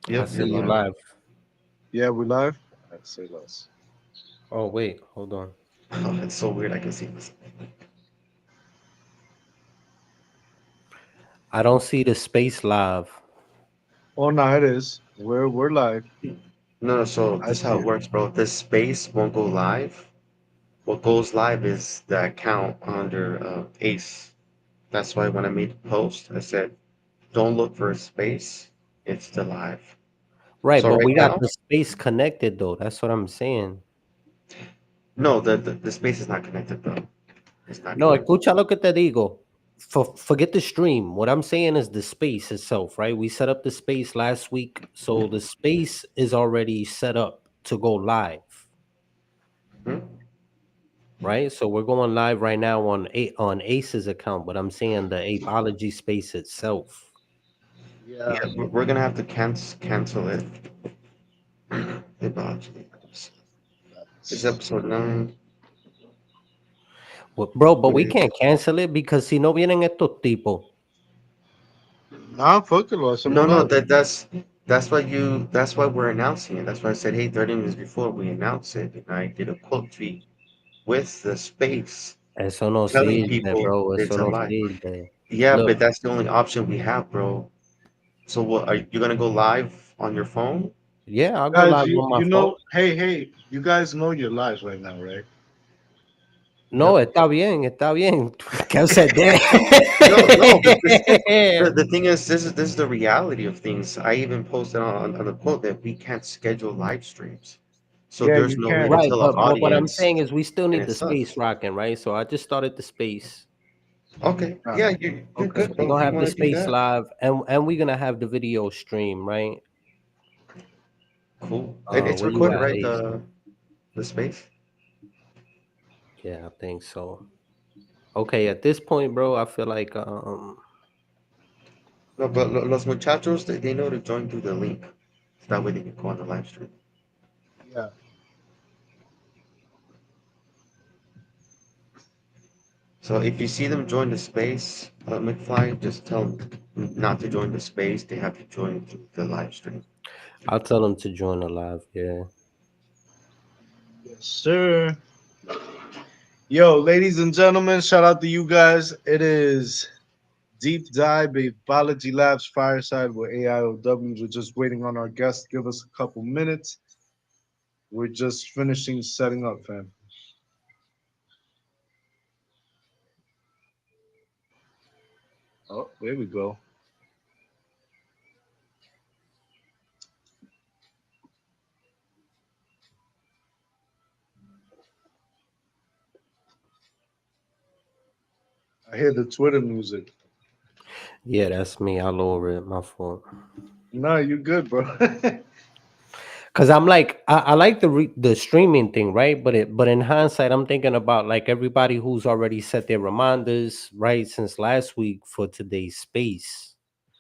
I Yep, see you're you live. live. Yeah, we live. I'd say less. Oh wait, hold on. It's so weird. I can see this. I don't see the space live. Oh no, it is. We're live. No, no. So I this is how see it it. works, bro. This space won't go live. What goes live is the account under Ace. That's why when I made the post, I said, "Don't look for a space. It's the live." Right, So but right we got now, the space connected though. That's what I'm saying. no, the space is not connected, bro. It's not No, connected. escucha lo que te digo. Forget the stream. What I'm saying is the space itself, right? We set up the space last week, so the space is already set up to go live, Hmm? right? So we're going live right now on on Ace's account, but I'm saying the Ape0logy space itself. Yeah. Yeah, we're gonna have to cancel it. Ape0logy. It's episode 9. Bro, but we Wait. can't cancel it because si no vienen estos tipos. Nah, fuck it, lo No, hacemos no, live. that's why we're announcing it. That's why I said, hey, 30 minutes before we announce it, and I did a quote tweet with the space Eso no telling sirve, people bro. Eso it's no alive. sirve. Yeah, Look, but that's the only option we have, bro. So what are you gonna go live on your phone? yeah, I'll go Guys, live you on my you phone. know, hey, you guys know your lives right now, right? No, Yep. está bien, está bien. ¿Qué se de? No, no, but the thing is, this is the reality of things. I even posted on the quote that we can't schedule live streams. So Yeah, there's you no way to can. Right, tell an but what I'm audience, saying is we still and need it the space sucks. rocking, right? So I just started the space. Okay, Ah, yeah, you're okay. So good, we're bro. If gonna you have the want to do space that, live and we're gonna have the video stream, right? cool. And it's Where you recorded, at, right? Ace? The space. Yeah, I think so. Okay, at this point, bro, I feel like No, but los muchachos, they know to join through the link. So that way they can go on the live stream. Yeah. So if you see them join the space, McFly, just tell them not to join the space. They have to join through the live stream. I'll tell them to join the live, yeah. Yes, sir. Yo, ladies and gentlemen, shout out to you guys. It is Deep Dive, a Biology Labs Fireside with AIOW. We're just waiting on our guest. Give us a couple minutes. We're just finishing setting up, fam. Oh, there we go. I hear the Twitter music. Yeah, that's me. I'll lower it, my fault. Nah, you good, bro. Cause I'm like, I like the streaming thing, right? But in hindsight, I'm thinking about like everybody who's already set their reminders, right, since last week for today's space,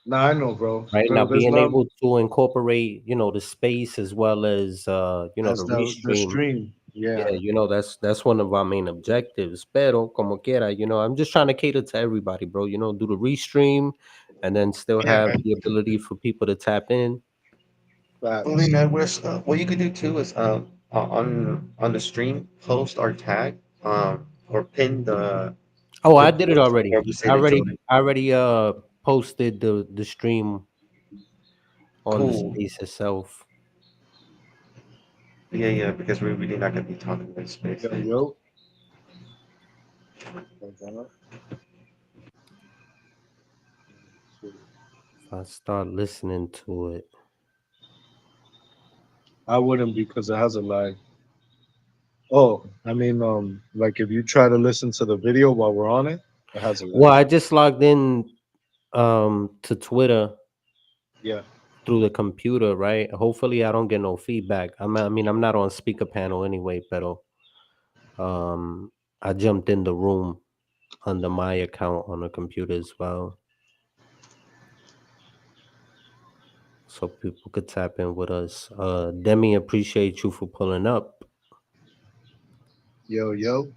Nah, I know, bro. right? Now There's being not able to incorporate, the space as well as as the the restream. stream. Yeah, Yeah. that's one of our main objectives. Pero como quiera, I'm just trying to cater to everybody, bro. Do the restream, and then still Yeah, have man. the ability for people to tap in. Well, hey, Facts. man, what you could do too is on the stream post our tag or pin Oh, the I did it post already. where we say to join. I already posted the stream on the Cool. space itself. Yeah, yeah, because we're really not gonna be talking about space. Yo, yo. If I start listening to it. I wouldn't because it has a lag. Oh, I mean, like if you try to listen to the video while we're on it, it has a lag. Well, I just logged in to Twitter Yeah. through the computer, right? Hopefully I don't get no feedback. I mean I'm not on speaker panel anyway, pero I jumped in the room under my account on the computer as well. So people could tap in with us. Demi, appreciate you for pulling up. Yo, yo.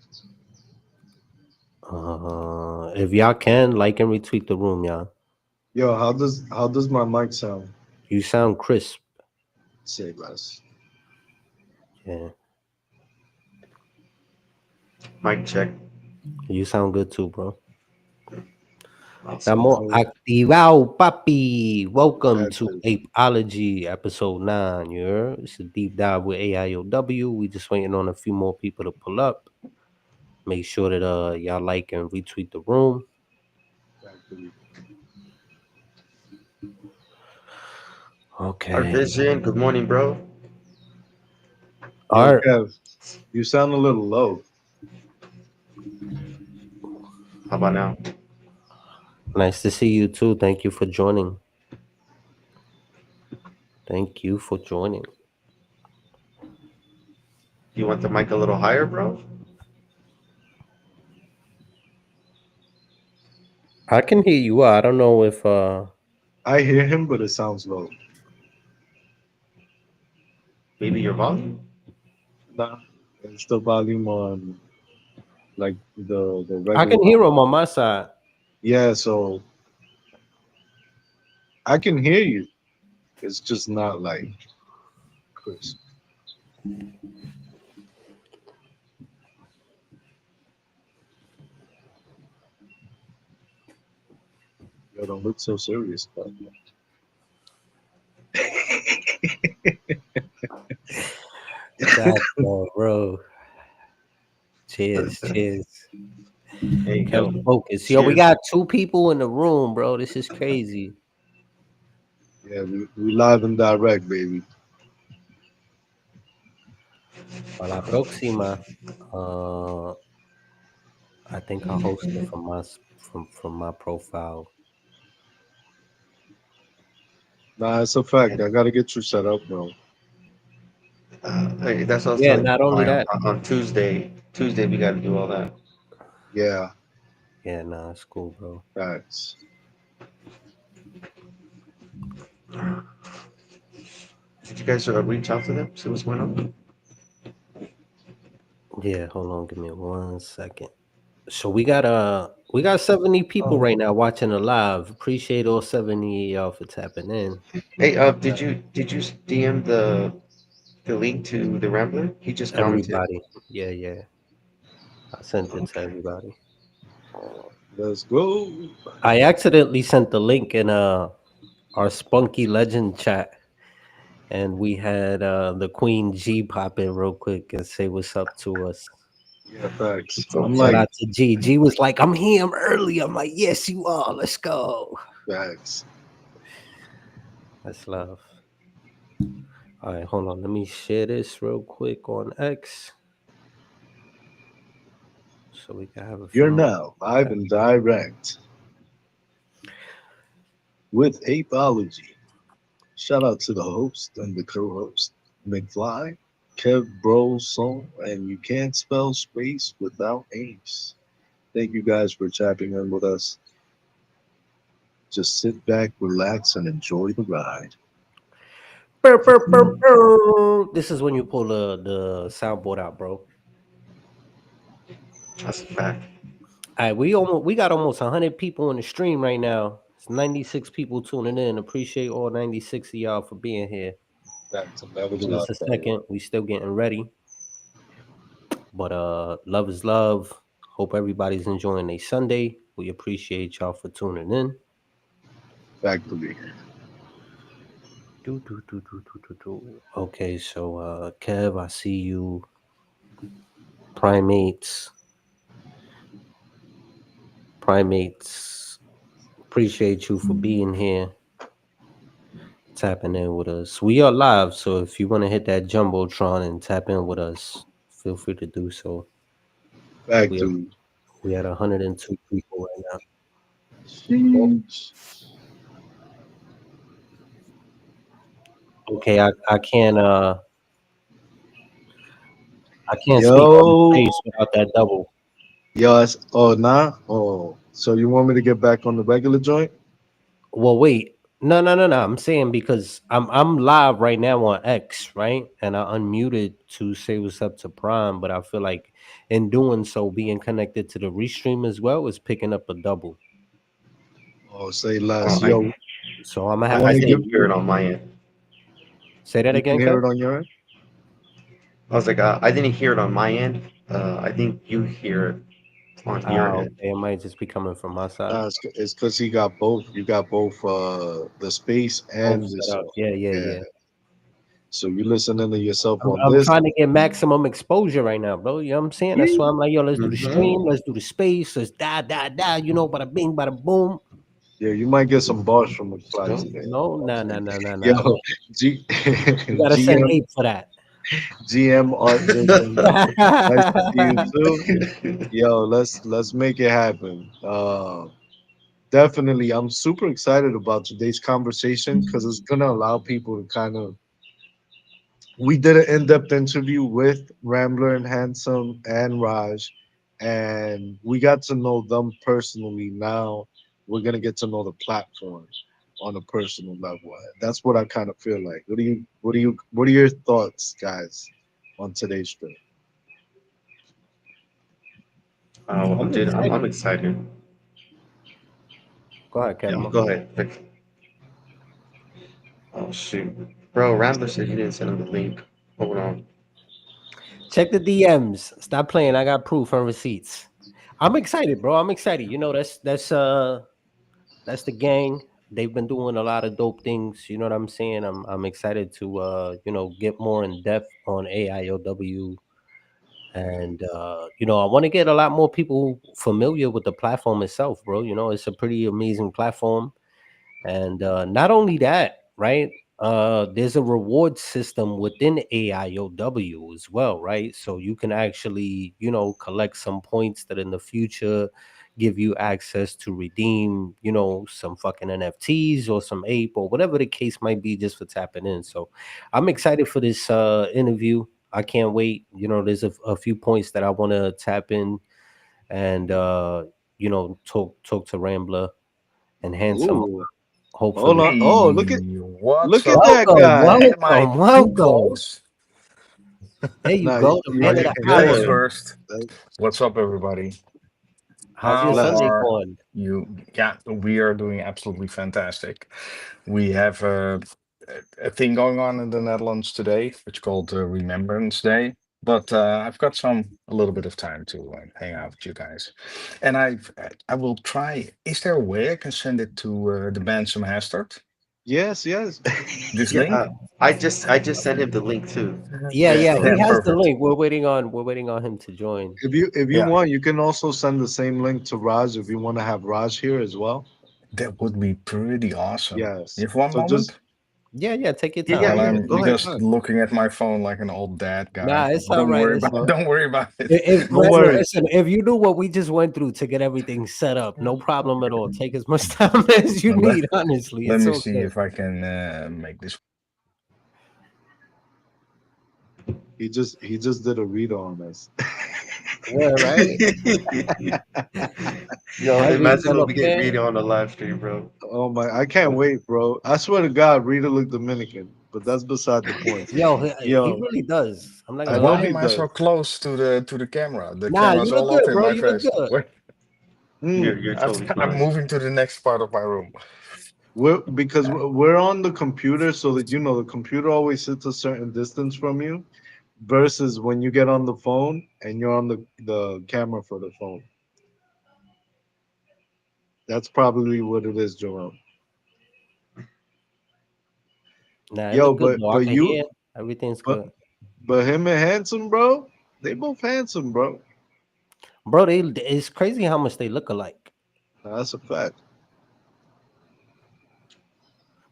If y'all can like and retweet the room, y'all. Yo, how does my mic sound? You sound crisp. Say less. Yeah, Mic check. you sound good too, bro. Awesome. Estamos Oh, activado, papi. Welcome to active. Ape0logy, episode 9. It's a deep dive with AIOW. We just waiting on a few more people to pull up. Make sure that y'all like and retweet the room. Active. Our Okay. vision. Good morning, bro. Yo, Art, Kev, you sound a little low. How about now? nice to see you too. Thank you for joining. Thank you for joining. You want the mic a little higher, bro? I can hear you. I don't know if I hear him, but it sounds low. Maybe your volume? Nah, it's the volume on like the I regular. can hear him on my side. Yeah, so I can hear you. It's just not like crisp. Yo, don't look so serious about That's bro. Cheers, cheers. There you Kev go. focus. Yo, we Cheers. got two people in the room, bro. This is crazy. Yeah, we live and direct, baby. Para la próxima, uh, I think I host it from from my profile. Nah, it's a fact. I gotta get you set up, bro. Hey, that's what I was Yeah, telling not only Maya that. on Tuesday. Tuesday we got to do all that. Yeah, Yeah, nah, it's cool, bro. facts. Did you guys reach out to them? See what's going on? Yeah, hold on, give me 1 second. So we got 70 people right now watching the live. Appreciate all 70 of y'all for tapping in. Hey, did you DM the link to the Rambler? He just commented. Everybody. Yeah, yeah. I sent it to Okay. everybody. Let's go. I accidentally sent the link in our Spunky Legend chat, and we had the Queen G pop in real quick and say what's up to us. Yeah, facts. What's up, I'm Shout like G? out to G. G was like, "I'm here. I'm early." I'm like, "Yes, you are. Let's go." facts. That's love. All right, hold on. Let me share this real quick on X so we can have a few You're more. now live and direct with Ape0logy. Shout out to the host and the co-host, McFly, Kev Bro Song, and you can't spell space without ace. Thank you guys for tapping in with us. Just sit back, relax, and enjoy the ride. Burr, burr, burr, burr. This is when you pull the soundboard out, bro. That's a fact. All right, we got almost 100 people in the stream right now. It's 96 people tuning in. Appreciate all 96 of y'all for being here. Back to never Give us stop, a brother. second. We still getting ready. But love is love. Hope everybody's enjoying their Sunday. We appreciate y'all for tuning in. Factory. Do, do, do, do, do, do, do. Okay, so Kev, I see you. Primates. Primates. Appreciate you for being here. Tapping in with us. We are live, so if you want to hit that jumbotron and tap in with us, feel free to do so. We are Factory. we at 102 people right now. Oh, Sheesh. okay, I can't speak on the Yo, space without that double. yo, oh, nah. Oh, so you want me to get back on the regular joint? Well, wait. No, no, no, no. I'm saying because I'm live right now on X, right? And I unmuted to say what's up to Prime, but I feel like in doing so, being connected to the restream as well is picking up a double. Oh, say Oh, less. I Yo, So I'm gonna You have I want to to say give? didn't hear it on my end. say that You can again, hear Kev. it on your end. I was like, I didn't hear it on my end. I think you hear it on your Ah, end. okay. It might just be coming from my side. It's because he got both. You got both the space Both and set up. yourself. Yeah, yeah, Yeah. yeah. So you listening to yourself on I'm this. trying to get maximum exposure right now, bro. You know what I'm saying? That's why I'm like, yo, let's do the Hmm. stream, let's do the space, let's da, you know, bada bing, bada boom. Yeah, you might get some bars from Let's McFly go. today. No, I'm nah, nah, saying. nah, nah, Yo, nah. G, You gotta send GM, Ape for that. GM Art Vision. Nice to see you too. Yo, let's make it happen. Definitely, I'm super excited about today's conversation because it's gonna allow people to kind of. We did an in-depth interview with Rambler and Handsome and Raj, and we got to know them personally. Now we're gonna get to know the platform on a personal level. That's what I kind of feel like. What are your thoughts, guys, on today's trip? Oh, I'm dude, I'm excited. excited. Go ahead, Yeah. Kevin. Go ahead. Oh shoot, bro. Rambler said you didn't send him the link. Hold on. Check the DMs. Stop playing. I got proof and receipts. I'm excited, bro. I'm excited. You know, that's the gang. They've been doing a lot of dope things. You know what I'm saying? I'm excited to you know, get more in depth on AIOW. And you know, I want to get a lot more people familiar with the platform itself, bro. You know, it's a pretty amazing platform. And not only that, right? There's a reward system within AIOW as well, right? So you can actually, you know, collect some points that in the future give you access to redeem, you know, some fucking NFTs or some ape or whatever the case might be, just for tapping in. So I'm excited for this interview. I can't wait. You know, there's a few points that I want to tap in and you know, talk to Rambler and Handsome. Ooh, hold Hopefully. on. Oh, Hey, what's look at up? that Welcome, guy. Am I welcome, too welcome. close? There you Nah, go, the you Are man of you the looking Ladies hour. good. first. That- What's up, everybody? How's your How Bless. Sunday are going? you? Yeah, we are doing absolutely fantastic. We have a thing going on in the Netherlands today, which is called Remembrance Day. But I've got a little bit of time to hang out with you guys, and I will try. Is there a way I can send it to the band some Hastert? Yes, yes. This Yeah. link? I just sent him the link too. Yeah, Just yeah, so he Yeah, has the perfect. link. We're waiting on him to join. If you Yeah, want, you can also send the same link to Raj if you want to have Raj here as well. that would be pretty awesome. Yes. You have one So just moment? Yeah, yeah, take your yeah, time. While yeah, I'm go take your ahead. just time. looking at my phone like an old dad guy. Nah, it's all Don't right. worry It's, about No, don't worry about it. if no Rambler, worries. listen, if you knew what we just went through to get everything set up, no problem at all. Take as much time as you Uh, let, need. Honestly, let it's me see okay. if I can make this. He just did a read on us. Yeah, right. Yo, Have you imagine done when a we get fan? Rita on the live stream, bro. Oh my, I can't wait, bro. I swear to God, Rita look Dominican, but that's beside the point. Yo, he Yo, really does. I'm not I gonna know Why lie. he am I so does. close to the camera? The Nah, you camera's look all up good, in bro. my You look face. good. Wait, Mm. You're totally I'm fine. moving to the next part of my room. We're on the computer, so that the computer always sits a certain distance from you, versus when you get on the phone and you're on the camera for the phone. That's probably what it is, Jerome. Nah, it Yo, look good but though. I but can you hear everything's but good. but him and handsome, bro. They both handsome, bro. Bro, it's crazy how much they look alike. That's a fact.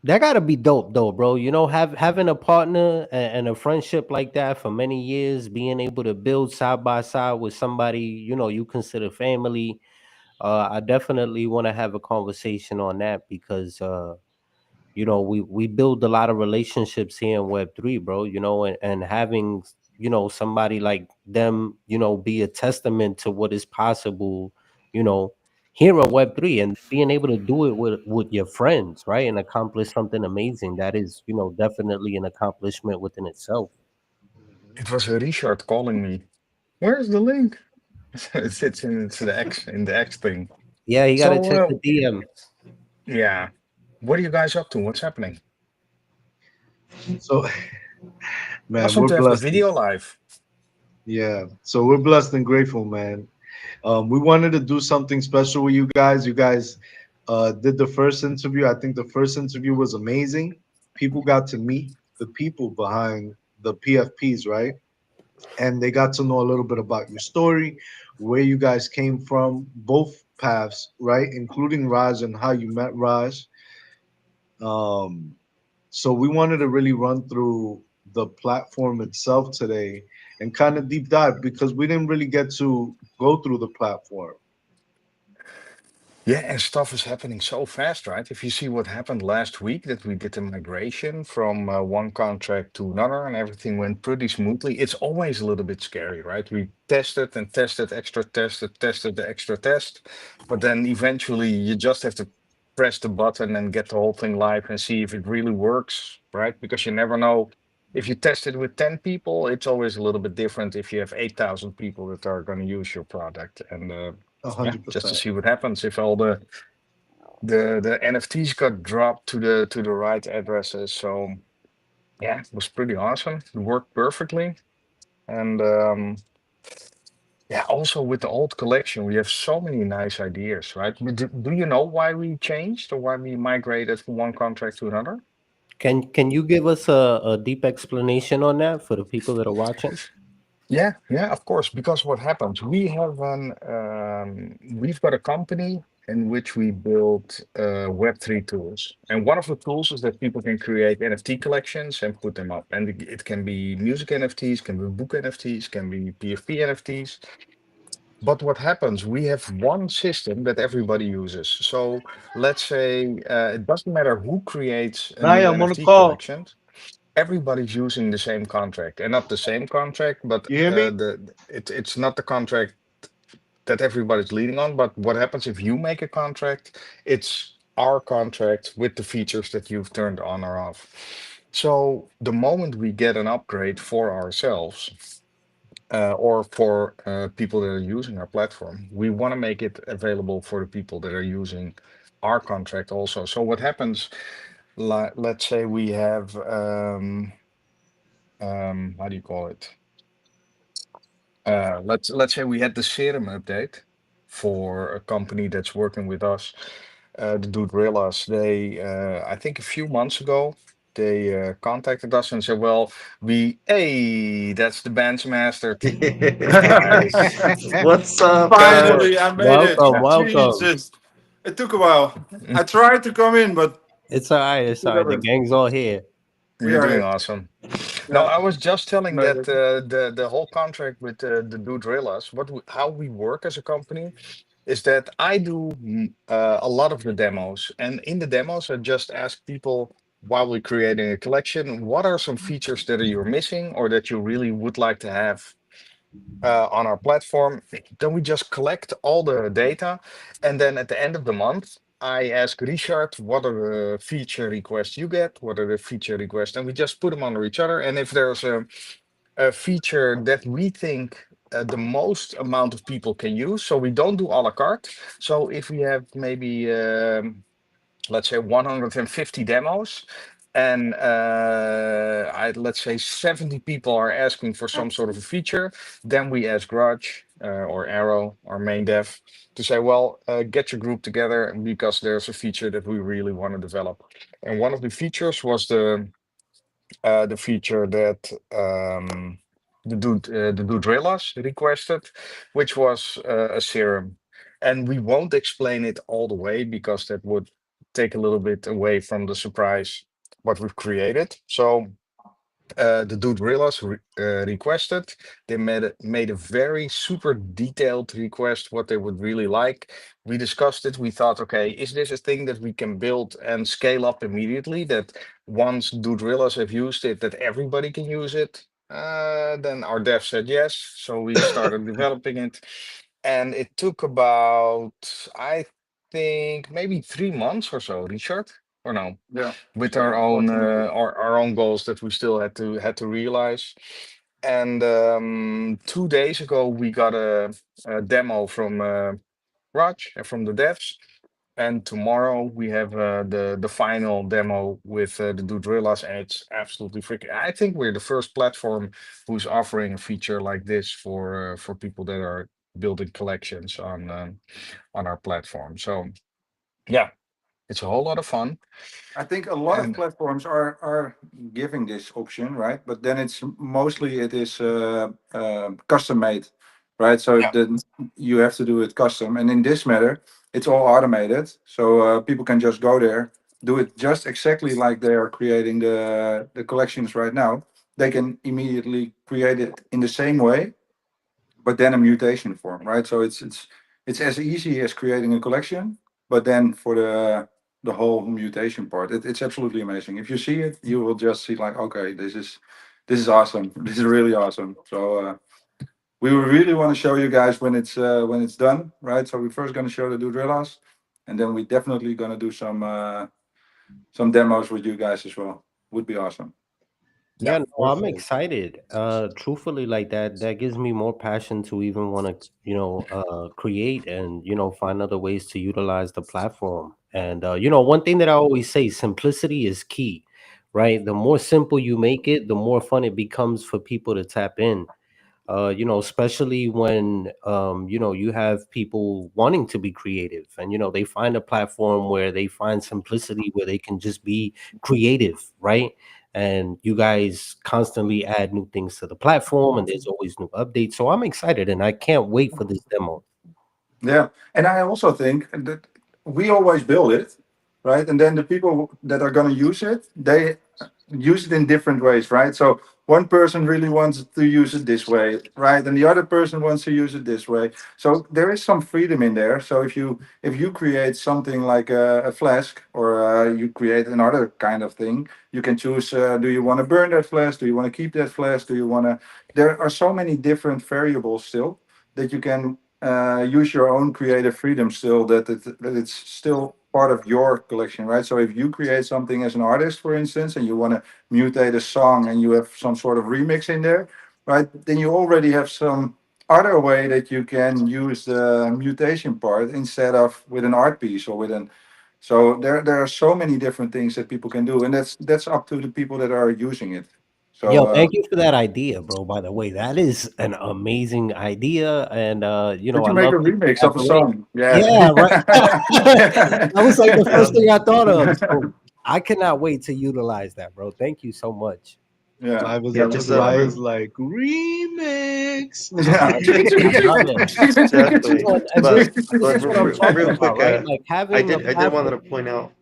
That gotta be dope though, bro. You know, having a partner and a friendship like that for many years, being able to build side by side with somebody, you know, you consider family. I definitely want to have a conversation on that because you know, we build a lot of relationships here in Web3, bro. You know, and having, you know, somebody like them, you know, be a testament to what is possible, you know, here in Web3, and being able to do it with your friends, right, and accomplish something amazing. That is, you know, definitely an accomplishment within itself. It was Richard calling me. Where's the link? It sits in the X thing. Yeah, you got to So check the DM. yeah. What are you guys up to? What's happening? So, man, Awesome we're to have the blessed. video live. Yeah, so we're blessed and grateful, man. We wanted to do something special with you guys. You guys did the first interview. I think the first interview was amazing. People got to meet the people behind the PFPs, right? And they got to know a little bit about your story, where you guys came from, both paths, right? Including Raj and how you met Raj. Um, so we wanted to really run through the platform itself today and kind of deep dive because we didn't really get to go through the platform. Yeah, and stuff is happening so fast, right? If you see what happened last week, that we did the migration from one contract to another and everything went pretty smoothly, it's always a little bit scary, right? We tested and tested, extra tested, tested the extra test, but then eventually you just have to press the button and get the whole thing live and see if it really works, right? Because you never know. If you test it with 10 people, it's always a little bit different if you have 8,000 people that are going to use your product. And A yeah, hundred just to percent. see what happens if all the NFTs got dropped to the right addresses. So yeah, it was pretty awesome. It worked perfectly. And yeah, also with the old collection, we have so many nice ideas, right? But do you know why we changed or why we migrated from one contract to another? Can you give us a deep explanation on that for the people that are watching? Yeah, yeah, of course. Because what happens, we've got a company in which we build Web3 tools, and one of the tools is that people can create NFT collections and put them up, and it can be music NFTs, can be book NFTs, can be PFP NFTs. But what happens, we have one system that everybody uses. So let's say it doesn't matter who creates a new Naya, I'm on a NFT call. collection, everybody's using the same contract and not the same contract, but You hear me? it's not the contract that everybody's leading on. But what happens if you make a contract? It's our contract with the features that you've turned on or off. So the moment we get an upgrade for ourselves or for people that are using our platform, we want to make it available for the people that are using our contract also. So what happens? Let's say we have how do you call it? Let's say we had the serum update for a company that's working with us. The dude realized they, I think a few months ago, they contacted us and said, "Well, hey, that's the band's master. Nice." What's up, It worked. Finally, I guys? made it. Welcome, Yeah. welcome. Jesus. It took a while. I tried to come in, but It's all right. It's all right. The whatever. gang's all here. We You're are doing here. awesome. No, Yeah. I was just telling Made that it. the whole contract with the dude realized how we work as a company is that I do a lot of the demos, and in the demos, I just ask people while we're creating a collection, what are some features that you're missing or that you really would like to have on our platform? Then we just collect all the data, and then at the end of the month, I ask Richard, what are the feature requests you get? What are the feature requests? And we just put them under each other. And if there's a feature that we think the most amount of people can use. So we don't do a la carte. So if we have maybe, let's say 150 demos, and let's say 70 people are asking for some sort of a feature, then we ask Grudge or Arrow, our main dev, to say, well, get your group together because there's a feature that we really want to develop. And one of the features was the feature that the dude Relas requested, which was a serum. And we won't explain it all the way because that would take a little bit away from the surprise what we've created. So the dude requested. They made a very super detailed request what they would really like. We discussed it. We thought, okay, is this a thing that we can build and scale up immediately? That once dude have used it, that everybody can use it. Then our dev said yes, so we started developing it, and it took about I think maybe 3 months or so, Richard, or no? Yeah. With our So own unfortunately. our own goals that we still had to realize. And 2 days ago, we got a demo from Raj and from the devs, And tomorrow we have the final demo with the Doodrillas, and it's absolutely freaking. I think we're the first platform who's offering a feature like this for people that are building collections on our platform. So yeah, it's a whole lot of fun. I think a lot of And platforms are giving this option, right? But then it's mostly it is custom made, right? So yeah, then you have to do it custom, and in this matter, it's all automated. So people can just go there, do it just exactly like they are creating the collections right now. They can immediately create it in the same way, but then a mutation form, right? So it's as easy as creating a collection, but then for the whole mutation part, it's absolutely amazing. If you see it, you will just see like, okay, this is awesome. This is really awesome. So we really want to show you guys when it's done, right? So we're first going to show the Doodrillas, and then we definitely going to do some demos with you guys as well. Would be awesome. yeah, Yeah, no, I'm excited. Truthfully, like that gives me more passion to even want to, create and, find other ways to utilize the platform. And one thing that I always say, simplicity is key, right? The more simple you make it, the more fun it becomes for people to tap in. Especially when you have people wanting to be creative, and they find a platform where they find simplicity, where they can just be creative, right? And you guys constantly add new things to the platform, and there's always new updates. So I'm excited, and I can't wait for this demo. Yeah, and I also think that we always build it, right? And then the people that are going to use it, they use it in different ways, right? So one person really wants to use it this way, right? And the other person wants to use it this way. So there is some freedom in there. So if you create something like a flask, or you create another kind of thing, you can choose: do you want to burn that flask? Do you want to keep that flask? Do you want to? There are so many different variables still that you can use your own creative freedom still, that it's still part of your collection, right? So if you create something as an artist, for instance, and you want to mutate a song, and you have some sort of remix in there, right? Then you already have some other way that you can use the mutation part instead of with an art piece or with an. So there are so many different things that people can do, and that's up to the people that are using it. Yo, So thank you for that idea, bro. By the way, that is an amazing idea, and we I can make love a the remix of a collaborate. song. Yeah. Yeah, right. That was like the Yeah. first thing I thought of. So I cannot wait to utilize that, bro. Thank you so much. Yeah, Yeah, would just be Live awesome. like remix. Yeah. I love it. exactly. And But this is what I'm talking real about, quick, right? Like having a I did wanted platform. to point out.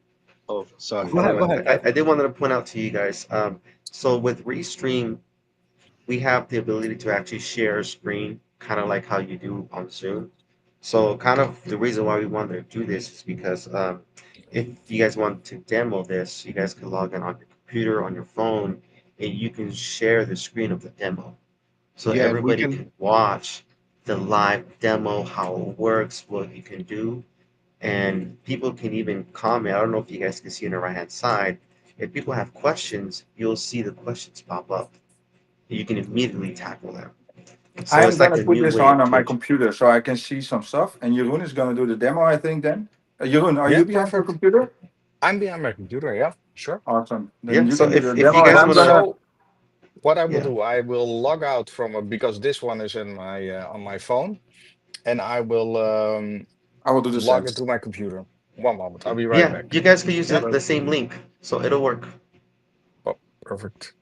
Oh, Sorry, Go go ahead, ahead. go ahead, go ahead. I did wanted to point out to you guys. So with Restream, we have the ability to actually share a screen, kind of like how you do on Zoom. So kind of the reason why we wanted to do this is because if you guys want to demo this, you guys can log in on your computer, on your phone, and you can share the screen of the demo. So Yeah, and we everybody can. can watch the live demo, how it works, what you can do, and people can even comment. I don't know if you guys can see on the right hand side. If people have questions, you'll see the questions pop up. You can immediately tackle them. So I'm it's like gonna a put new this way on of my coaching. computer so I can see some stuff. And Jeroen is gonna do the demo, I think. Then, Jeroen, are yeah, you behind your perfect. computer? I'm behind my computer. Yeah, sure. Awesome. Then Yeah. you So can do the if you demo, and guys I'm want to, gonna. So what I will yeah, do, I will log out from because this one is in my on my phone, and I will I will do the same. log into my computer. One moment, I'll be right yeah, back. you guys can use Yeah. the same link, so it'll work. Oh, perfect.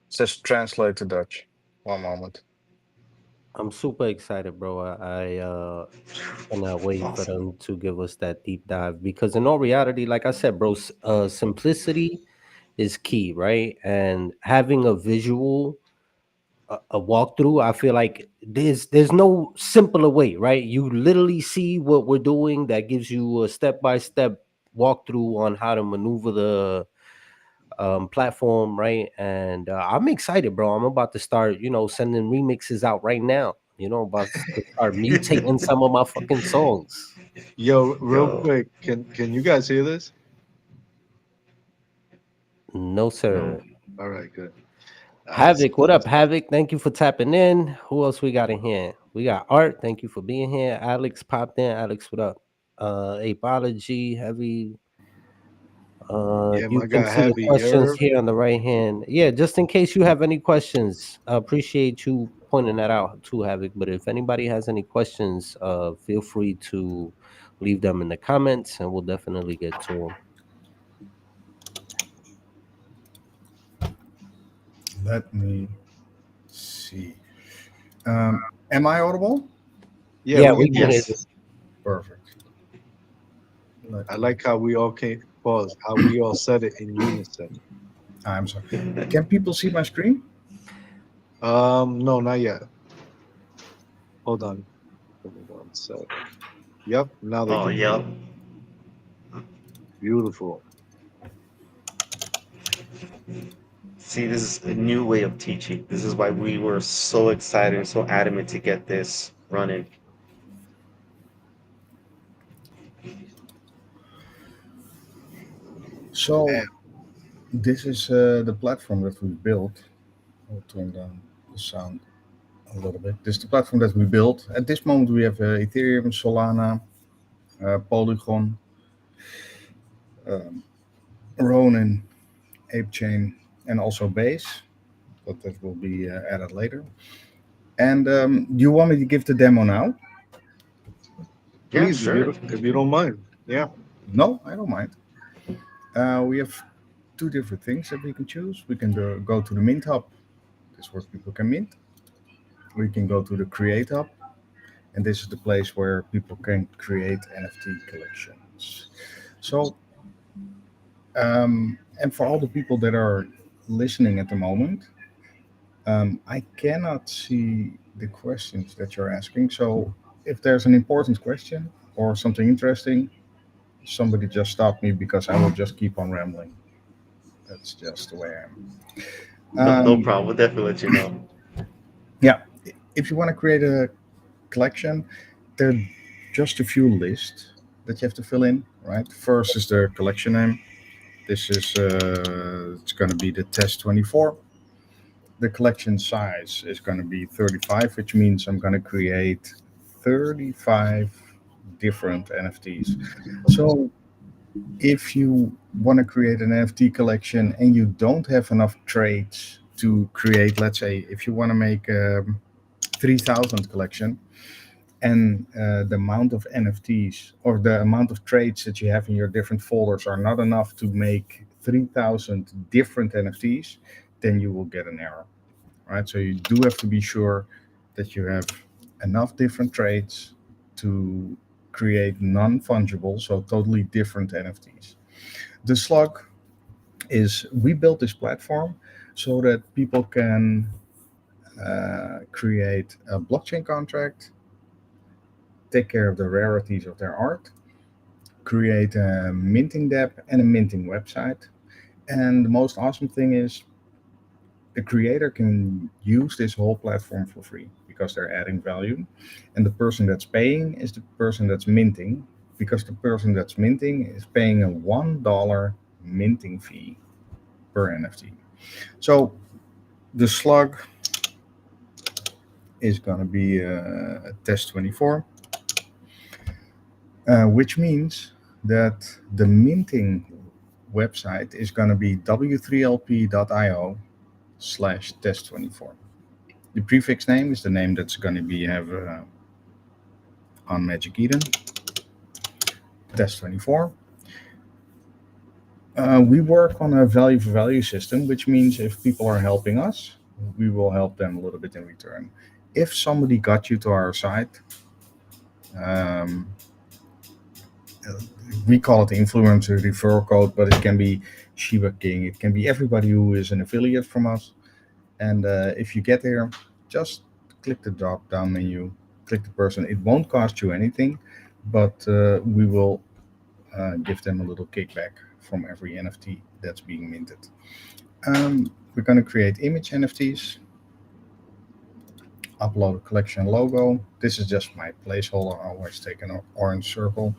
Says translate to Dutch. One moment. I'm super excited, bro. Cannot wait for Awesome. them to give us that deep dive, because in all reality, like I said, bro, simplicity is key, right? And having a visual, a walkthrough, I feel like there's no simpler way, right? You literally see what we're doing, that gives you a step by step walkthrough on how to maneuver the platform, right? And I'm excited, bro. I'm about to start, sending remixes out right now. About to start mutating some of my fucking songs. Yo, real Yo, quick, can you guys hear this? No, no. sir. All right, good. Havoc, what up, Havoc? Thank you for tapping in. Who else we got in here? We got Art. Thank you for being here. Alex popped in. Alex, what up? Ape0logy, Heavy. Yeah, You my can guy see the Heavy, you questions heard? here on the right hand. Yeah, just in case you have any questions, I appreciate you pointing that out too, Havoc. But if anybody has any questions, feel free to leave them in the comments, and we'll definitely get to them. Let me see. Am I audible? Yeah, Yeah, we we can can hear hear you. Yes. Perfect. I Let me. like how we all came pause, how we all said it in unison. I'm sorry. Can people see my screen? No, not yet. Hold on. Give me one sec. Yep, now they Oh, can see yep. it. Beautiful. See, this is a new way of teaching. This is why we were so excited and so adamant to get this running. So Man, this is the platform that we built. I'll turn down the sound a little bit. This is the platform that we built. At this moment, we have Ethereum, Solana, Polygon, um, Ronin, ApeChain, and also Base. But that will be added later. And do you want me to give the demo now? Yeah, please, sure. if you don't mind. Yeah. No, I don't mind. We have two different things that we can choose. We can go to the Mint Hub. This is where people can mint. We can go to the Create Hub, and this is the place where people can create NFT collections. So, and for all the people that are listening at the moment, I cannot see the questions that you're asking. So, if there's an important question or something interesting, somebody just stop me because I will just keep on rambling. That's just the way I am. No, no Um, problem. We'll definitely let you know. yeah, if you want to create a collection, there are just a few lists that you have to fill in. Right, first is the collection name. This is it's going to be the test 24. The collection size is going to be 35, which means I'm going to create 35 different NFTs. So if you want to create an NFT collection and you don't have enough trades to create, let's say, if you want to make a 3,000 collection, and the amount of NFTs or the amount of trades that you have in your different folders are not enough to make 3,000 different NFTs, then you will get an error. Right? So you do have to be sure that you have enough different trades to create non-fungible, so totally different NFTs. The slug is we built this platform so that people can create a blockchain contract, take care of the rarities of their art, create a minting dApp and a minting website. And the most awesome thing is the creator can use this whole platform for free because they're adding value. And the person that's paying is the person that's minting, because the person that's minting is paying a $1 minting fee per NFT. So the slug is going to be a test 24, which means that the minting website is going to be w3lp.io slash test 24. The prefix name is the name that's going to be have on Magic Eden, test 24. We work on a value for value system, which means if people are helping us, we will help them a little bit in return. If somebody got you to our site, um, we call it the influencer referral code, but it can be Shiba King, it can be everybody who is an affiliate from us. And if you get there, just click the drop down menu, click the person. It won't cost you anything, but we will give them a little kickback from every NFT that's being minted. We're going to create image NFTs, upload a collection logo. This is just my placeholder. I always take an orange circle.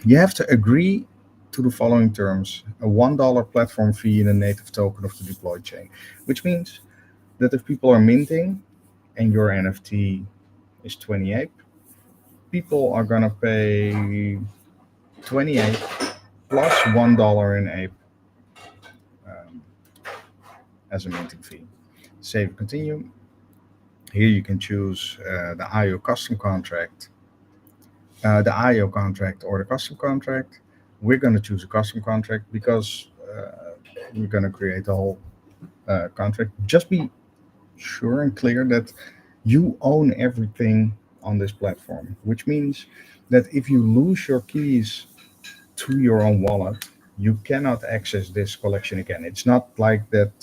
You have to agree to the following terms: a $1 platform fee and a native token of the deployed chain, which means that if people are minting and your NFT is 28, people are gonna pay 28 plus $1 in Ape um, as a minting fee. Save continue. Here you can choose the IO custom contract, the IO contract or the custom contract. We're going to choose a custom contract because we're going to create a whole contract. Just be sure and clear that you own everything on this platform, which means that if you lose your keys to your own wallet, you cannot access this collection again. It's not like that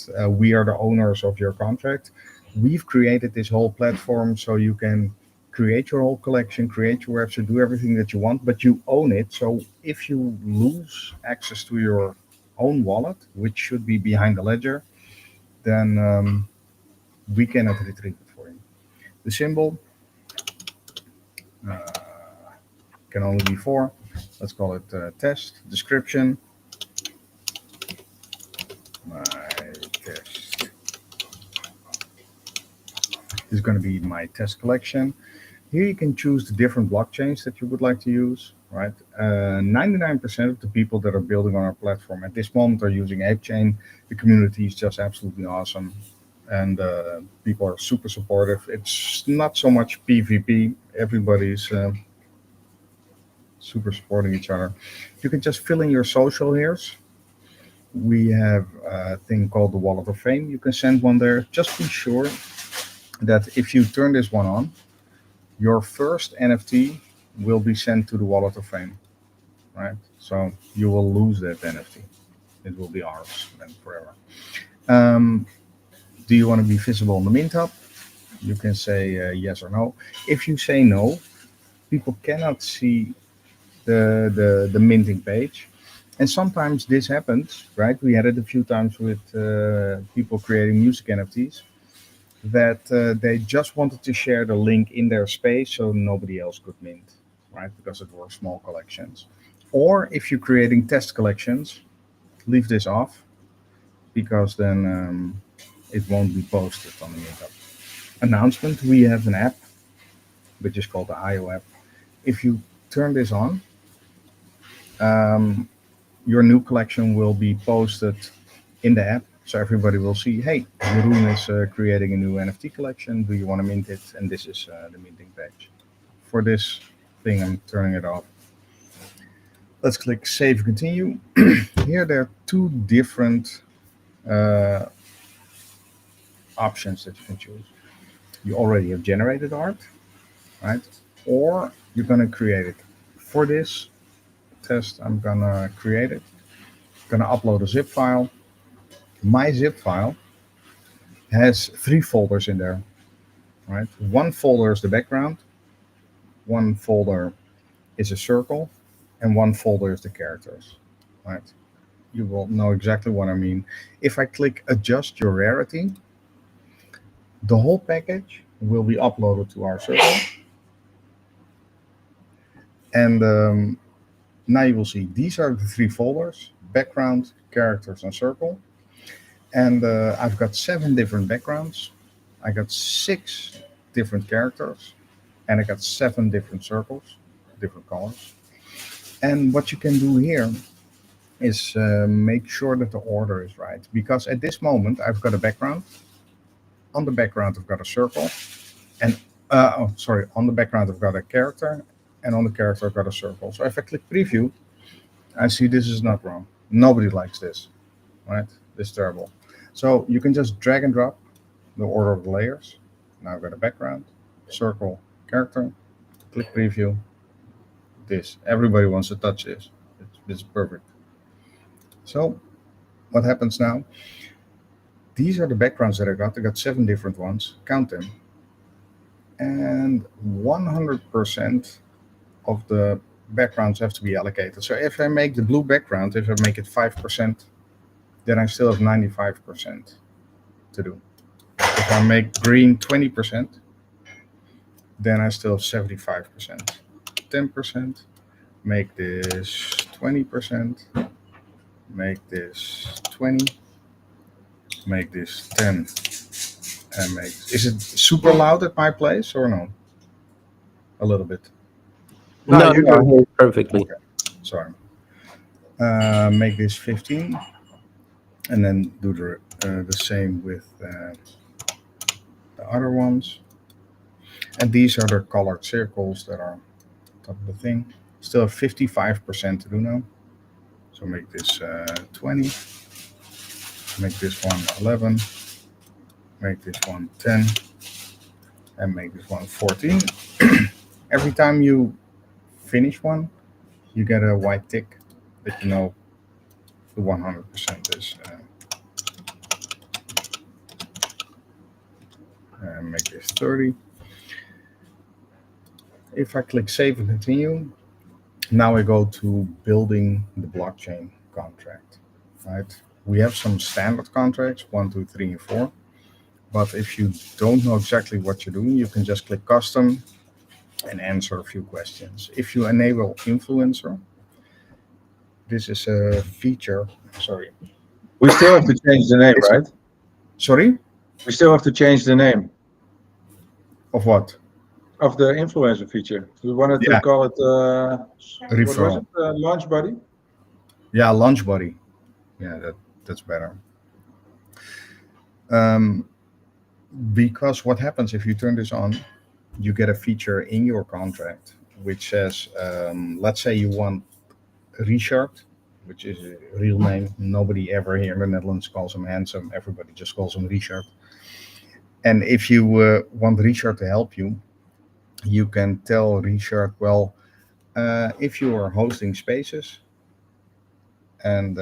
we are the owners of your contract. We've created this whole platform so you can create your whole collection, create your website, do everything that you want, but you own it. So if you lose access to your own wallet, which should be behind the ledger, then we cannot retrieve it for you. The symbol uh, can only be four. Let's call it test. Description. My test is going to be my test collection. Here you can choose the different blockchains that you would like to use, right? 99% of the people that are building on our platform at this moment are using ApeChain. The community is just absolutely awesome. And people are super supportive. It's not so much PvP. Everybody's super supporting each other. You can just fill in your social here. We have a thing called the Wallet of Fame. You can send one there. Just be sure that if you turn this one on, your first NFT will be sent to the Wallet of Fame, right? So you will lose that NFT. It will be ours then forever. Um, do you want to be visible on the Mint Hub? You can say yes or no. If you say no, people cannot see the minting page. And sometimes this happens, right? We had it a few times with people creating music NFTs that they just wanted to share the link in their space so nobody else could mint, right? Because it were small collections. Or if you're creating test collections, leave this off because then it won't be posted on the meetup. Announcement, we have an app, which is called the AIOW app. If you turn this on, your new collection will be posted in the app. So everybody will see, hey, Jeroen is creating a new NFT collection. Do you want to mint it? And this is the minting page. For this thing, I'm turning it off. Let's click Save and Continue. Here there are two different options that you can choose. You already have generated art, right? Or you're going to create it. For this test, I'm going to create it. I'm going to upload a zip file. My zip file has 3 folders in there, right? One folder is the background, one folder is a circle, and one folder is the characters, right? You will know exactly what I mean. If I click adjust your rarity, the whole package will be uploaded to our server. And now you will see these are the 3 folders: background, characters, and circle. And I've got 7 different backgrounds. I got 6 different characters, and I got 7 different circles, different colors. And what you can do here is make sure that the order is right, because at this moment I've got a background. On the background I've got a circle, and on the background I've got a character, and on the character I've got a circle. So if I click preview, I see this is not wrong. Nobody likes this, right? This is terrible. So you can just drag and drop the order of the layers. Now I've got a background, circle, character, click preview. This, everybody wants to touch this. This is perfect. So what happens now? These are the backgrounds that I got. I got 7 different ones. Count them. And 100% of the backgrounds have to be allocated. So if I make the blue background, if I make it 5%, then I still have 95% to do. If I make green 20%, then I still have 75%. 10%, make this 20%, make this 20, make this 10, and make. Is it super loud at my place or no? A little bit. No, No, you're no, I good. hear you perfectly. Okay, sorry. Make this 15, and then do the same with the other ones. And these are the colored circles that are on top of the thing. Still have 55% to do now. So make this 20, make this one 11, make this one 10, and make this one 14. Every time you finish one, you get a white tick that you know the 100% is. And make this 30. If I click save and continue, now I go to building the blockchain contract. Right? We have some standard contracts, 1, 2, 3, and 4. But if you don't know exactly what you're doing, you can just click custom and answer a few questions. If you enable influencer, this is a feature. Sorry. We still have to change the name, It's, right? sorry? We still have to change the name Of what? of the influencer feature. We wanted to Yeah, call it, what was referral. it? Launch Buddy? Yeah, launch buddy. Yeah, that's better. Um, because what happens if you turn this on, you get a feature in your contract which says, let's say you want Richard, which is a real name. Nobody ever here in the Netherlands calls him handsome. Everybody just calls him Richard. And if you want Richard to help you, you can tell Richard, well, if you are hosting spaces and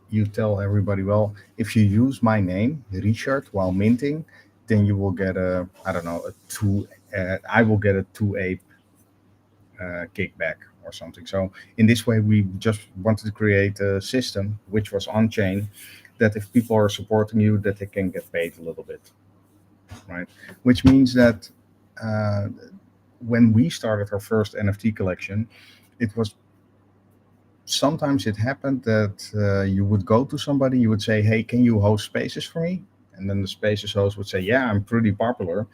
you tell everybody, well, if you use my name, Richard, while minting, then you will get a, I don't know, a two, I will get a 2 ape kickback or something. So in this way, we just wanted to create a system which was on chain, that if people are supporting you, that they can get paid a little bit, right? Which means that uh, when we started our first NFT collection, it was sometimes it happened that you would go to somebody, you would say, hey, can you host spaces for me? And then the spaces host would say, yeah, I'm pretty popular.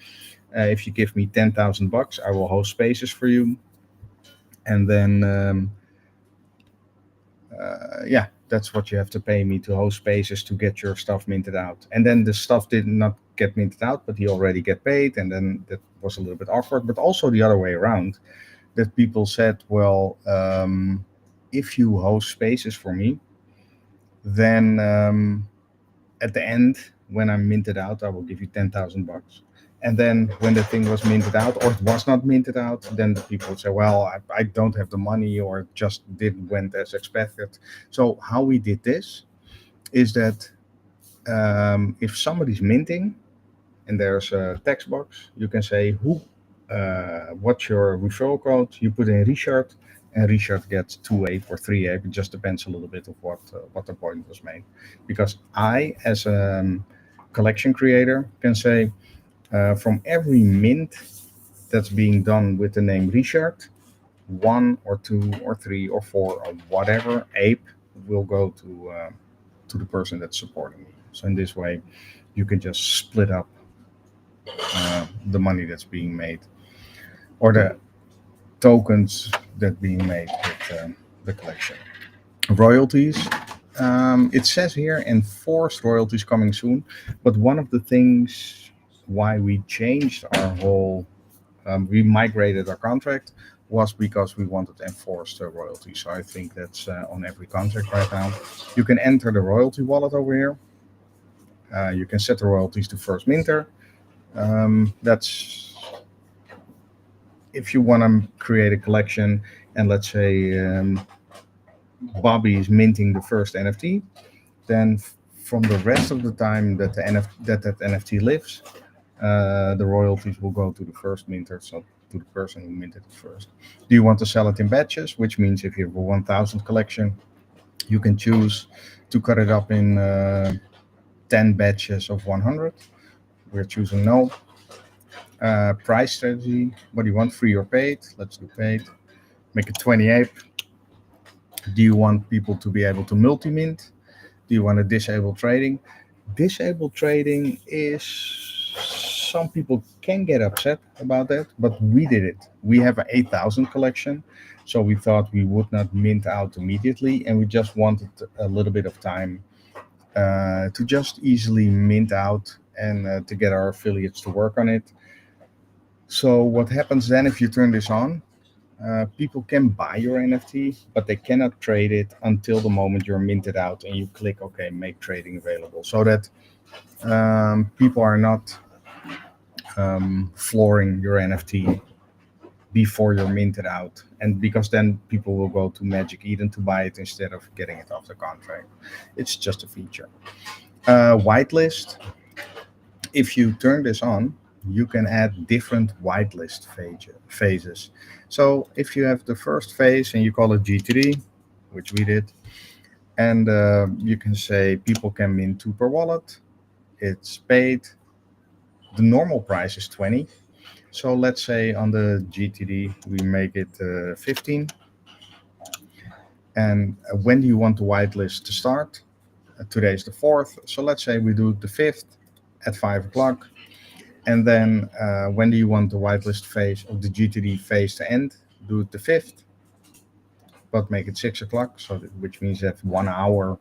If you give me 10,000 bucks, I will host spaces for you. And then yeah, that's what you have to pay me to host spaces to get your stuff minted out. And then the stuff did not get minted out, but he already get paid. And then that was a little bit awkward, but also the other way around, that people said, well, if you host spaces for me, then at the end, when I'm minted out, I will give you 10,000 bucks. And then when the thing was minted out, or it was not minted out, then the people would say, well, I don't have the money, or it just didn't went as expected. So how we did this is that if somebody's minting and there's a text box, you can say what's your referral code? You put in Richard, and Richard gets 2 ape or 3 ape. It just depends a little bit of what the point was made. Because I, as a collection creator, can say from every mint that's being done with the name Richard, 1 or 2 or 3 or 4 or whatever ape will go to the person that's supporting me. So in this way, you can just split up the money that's being made, or the tokens that being made with the collection. Royalties. It says here enforced royalties coming soon, but one of the things why we changed our whole, we migrated our contract, was because we wanted enforced royalties. So I think that's on every contract right now. You can enter the royalty wallet over here. You can set the royalties to first minter. That's if you want to create a collection, and let's say Bobby is minting the first NFT, then from the rest of the time that that NFT lives, the royalties will go to the first minter, so to the person who minted it first. Do you want to sell it in batches? Which means if you have a 1,000 collection, you can choose to cut it up in 10 batches of 100. We're choosing no. Price strategy. What do you want? Free or paid? Let's do paid. Make it 28. Do you want people to be able to multi-mint? Do you want to disable trading? Disable trading is some people can get upset about that, but we did it. We have an 8,000 collection, so we thought we would not mint out immediately, and we just wanted a little bit of time to just easily mint out and to get our affiliates to work on it. So what happens then if you turn this on? People can buy your NFT, but they cannot trade it until the moment you're minted out and you click OK, make trading available, so that people are not flooring your NFT before you're minted out. And because then people will go to Magic Eden to buy it instead of getting it off the contract. It's just a feature. Whitelist, if you turn this on, you can add different whitelist phases. So if you have the first phase and you call it GTD, which we did, and you can say people can mint 2 per wallet, it's paid. The normal price is 20. So let's say on the GTD we make it 15. And when do you want the whitelist to start? Today is the 4th. So let's say we do the 5th at 5 o'clock. And then when do you want the whitelist phase of the GTD phase to end? Do it the 5th, but make it 6 o'clock. So which means that 1 hour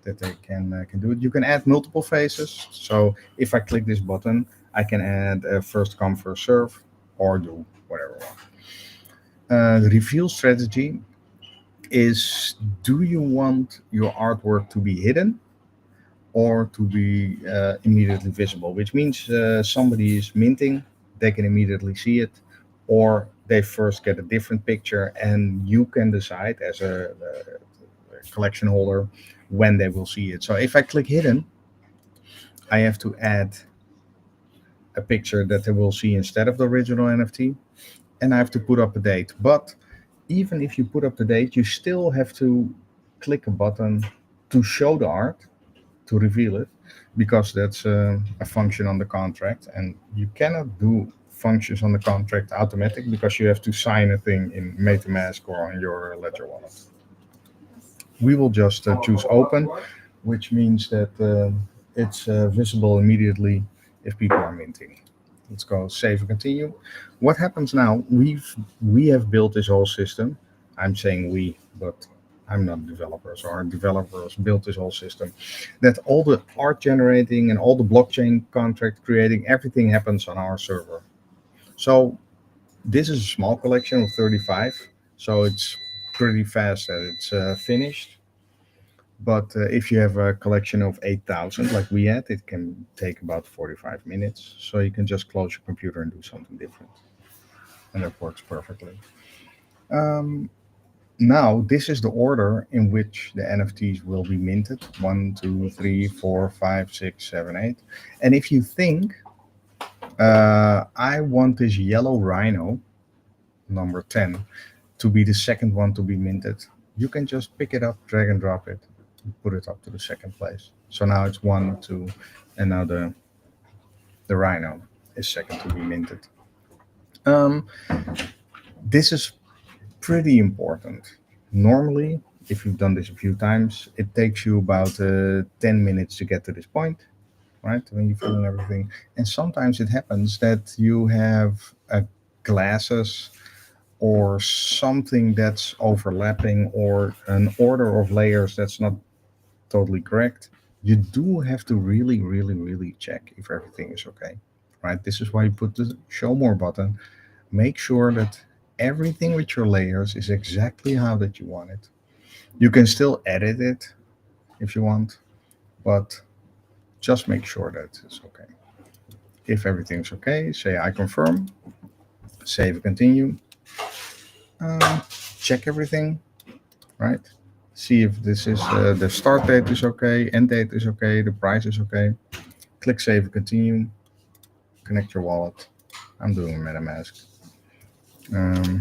that they can do it. You can add multiple phases. So if I click this button, I can add a first come first serve or do whatever. The reveal strategy is: do you want your artwork to be hidden or to be immediately visible? Which means somebody is minting, they can immediately see it, or they first get a different picture and you can decide as a collection holder when they will see it. So if I click hidden, I have to add a picture that they will see instead of the original NFT, and I have to put up a date. But even if you put up the date, you still have to click a button to show the art, to reveal it, because that's a function on the contract, and you cannot do functions on the contract automatic because you have to sign a thing in MetaMask or on your Ledger wallet. We will just choose open, which means that it's visible immediately if people are minting. Let's go save and continue. What happens now? We have built this whole system. I'm saying we, but I'm not a developer. So our developers built this whole system that all the art generating and all the blockchain contract creating, everything happens on our server. So this is a small collection of 35. So it's pretty fast that it's finished. But if you have a collection of 8,000 like we had, it can take about 45 minutes. So you can just close your computer and do something different. And that works perfectly. Um, Now, this is the order in which the NFTs will be minted: 1, 2, 3, 4, 5, 6, 7, 8. And if you think, I want this yellow rhino, number 10, to be the second one to be minted, you can just pick it up, drag and drop it, and put it up to the second place. So now it's 1, 2, and now the rhino is second to be minted. Um, this is pretty important. Normally, if you've done this a few times, it takes you about 10 minutes to get to this point, right? When you fill in everything. And sometimes it happens that you have glasses or something that's overlapping or an order of layers that's not totally correct. You do have to really, really, really check if everything is okay, right? This is why you put the show more button. Make sure that everything with your layers is exactly how that you want it. You can still edit it if you want, but just make sure that it's okay. If everything's okay, say I confirm, save and continue, uh, check everything, right? See if this is the start date is okay, end date is okay, the price is okay. Click save and continue, connect your wallet. I'm doing a MetaMask. Um,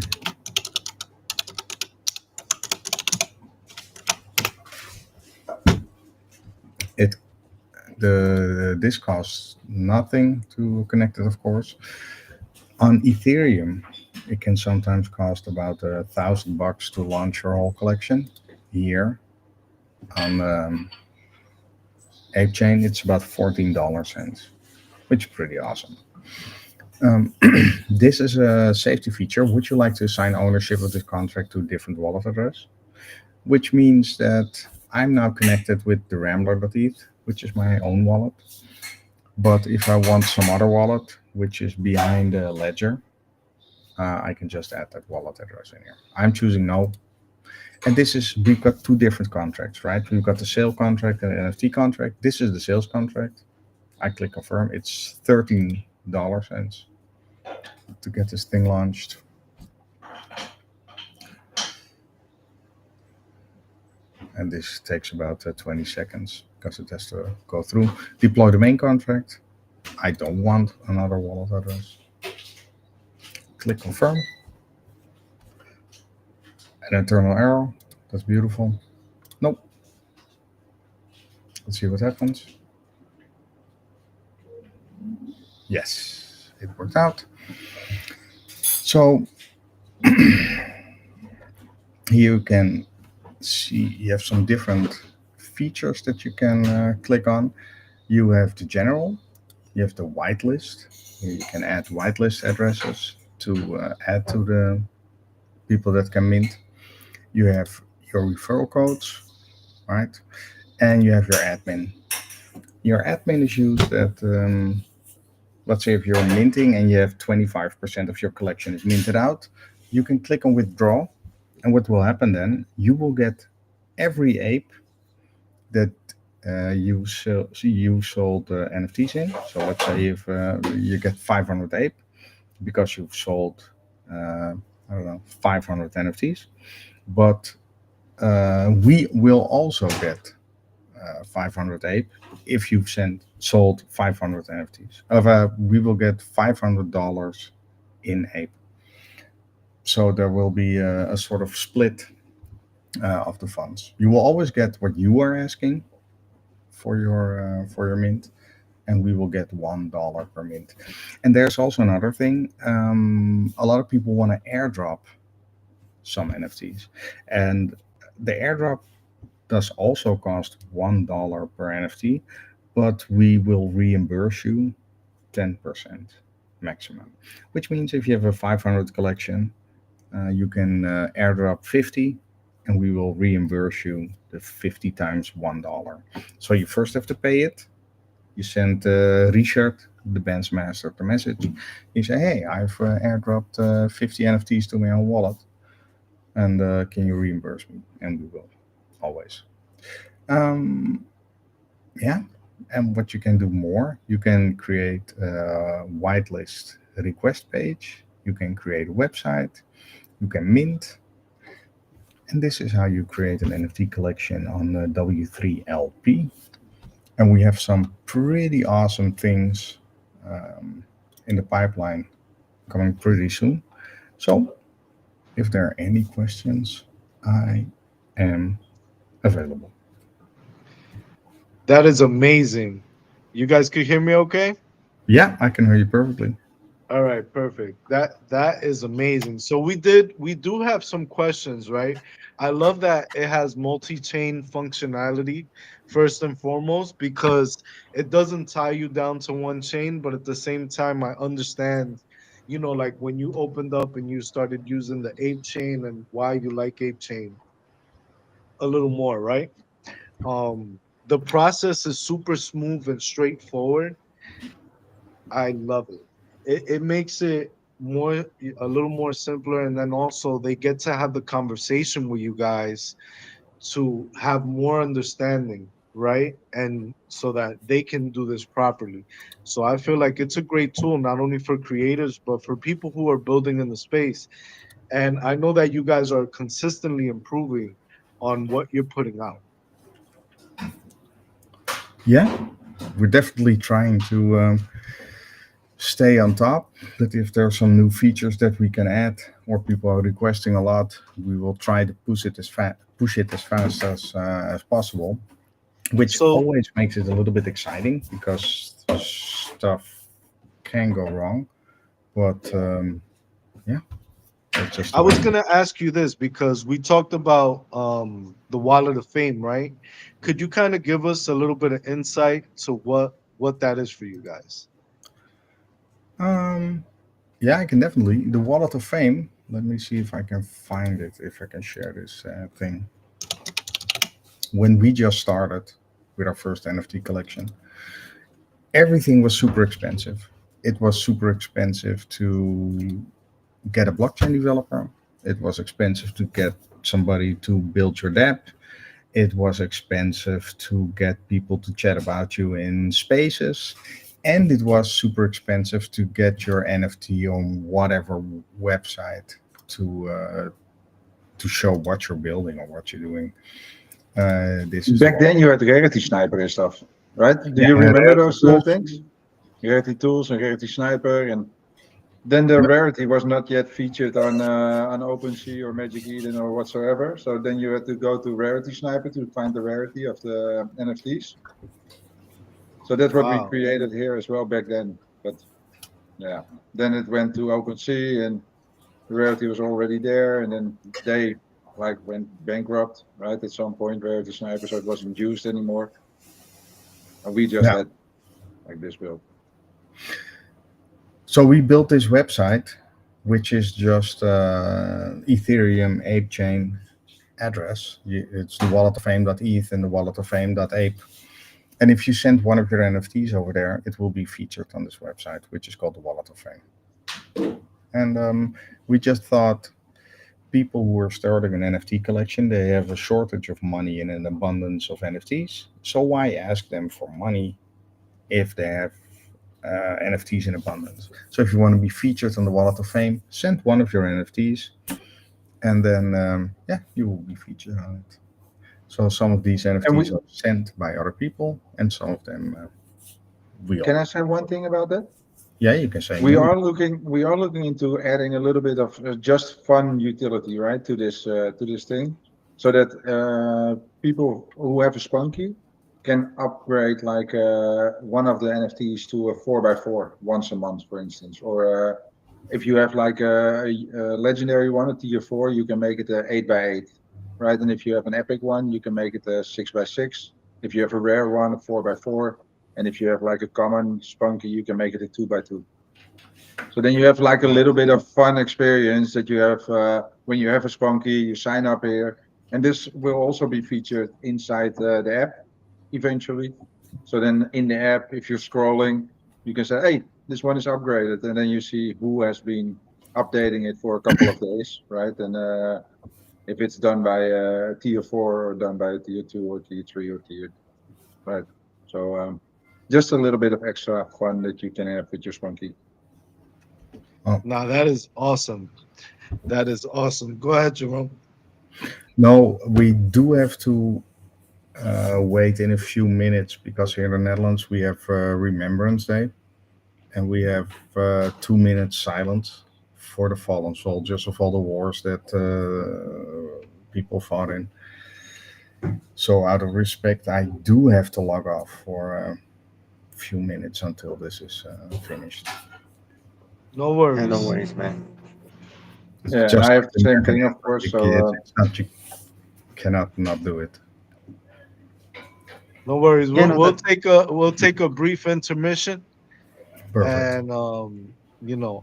it this costs nothing to connect it, of course. On Ethereum, it can sometimes cost about $1,000 to launch your whole collection. Here on Ape Chain, it's about $14, which is pretty awesome. Um, this is a safety feature. Would you like to assign ownership of this contract to a different wallet address? Which means that I'm now connected with the Rambler.eth, which is my own wallet. But if I want some other wallet, which is behind the ledger, I can just add that wallet address in here. I'm choosing no. And this is, we've got two different contracts, right? We've got the sale contract and the NFT contract. This is the sales contract. I click confirm. It's $13 to get this thing launched. And this takes about 20 seconds because it has to go through. Deploy the main contract. I don't want another wallet address. Click confirm. An internal error. That's beautiful. Nope. Let's see what happens. Yes, it worked out. So here you can see you have some different features that you can click on. You have the general, you have the whitelist. Here you can add whitelist addresses to add to the people that can mint. You have your referral codes, right? And you have your admin. Your admin is used at, let's say, if you're minting and you have 25% of your collection is minted out, you can click on withdraw. And what will happen then, you will get every ape that you sold NFTs in. So let's say if you get 500 ape because you've sold, I don't know, 500 NFTs, but we will also get 500 ape if you've sold 500 NFTs. We will get $500 in ape. So there will be a sort of split of the funds. You will always get what you are asking for your mint, and we will get $1 per mint. And there's also another thing. A lot of people want to airdrop some NFTs, and the airdrop does also cost $1 per NFT, but we will reimburse you 10% maximum. Which means if you have a 500 collection, you can airdrop 50, and we will reimburse you the 50 times $1. So you first have to pay it. You send Richard, the band's master, the message. You say, hey, I've airdropped 50 NFTs to my own wallet, and can you reimburse me? And we will, always. Um, yeah. And what you can do more, you can create a whitelist request page. You can create a website. You can mint. And this is how you create an NFT collection on the W3LP. And we have some pretty awesome things in the pipeline coming pretty soon. So, if there are any questions, I am available. That is amazing. You guys could hear me okay? Yeah, I can hear you perfectly. All right, perfect. That is amazing. So we do have some questions, right? I love that it has multi-chain functionality first and foremost because it doesn't tie you down to one chain, but at the same time I understand, like when you opened up and you started using the Ape chain and why you like Ape chain a little more, right? The process is super smooth and straightforward. I love it. It makes it more a little more simpler, and then also they get to have the conversation with you guys to have more understanding, right? And so that they can do this properly. So I feel like it's a great tool not only for creators but for people who are building in the space. And I know that you guys are consistently improving on what you're putting out. Yeah, we're definitely trying to stay on top. But if there are some new features that we can add, or people are requesting a lot, we will try to push it as fast as possible. Which So always makes it a little bit exciting because stuff can go wrong. But yeah, that's just I the way was it gonna is. ask you this because we talked about the Wallet of Fame, right? Could you kind of give us a little bit of insight to what that is for you guys? Um, yeah, I can definitely. The Wallet of Fame. Let me see if I can find it. If I can share this thing. When we just started with our first NFT collection, everything was super expensive. It was super expensive to get a blockchain developer. It was expensive to get somebody to build your dApp. It was expensive to get people to chat about you in spaces. And it was super expensive to get your NFT on whatever website to show what you're building or what you're doing. This is Back all. then, you had Rarity Sniper and stuff, right? Do Yeah, you remember Rarity those tools. things? Rarity Tools and Rarity Sniper, and then the Yep. Rarity was not yet featured on OpenSea or Magic Eden or whatsoever. So then you had to go to Rarity Sniper to find the rarity of the NFTs. So that's what we Wow. created here as well back then. But yeah, then it went to OpenSea and the rarity was already there, and then they like went bankrupt, right? At some point, Rarity Sniper, so it wasn't used anymore, and we just Yeah. had like this build. So we built this website, which is just Ethereum ape chain address. It's the wallet of fame.eth and the wallet of fame.ape. And if you send one of your NFTs over there, it will be featured on this website, which is called the Wallet of Fame. And we just thought people who are starting an NFT collection, they have a shortage of money and an abundance of NFTs. So why ask them for money if they have NFTs in abundance? So if you want to be featured on the Wallet of Fame, send one of your NFTs, and then yeah, you will be featured on it. So some of these And NFTs are sent by other people, and some of them we can all. I say one thing about that? Yeah, you can say We no. are looking into adding a little bit of just fun utility, right, to this thing, so that people who have a spunky can upgrade like one of the NFTs to a 4x4 once a month, for instance, or if you have like a legendary one, a tier 4, you can make it a 8x8, right? And if you have an epic one, you can make it a 6x6. If you have a rare one, a 4x4, and if you have like a common spunky, you can make it a 2x2. So then you have like a little bit of fun experience that you have when you have a spunky, you sign up here, and this will also be featured inside the app eventually. So then in the app, if you're scrolling, you can say, "Hey, this one is upgraded," and then you see who has been updating it for a couple of days, right? And if it's done by a tier 4 or done by a tier 2 or tier 3 or tier, right? So just a little bit of extra fun that you can have with your spunky. Oh, Now that is awesome. That is awesome. Go ahead, Jerome. no, we do have to wait in a few minutes because here in the Netherlands we have Remembrance Day, and we have 2 minutes silence for the fallen soldiers of all the wars that people fought in. So, out of respect, I do have to log off for a few minutes until this is finished. No Yeah, no worries. worries, man. It's Yeah, and just I have like the the same American thing, of anthem, course. you So kids. It's not, you cannot not do it. No worries. Yeah, We'll no, we'll that take a brief intermission Perfect. and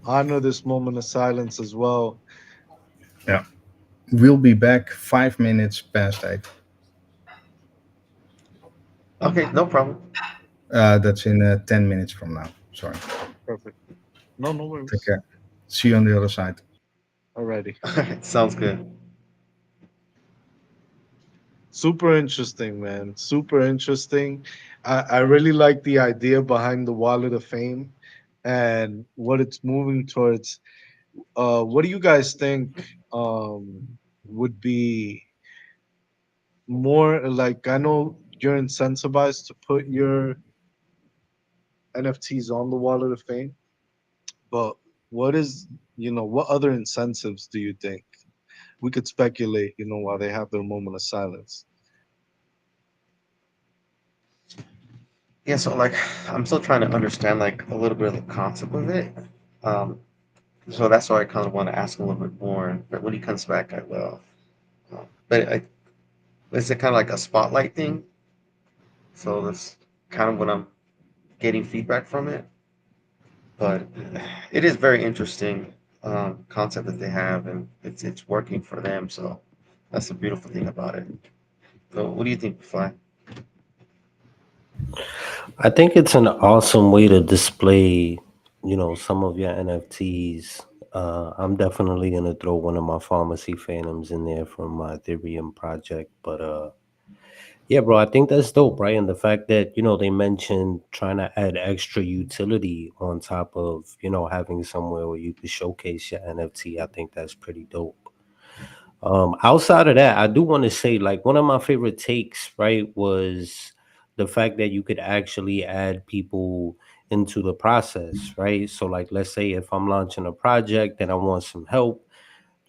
honor this moment of silence as well. Yeah. We'll be back 5 minutes past 8. okay, no problem. That's in 10 minutes from now. Sorry. Perfect. No Take worries. care. See you on the other side. Alrighty. Sounds good. Super interesting, man. Super interesting. I really like the idea behind the Wallet of Fame and what it's moving towards. What do you guys think would be more like? I know you're incentivized to put your NFTs on the Wallet of Fame, but what is, what other incentives do you think? We could speculate, while they have their moment of silence. Yeah, so like I'm still trying to understand like a little bit of the concept of it. Um, so that's why I kind of want to ask a little bit more. But when he comes back, I will. But is it kind of like a spotlight thing? So that's kind of what I'm getting feedback from it. but it is very interesting concept that they have, and it's working for them. So that's the beautiful thing about it. So what do you think, Fly? I think it's an awesome way to display, some of your NFTs. I'm definitely gonna throw one of my pharmacy phantoms in there from my Ethereum project. But yeah, bro, I think that's dope, right? And the fact that they mentioned trying to add extra utility on top of having somewhere where you could showcase your NFT. I think that's pretty dope. Outside of that, I do want to say like one of my favorite takes, right, was the fact that you could actually add people into the process, right? So like let's say if I'm launching a project and I want some help,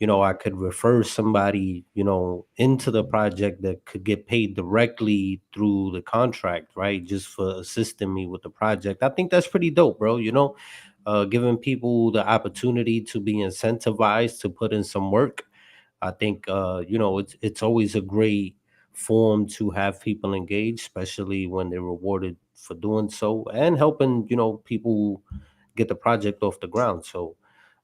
I could refer somebody, into the project that could get paid directly through the contract, right? Just for assisting me with the project. I think that's pretty dope, bro. Giving people the opportunity to be incentivized to put in some work. I think it's always a great form to have people engaged, especially when they're rewarded for doing so and helping people get the project off the ground. So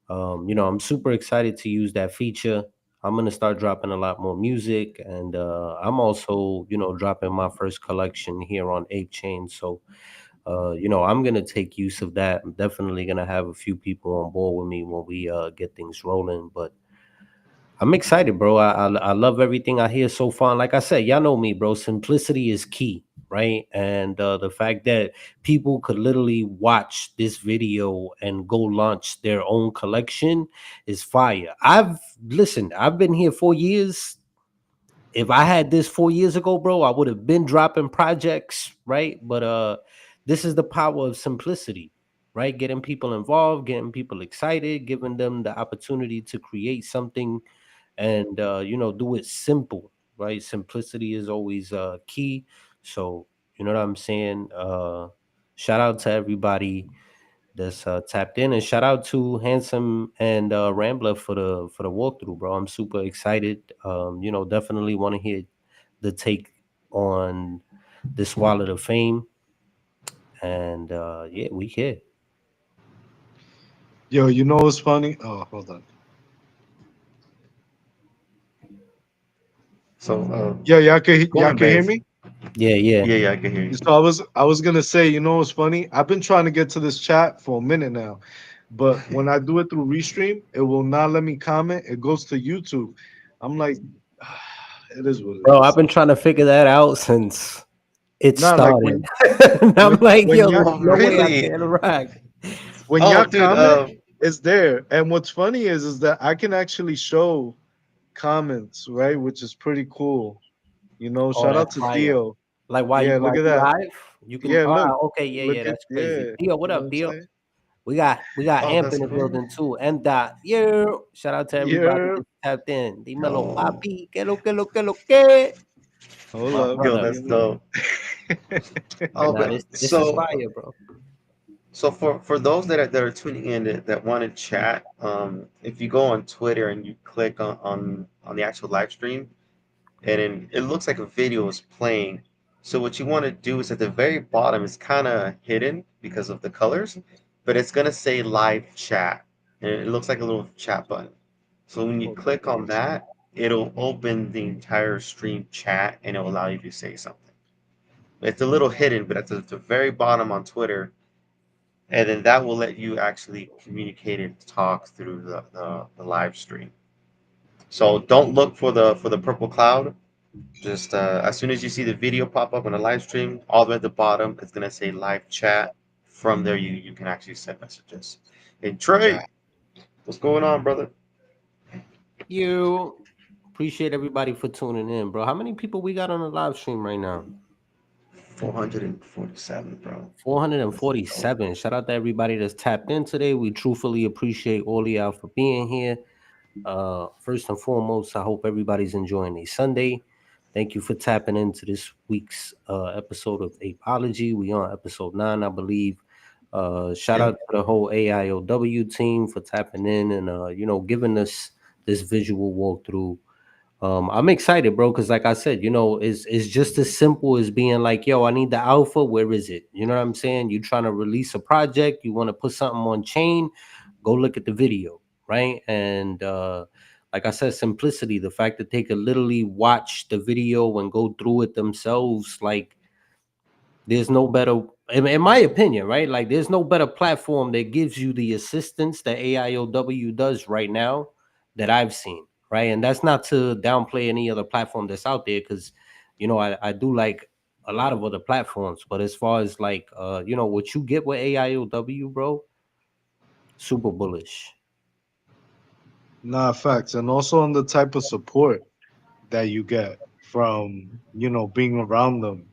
I'm super excited to use that feature. I'm gonna start dropping a lot more music, and I'm also dropping my first collection here on Ape Chain. So I'm gonna take use of that. I'm definitely gonna have a few people on board with me when we get things rolling, but I'm excited, bro. I love everything I hear so far. And like I said, y'all know me, bro. Simplicity is key, right? And the fact that people could literally watch this video and go launch their own collection is fire. I've been here 4 years. If I had this 4 years ago, bro, I would have been dropping projects, right? But this is the power of simplicity, right? Getting people involved, getting people excited, giving them the opportunity to create something and do it simple, right? Simplicity is always key. So you know what I'm saying. Shout out to everybody that's tapped in, and shout out to Handsome and Rambler for the walkthrough, bro. I'm super excited. Definitely want to hear the take on this wallet of fame, and yeah, we here. Yo, you know what's funny? Oh, hold on. So Yeah, y'all going can hear base. me? Yeah, yeah. Yeah, yeah, I can hear you. So I was gonna say, you know what's funny? I've been trying to get to this chat for a minute now, but when I do it through Restream, it will not let me comment. It goes to YouTube. I'm like, it is what it Bro, I've is. been trying to figure that out since it Nah, like started. And I'm like, when yo, y'all there's Oh, no way I really? can interact. when Oh, y'all dude. comment, it's there. And what's funny is that I can actually show comments, right? Which is pretty cool. Oh, Shout out that's to fire. Dio. Like Yeah, while look at you that. live, you can. Yeah, look, Okay, yeah, look yeah, at that's crazy. yeah. Dio, what You know what up, I'm Dio? saying? We got Oh, Amp that's in the cool. building too. M dot. Yeah. Shout out to everybody Yeah. that tapped in. Dímelo, Yo, papi. Que lo que. Hold My up. yo, brother. that's dope. Oh, Nah, but this is so fire, bro. for those that are tuning in that want to chat, if you go on Twitter and you click on the actual live stream, and then it looks like a video is playing. So what you want to do is at the very bottom, it's kind of hidden because of the colors, but it's gonna say live chat, and it looks like a little chat button. So when you Hold up. click Let me on see. that, it'll open the entire stream chat and it'll allow you to say something. It's a little hidden, but at the very bottom on Twitter, and then that will let you actually communicate and talk through the live stream. So don't look for the purple cloud. Just as soon as you see the video pop up on the live stream, all the way at the bottom, it's gonna say live chat. From there, you can actually send messages. Hey Trey, Got what's going on, brother? You appreciate everybody for tuning in, bro. How many people we got on the live stream right now? 447, bro. This is dope. 447. Shout out to everybody that's tapped in today. We truthfully appreciate all of y'all for being here. First and foremost, I hope everybody's enjoying a Sunday. Thank you for tapping into this week's episode of Ape0logy. We on episode 9, I believe. Shout out Yep. to the whole AIOW team for tapping in and giving us this visual walkthrough. I'm excited, bro, because like I said, it's just as simple as being like, yo, I need the alpha. Where is it? You know what I'm saying? You trying to release a project, you want to put something on chain, go look at the video, right? And like I said, simplicity, the fact that they could literally watch the video and go through it themselves, like there's no better, in my opinion, right? Like there's no better platform that gives you the assistance that AIOW does right now that I've seen, right? And that's not to downplay any other platform that's out there, because I do like a lot of other platforms, but as far as like what you get with AIOW, bro, super bullish. Nah, facts. And also on the type of support that you get from, being around them.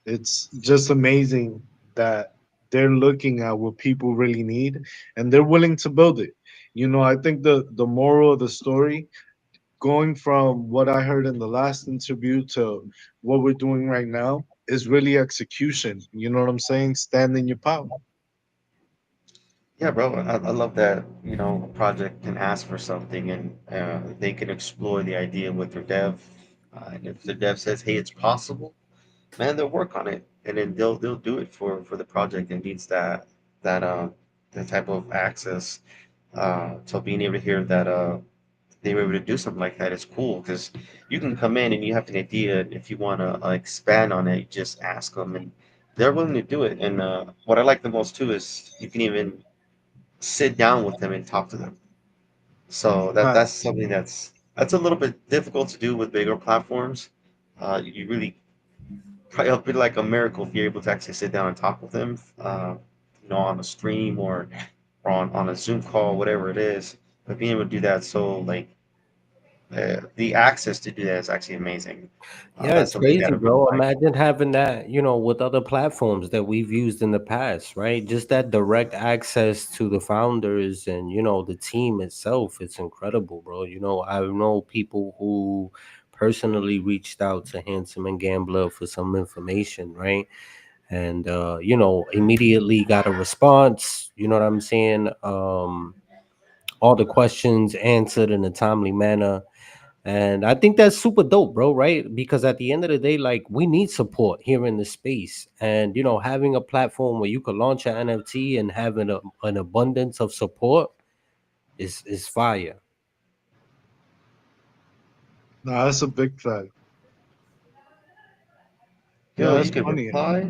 It's just amazing that they're looking at what people really need and they're willing to build it. I think the moral of the story, going from what I heard in the last interview to what we're doing right now, is really execution. You know what I'm saying? Stand in your power. Yeah, bro. I love that, a project can ask for something and they can explore the idea with their dev. And if the dev says, "Hey, it's possible," man, they'll work on it, and then they'll do it for the project that needs that type of access. So being able to hear that they were able to do something like that is cool because you can come in and you have an idea. If you want to expand on it, you just ask them, and they're willing to do it. And what I like the most too is you can even sit down with them and talk to them. So that's Facts. something that's a little bit difficult to do with bigger platforms. You really probably a bit like a miracle if you're able to actually sit down and talk with them, on a stream or on a Zoom call, whatever it is. But being able to do that, so like the access to do that is actually amazing. Yeah, That's it's something that crazy, I really bro. like. Imagine having that, with other platforms that we've used in the past, right? Just that direct access to the founders and, the team itself. It's incredible, bro. I know people who personally reached out to Handsome and Gambler for some information, right? And immediately got a response, you know what I'm saying? All the questions answered in a timely manner, and I think that's super dope, bro, right? Because at the end of the day, like we need support here in the space. And having a platform where you could launch an NFT and having an abundance of support is fire. Nah, that's a big fact. Yeah, Yo, that's you can funny. reply.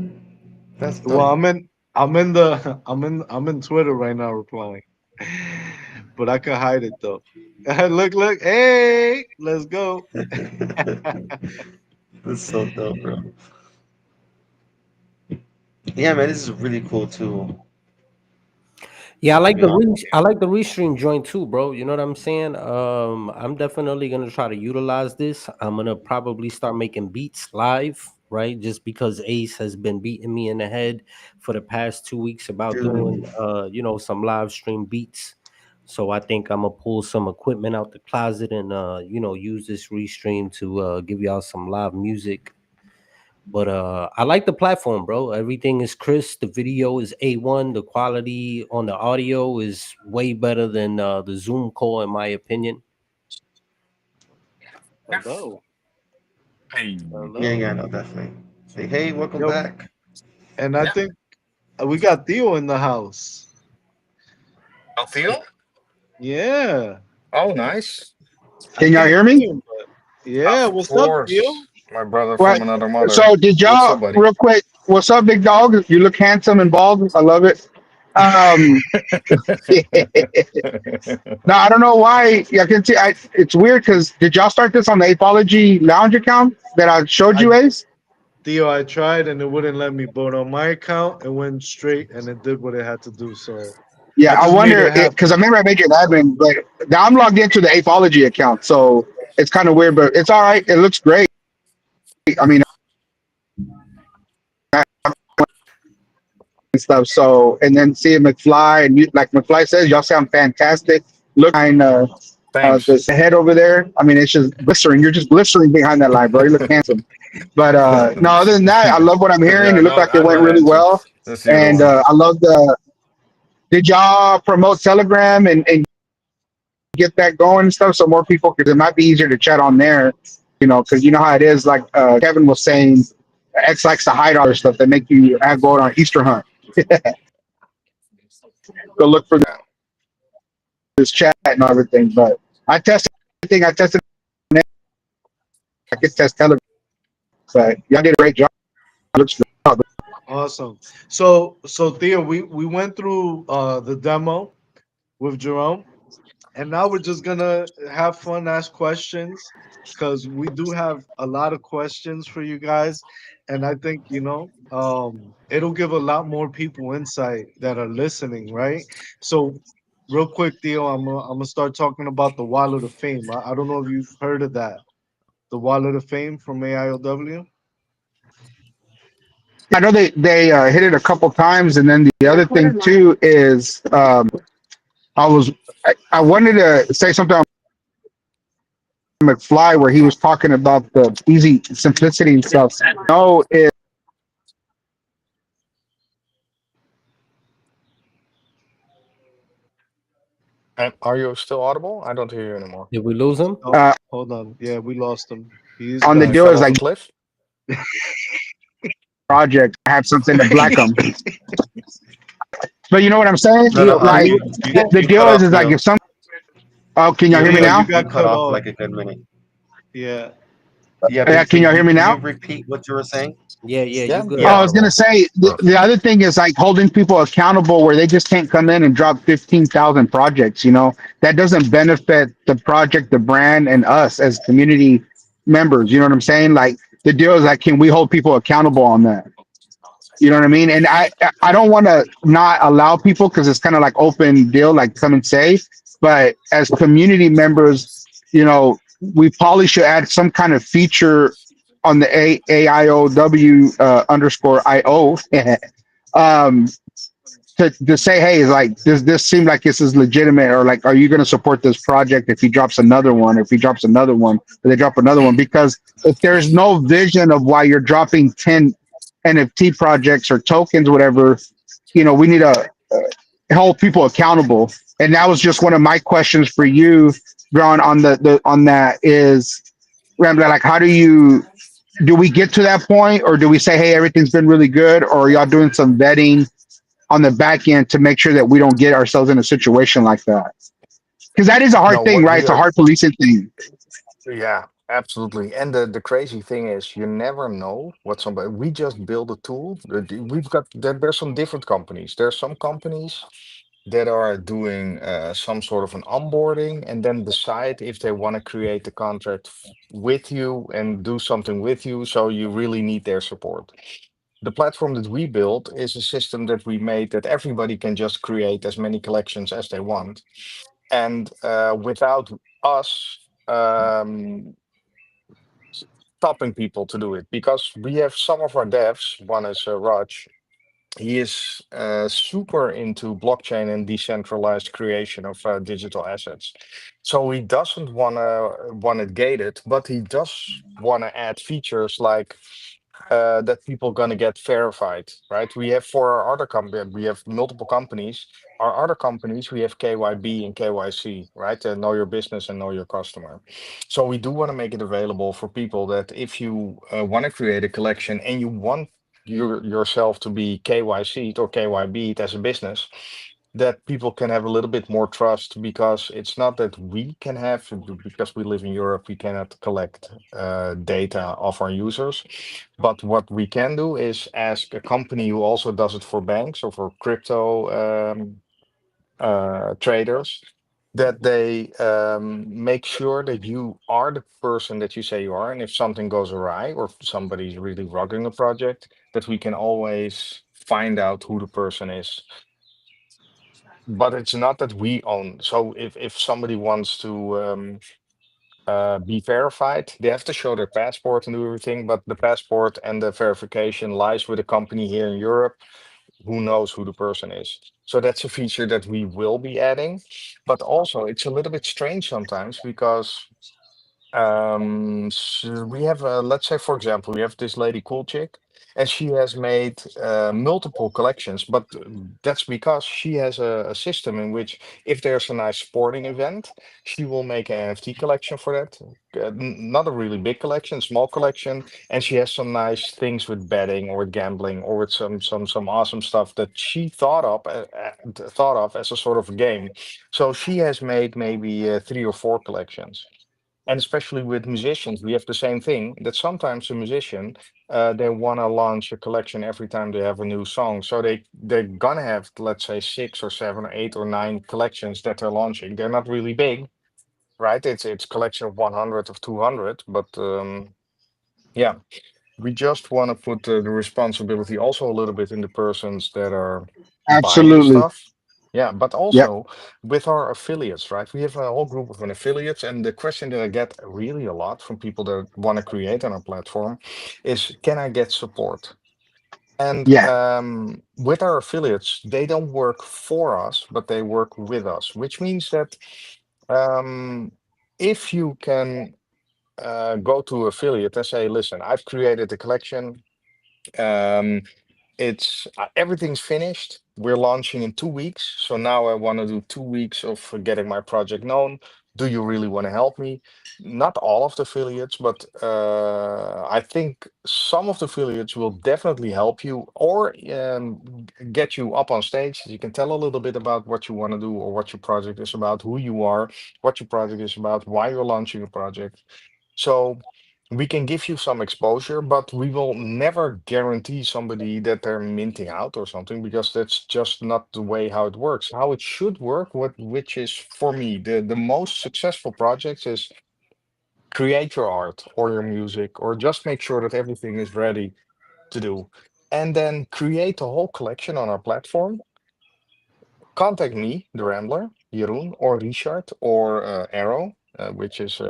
That's Well, dope. I'm in Twitter right now replying. But I can hide it though. Look, hey, let's go. That's so dope, bro. Yeah, man, this is a really cool tool. Yeah, To be honest. I like the restream joint too, bro. You know what I'm saying? I'm definitely gonna try to utilize this. I'm gonna probably start making beats live, right? Just because Ace has been beating me in the head for the past 2 weeks about doing Dude, some live stream beats. So I think I'm gonna pull some equipment out the closet and use this restream to give y'all some live music. But I like the platform, bro. Everything is crisp. The video is A1. The quality on the audio is way better than the Zoom call, in my opinion. Hello, Hey, yeah, hello. yeah, no, definitely. Say, hey, welcome Yo, back. and I think we got Theo in the house. Althea? Yeah, Oh, nice. I Can y'all can't hear see me? him, but yeah. Of What's up, Theo? course. My brother from What? another mother. So did What's y'all up, buddy? real quick? What's up, big dog? You look handsome and bald. I love it. Um, no, I don't know why. I can see. It's weird because did y'all start this on the Apology Lounge account that I showed I you, Ace? Theo, I tried and it wouldn't let me, but on my account it went straight and it did what it had to do. So Yeah, I I just made wonder it because I happen. remember I made you an admin, but now I'm logged into the Apology account, so it's kind of weird, but it's all right. It looks great. I mean, and stuff. So, and then seeing McFly and you, like McFly says, y'all sound fantastic. Look behind Thanks. the head over there. I mean, it's just blistering. You're just blistering behind that line, bro. You look handsome. But no, other than that, I love what I'm hearing. Yeah, It looked no, like it I'm went not really handsome. well, That's the other and one. I love the. Did y'all promote Telegram and get that going and stuff, so more people, because it might be easier to chat on there, because you know how it is. Like Kevin was saying, X likes to hide all their stuff that make you go on Easter hunt. Go look for Yeah. this chat and everything. But I tested everything. I tested. I could test Telegram. But y'all did a great job. Looks good. Awesome. So Theo, we went through the demo with Jerome, and now we're just gonna have fun, ask questions, because we do have a lot of questions for you guys, and I think it'll give a lot more people insight that are listening, right? So, real quick, Theo, I'm gonna start talking about the Wallet of Fame. I don't know if you've heard of that, the Wallet of Fame from AIOW. I know they hit it a couple times, and then the other thing too is I was I wanted to say something on McFly where he was talking about the easy simplicity and stuff. No, And are you still audible? I don't hear you anymore. Did we lose him? Oh, hold on. Yeah, we lost him. He is on the He back. deal fell is off a like cliff. project have something to black them. But you know what I'm saying? No, no, Like the you cut deal off, is like Theo. if some. Oh, can y'all hear me Theo, you now? You got cut cut off off. like a good minute. Yeah. Yeah, Yeah, but can y'all hear me can now? you repeat what you were saying? Yeah, yeah, Yeah, you I'm good, Oh, good. I was gonna Audible. say the Perfect. other thing is like holding people accountable where they just can't come in and drop 15,000 projects. That doesn't benefit the project, the brand, and us as community members. You know what I'm saying? Like the deal is like, can we hold people accountable on that? You know what I mean? And I don't want to not allow people because it's kind of like open deal, like come and say. But as community members, we probably should add some kind of feature on the AIOW underscore IO um, to say, hey, like does this seem like this is legitimate, or like, are you going to support this project if he drops another one, or if he drops another one, or they drop another one? Because if there's no vision of why you're dropping 10 NFT projects or tokens, whatever, we need to hold people accountable. And that was just one of my questions for you, Ron, on the on that is, Rambler, like, how do we get to that point, or do we say, hey, everything's been really good, or are y'all doing some vetting on the back end to make sure that we don't get ourselves in a situation like that? Because that is a hard No, thing, what right? we It's a are. hard policing thing. Yeah, absolutely. And the crazy thing is, you never know what somebody. We just build a tool. We've got there's some different companies. There's some companies that are doing some sort of an onboarding and then decide if they want to create the contract with you and do something with you. So you really need their support. The platform that we built is a system that we made that everybody can just create as many collections as they want. And without us stopping people to do it, because we have some of our devs, one is Raj, he is super into blockchain and decentralized creation of digital assets. So he doesn't want it gated, but he does want to add features like that people gonna get verified, right? We have for our other company, we have multiple companies. Our other companies, we have KYB and KYC, right? Know your business and know your customer. So we do want to make it available for people that if you want to create a collection and you want yourself to be KYC'd or KYB'd as a business, that people can have a little bit more trust, because it's not that we can have, because we live in Europe, we cannot collect data of our users. But what we can do is ask a company who also does it for banks or for crypto traders, that they make sure that you are the person that you say you are. And if something goes awry or if somebody's really rugging a project, that we can always find out who the person is. But it's not that we own. So if somebody wants to be verified, they have to show their passport and do everything. But the passport and the verification lies with a company here in Europe who knows who the person is. So that's a feature that we will be adding. But also, it's a little bit strange sometimes because so we have, let's say, for example, we have this lady Cool Chick. and she has made multiple collections. But that's because she has a system in which if there's a nice sporting event, she will make an NFT collection for that. Not a really big collection, small collection, and she has some nice things with betting or with gambling or with some awesome stuff that she thought of as a sort of a game. So she has made maybe three or four collections. And especially with musicians, we have the same thing that sometimes a musician they want to launch a collection every time they have a new song. So they're gonna have, let's say, six or seven or eight or nine collections that they're launching. They're not really big, right? It's collection of 100 of 200, but yeah, we just want to put the responsibility also a little bit in the persons that are buying the Absolutely. stuff. Yeah, but Yep. also with our affiliates, right? We have a whole group of an affiliates, and the question that I get really a lot from people that want to create on our platform is, can I get support? And Yeah. with our affiliates, they don't work for us, but they work with us, which means that um, if you can go to affiliate and say, listen, I've created a collection. Um, it's everything's finished. We're launching in 2 weeks. So now I want to do 2 weeks of getting my project known. Do you really want to help me? Not all of the affiliates, but I think some of the affiliates will definitely help you or get you up on stage. You can tell a little bit about what you want to do or what your project is about, who you are, what your project is about, why you're launching a project. So we can give you some exposure, but we will never guarantee somebody that they're minting out or something because that's just not the way how it works. How it should work, which is for me the most successful projects is create your art or your music or just make sure that everything is ready to do. And then create a whole collection on our platform. Contact me, the Rambler, Jeroen, or Richard, or Arrow, which is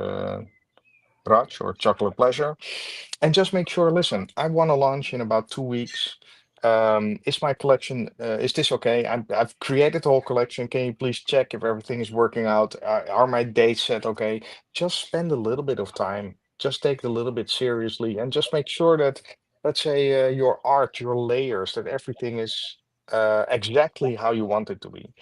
Raj or Chocolate Pleasure, and just make sure, listen, I want to launch in about 2 weeks. Is my collection, is this okay? I've created the whole collection. Can you please check if everything is working out? Are my dates set okay? Just spend a little bit of time. Just take it a little bit seriously and just make sure that, let's say, your art, your layers, that everything is exactly how you want it to be.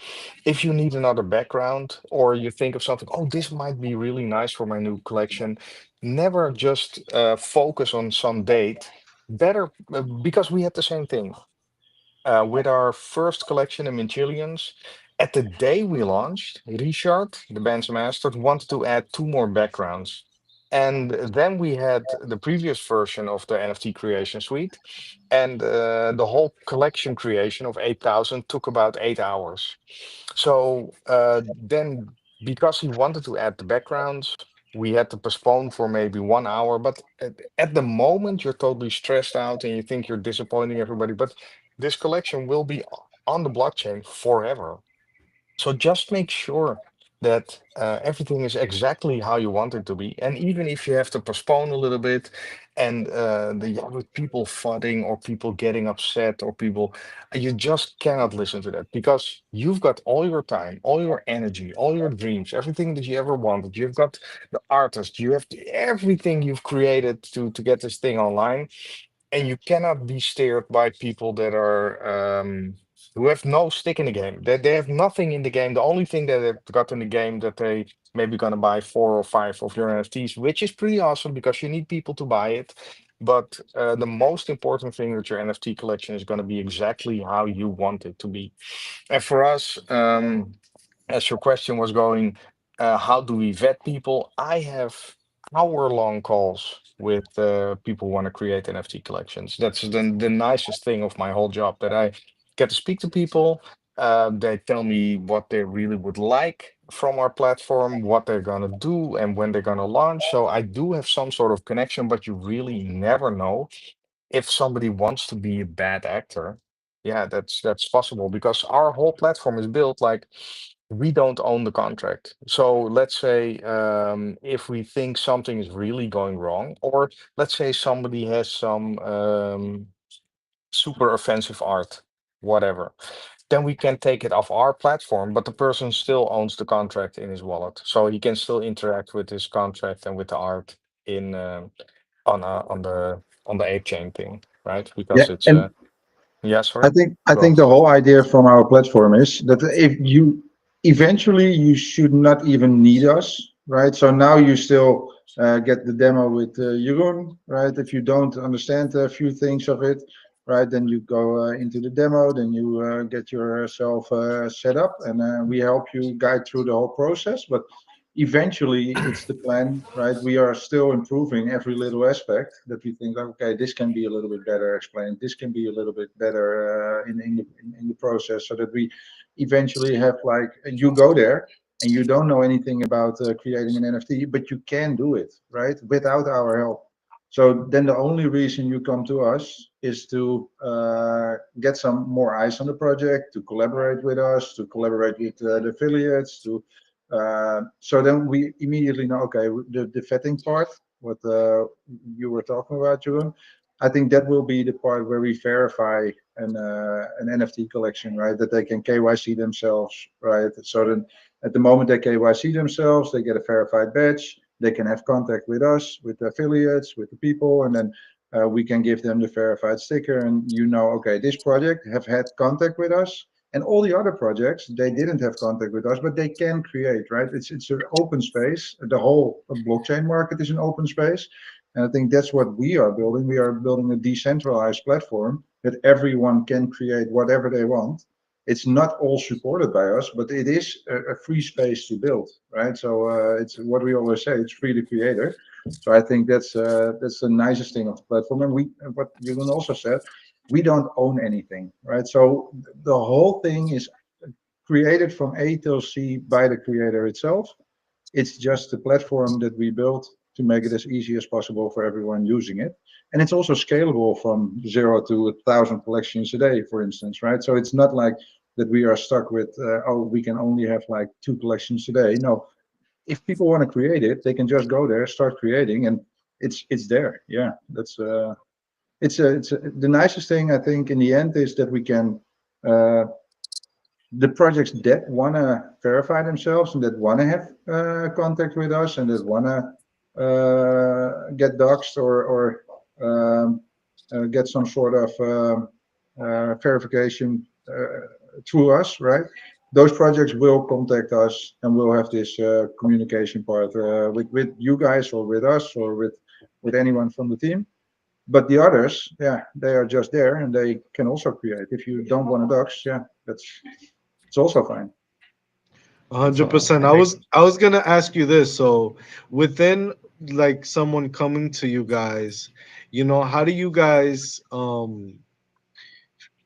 If you need another background or you think of something, oh, this might be really nice for my new collection, never just focus on some date. Better, because we had the same thing with our first collection, the Minchillions. At the day we launched, Richard, the band's master, wanted to add two more backgrounds. And then we had the previous version of the NFT creation suite, and the whole collection creation of 8,000 took about 8 hours. So then, because he wanted to add the backgrounds, we had to postpone for maybe 1 hour. But at the moment, you're totally stressed out and you think you're disappointing everybody. But this collection will be on the blockchain forever. So just make sure that everything is exactly how you want it to be. And even if you have to postpone a little bit and yeah, with people flooding or people getting upset or people, you just cannot listen to that because you've got all your time, all your energy, all your dreams, everything that you ever wanted. You've got the artist, you have everything you've created to get this thing online, and you cannot be steered by people that are who have no stick in the game. They have nothing in the game. The only thing that they've got in the game that they maybe gonna buy four or five of your NFTs, which is pretty awesome because you need people to buy it. But the most important thing that your NFT collection is going to be exactly how you want it to be. And for us, as your question was going, how do we vet people? I have hour-long calls with people who want to create NFT collections. That's the nicest thing of my whole job that I get to speak to people. They tell me what they really would like from our platform, what they're gonna do, and when they're gonna launch. So I do have some sort of connection, but you really never know if somebody wants to be a bad actor. Yeah, that's possible because our whole platform is built like we don't own the contract. So let's say if we think something is really going wrong, or let's say somebody has some super offensive art, whatever, then we can take it off our platform, but the person still owns the contract in his wallet, so he can still interact with his contract and with the art in on the ape chain thing. right? Yeah, Because it's and yeah, I sorry, think I go on. think the whole idea from our platform is that if you eventually you should not even need us, right? So now you still get the demo with Jeroen, right? If you don't understand a few things of it, right, then you go into the demo, then you get yourself set up, and we help you guide through the whole process. But eventually, it's the plan, right? We are still improving every little aspect that we think, okay, this can be a little bit better explained. This can be a little bit better in the process, so that we eventually have like you go there and you don't know anything about creating an NFT, but you can do it, right, without our help. So then the only reason you come to us is to get some more eyes on the project, to collaborate with us, to collaborate with the affiliates, to so then we immediately know, okay, the vetting part, what you were talking about, Jeroen, I think that will be the part where we verify an NFT collection, right? That they can KYC themselves, right? So then at the moment they KYC themselves, they get a verified badge. They can have contact with us, with the affiliates, with the people, and then we can give them the verified sticker. And you know, okay, this project have had contact with us, and all the other projects they didn't have contact with us, but they can create, right? It's an open space. The whole blockchain market is an open space, and I think that's what we are building. We are building a decentralized platform that everyone can create whatever they want. It's not all supported by us, but it is a free space to build, right? So it's what we always say: it's free to creator. So I think that's the nicest thing of the platform. And we, what Jeroen also said, we don't own anything, right? So the whole thing is created from A till C by the creator itself. It's just the platform that we built to make it as easy as possible for everyone using it. And it's also scalable from 0 to 1,000 collections a day, for instance, right? So it's not like that we are stuck with, oh, we can only have like 2 collections a day. No, if people want to create it, they can just go there, start creating, and it's there. Yeah, that's the nicest thing I think in the end is that we can uh, the projects that want to verify themselves and that want to have contact with us and that want to get doxxed or get some sort of verification through us, right? Those projects will contact us and we'll have this communication part with you guys or with us or with anyone from the team. But the others, yeah, they are just there and they can also create. If you don't want to dox, yeah, that's it's also fine. So 100%. I think I was gonna ask you this. So within like someone coming to you guys, how do you guys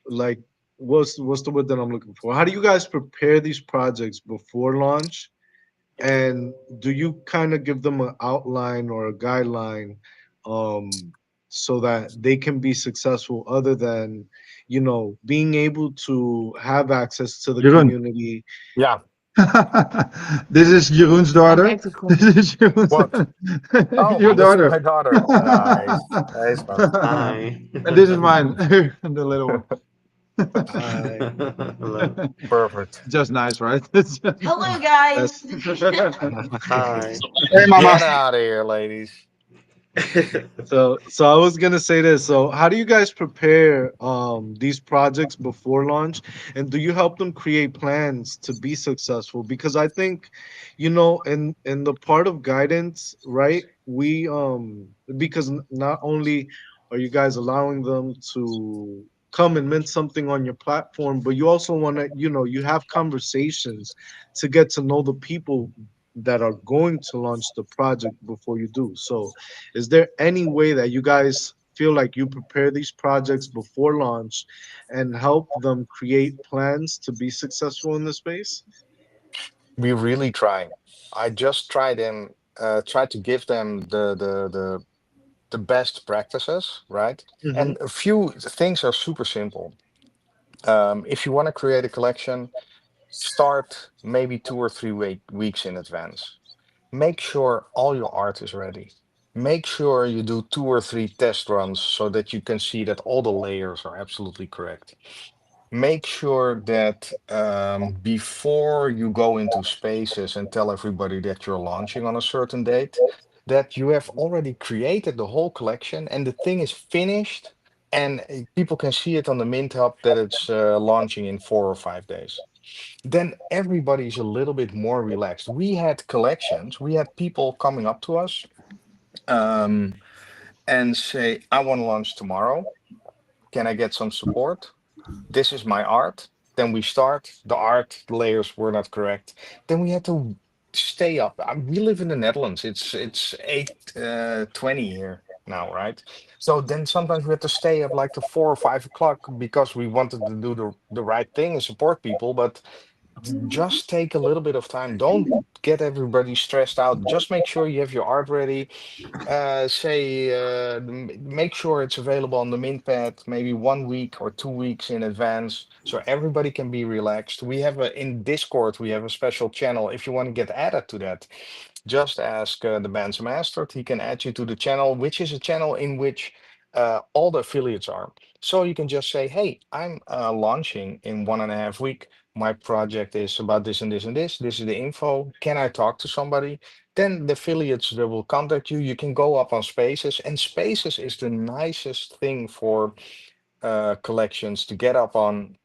like what's the word that I'm looking for? How do you guys prepare these projects before launch? And do you kind of give them an outline or a guideline so that they can be successful other than being able to have access to the Jeroen. community? Yeah, This is Jeroen's daughter. This is Jeroen's what? Oh, your this is my daughter. daughter. Nice. Nice, man. Hi. And this is mine, the little I Hello. one. Perfect. Just nice, right? It's just Hello, nice. guys. that's Hi. Hey, mama. Get out of here, ladies. so I was gonna say this. So how do you guys prepare these projects before launch, and do you help them create plans to be successful? Because I think, in the part of guidance, right? We because not only are you guys allowing them to come and mint something on your platform, but you also want to, you have conversations to get to know the people that are going to launch the project before you do. So is there any way that you guys feel like you prepare these projects before launch and help them create plans to be successful in the space? We really try. I just try to give them the best practices, right? Hmm. And a few things are super simple. If you want to create a collection, start maybe 2 or 3 weeks in advance. Make sure all your art is ready. Make sure you do 2 or 3 test runs so that you can see that all the layers are absolutely correct. Make sure that before you go into spaces and tell everybody that you're launching on a certain date, that you have already created the whole collection and the thing is finished and people can see it on the Mint Hub that it's launching in 4 or 5 days. Then everybody's a little bit more relaxed. We had collections, we had people coming up to us um, and say, I want to launch tomorrow. Can I get some support? This is my art. Then we start. The art layers were not correct. Then we had to stay up. We live in the Netherlands. It's 8:20 here now, right? So then sometimes we had to stay up like to 4 or 5 o'clock because we wanted to do the right thing and support people. But just take a little bit of time. Don't get everybody stressed out. Just make sure you have your art ready. Make sure it's available on the Mint pad maybe 1 week or 2 weeks in advance so everybody can be relaxed. We have in Discord, we have a special channel. If you want to get added to that, just ask the band's master. He can add you to the channel, which is a channel in which all the affiliates are. So you can just say, hey, I'm launching in 1.5 week. My project is about this and this and this. This is the info. Can I talk to somebody? Then the affiliates that will contact you. You can go up on Spaces, and Spaces is the nicest thing for collections to get up on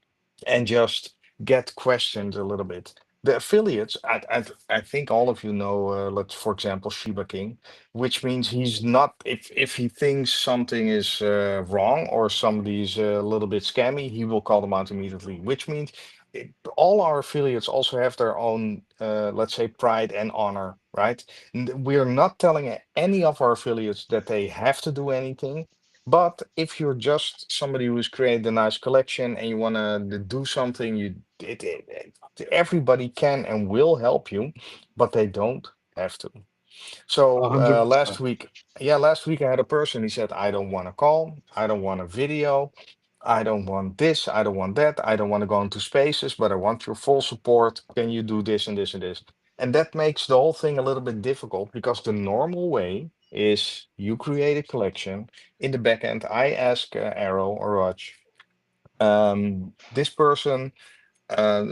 and just get questioned a little bit. The affiliates, I think all of you know, let's for example, Shiba King, which means he's not if he thinks something is wrong or somebody's a little bit scammy, he will call them out immediately. Which means all our affiliates also have their own, let's say, pride and honor, right? We are not telling any of our affiliates that they have to do anything. But if you're just somebody who's created a nice collection and you want to do something, everybody can and will help you, but they don't have to. A So hundred last percent. week, yeah, last week I had a person. He said, "I don't want a call. I don't want a video. I don't want this. I don't want that. I don't want to go into spaces, but I want your full support. Can you do this and this and this?" And that makes the whole thing a little bit difficult because the normal way is you create a collection. In the back end, I ask Arrow or Raj, this person uh,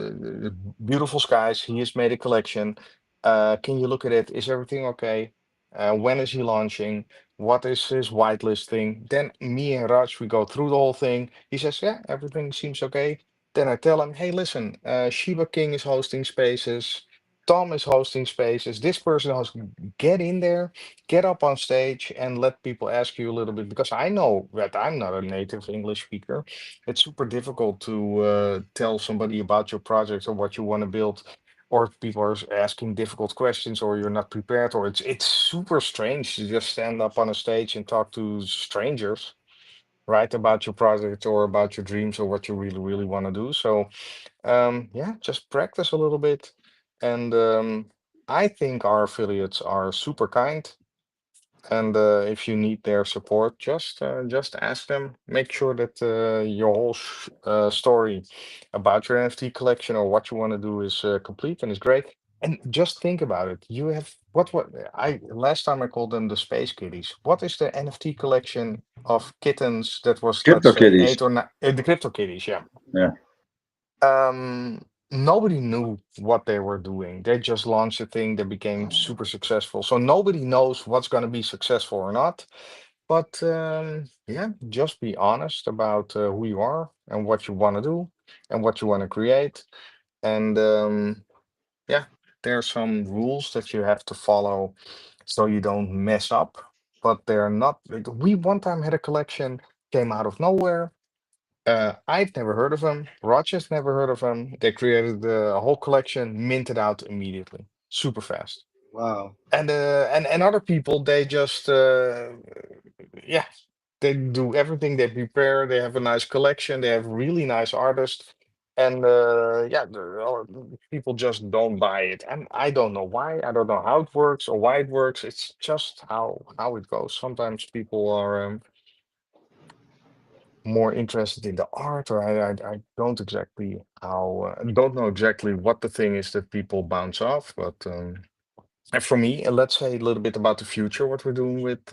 beautiful skies. He has made a collection. Can you look at it? Is everything okay? When is he launching? What is his whitelisting? Then me and Raj, we go through the whole thing. He says, yeah, everything seems okay. Then I tell him, hey, listen, Shiba King is hosting spaces. Tom is hosting spaces. This person has get in there, get up on stage, and let people ask you a little bit because I know that I'm not a native English speaker. It's super difficult to tell somebody about your project or what you want to build, or people are asking difficult questions, or you're not prepared, or it's super strange to just stand up on a stage and talk to strangers, right, about your project or about your dreams or what you really, really want to do. So, yeah, just practice a little bit. And I think our affiliates are super kind. And if you need their support, just ask them. Make sure that your whole story about your NFT collection or what you want to do is complete and is great. And just think about it. You have what I last time I called them the space kitties. What is the NFT collection of kittens that was, let's Crypto say, kitties. 8 or 9, the crypto kitties? Yeah. Yeah. Nobody knew what they were doing. They just launched a thing that became super successful. So nobody knows what's going to be successful or not. But yeah, just be honest about who you are and what you want to do and what you want to create. And yeah, there are some rules that you have to follow so you don't mess up. But they're not. We one time had a collection came out of nowhere. I've never heard of them. Roger's never heard of them. They created a whole collection, minted out immediately, super fast. Wow. And other people, they just yeah, they do everything. They prepare. They have a nice collection. They have really nice artists, and yeah, people just don't buy it. And I don't know why. I don't know how it works or why it works. It's just how it goes. Sometimes people are. More interested in the art, or I don't exactly how don't know exactly what the thing is that people bounce off. But and for me, let's say a little bit about the future, what we're doing with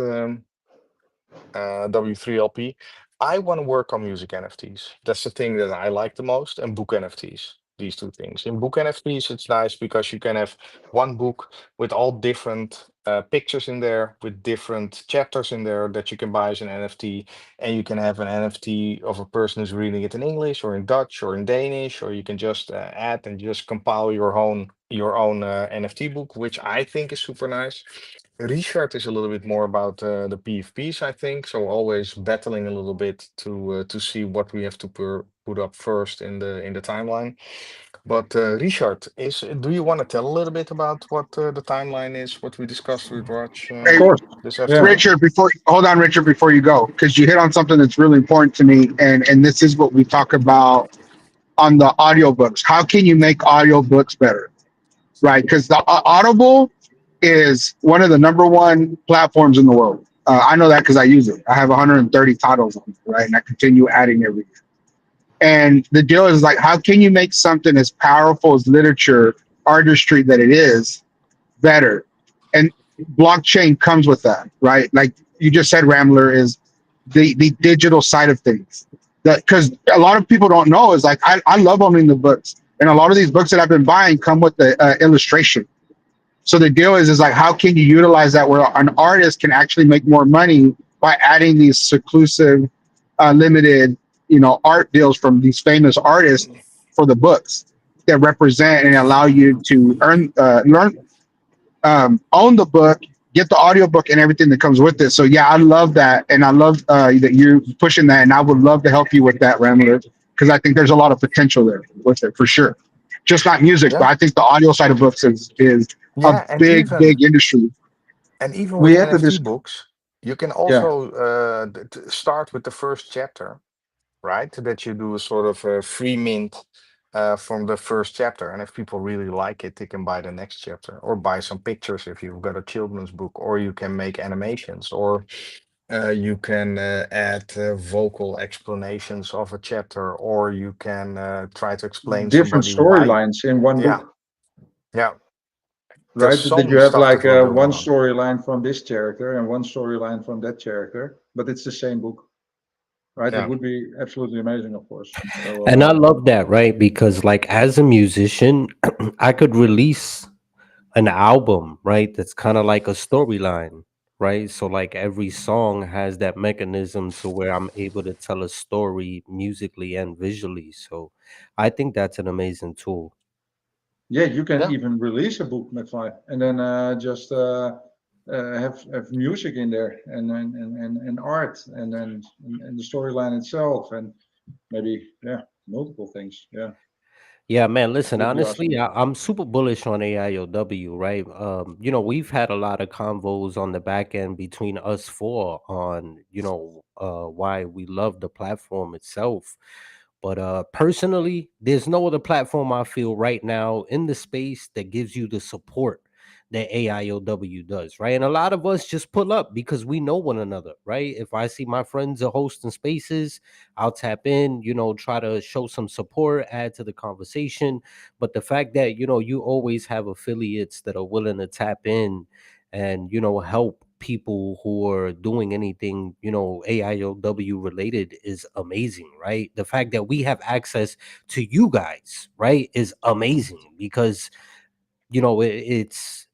W3LP. I want to work on music NFTs. That's the thing that I like the most, and book NFTs. These two things. In book NFTs, it's nice because you can have one book with all different pictures in there with different chapters in there that you can buy as an NFT, and you can have an NFT of a person who's reading it in English or in Dutch or in Danish, or you can just add and just compile your own NFT book, which I think is super nice. Richard is a little bit more about the PFPs, I think, so always battling a little bit to see what we have to put up first in the timeline. But Richard, do you want to tell a little bit about what the timeline is, what we discussed with Raj Of Hey, course. this Yeah. afternoon? Richard, before hold on, Richard, before you go, because you hit on something that's really important to me, and this is what we talk about on the audiobooks. How can you make audiobooks better? Right? Because the Audible is one of the number one platforms in the world. I know that because I use it. I have 130 titles on it, right? And I continue adding every year. And the deal is like, how can you make something as powerful as literature, artistry that it is, better? And blockchain comes with that, right? Like you just said, Rambler is the digital side of things. That because a lot of people don't know is like I love owning the books, and a lot of these books that I've been buying come with the illustration. So the deal is like how can you utilize that where an artist can actually make more money by adding these seclusive, limited, art deals from these famous artists for the books that represent and allow you to learn, own the book, get the audiobook and everything that comes with it. So yeah, I love that, and I love that you're pushing that, and I would love to help you with that, Rambler, because I think there's a lot of potential there with it for sure. Just not music, but Yeah, I think the audio side of books is a yeah, and big, even big industry. and even We with had the NFT dis- books, you can yeah. also start with the first chapter, right? That you do a sort of a free mint from the first chapter, and if people really like it, they can buy the next chapter or buy some pictures if you've got a children's book, or you can make animations, or you can add vocal explanations of a chapter, or you can try to explain Different somebody why. storylines in one Yeah, book, yeah. There's right? so That you many have stuff like that we're one building on. storyline from this character and one storyline from that character, but it's the same book, right? That Yeah, would be absolutely amazing, of course. So And I love that, right? Because like as a musician, I could release an album, right? That's kind of like a storyline, right? So like every song has that mechanism to where I'm able to tell a story musically and visually. So I think that's an amazing tool. yeah, you can yeah, even release a book, McFly, and then just have music in there and art and the storyline itself and maybe yeah multiple things. Yeah, Yeah, man. Listen, would be awesome. honestly, I'm super bullish on AIOW, right? We've had a lot of convos on the back end between us four on, why we love the platform itself. But personally, there's no other platform I feel right now in the space that gives you the support that AIOW does, right? And a lot of us just pull up because we know one another, right? If I see my friends are hosting spaces, I'll tap in, try to show some support, add to the conversation. But the fact that, you always have affiliates that are willing to tap in and, help people who are doing anything, AIOW related is amazing, right? The fact that we have access to you guys, right, is amazing because, it's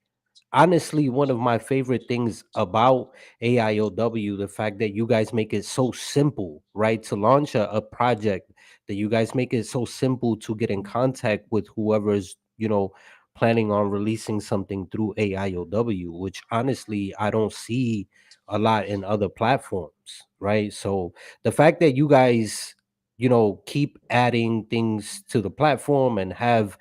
honestly one of my favorite things about AIOW, the fact that you guys make it so simple, right? To launch a project, that you guys make it so simple to get in contact with whoever's, planning on releasing something through AIOW, which honestly I don't see a lot in other platforms, right? So the fact that you guys, keep adding things to the platform and have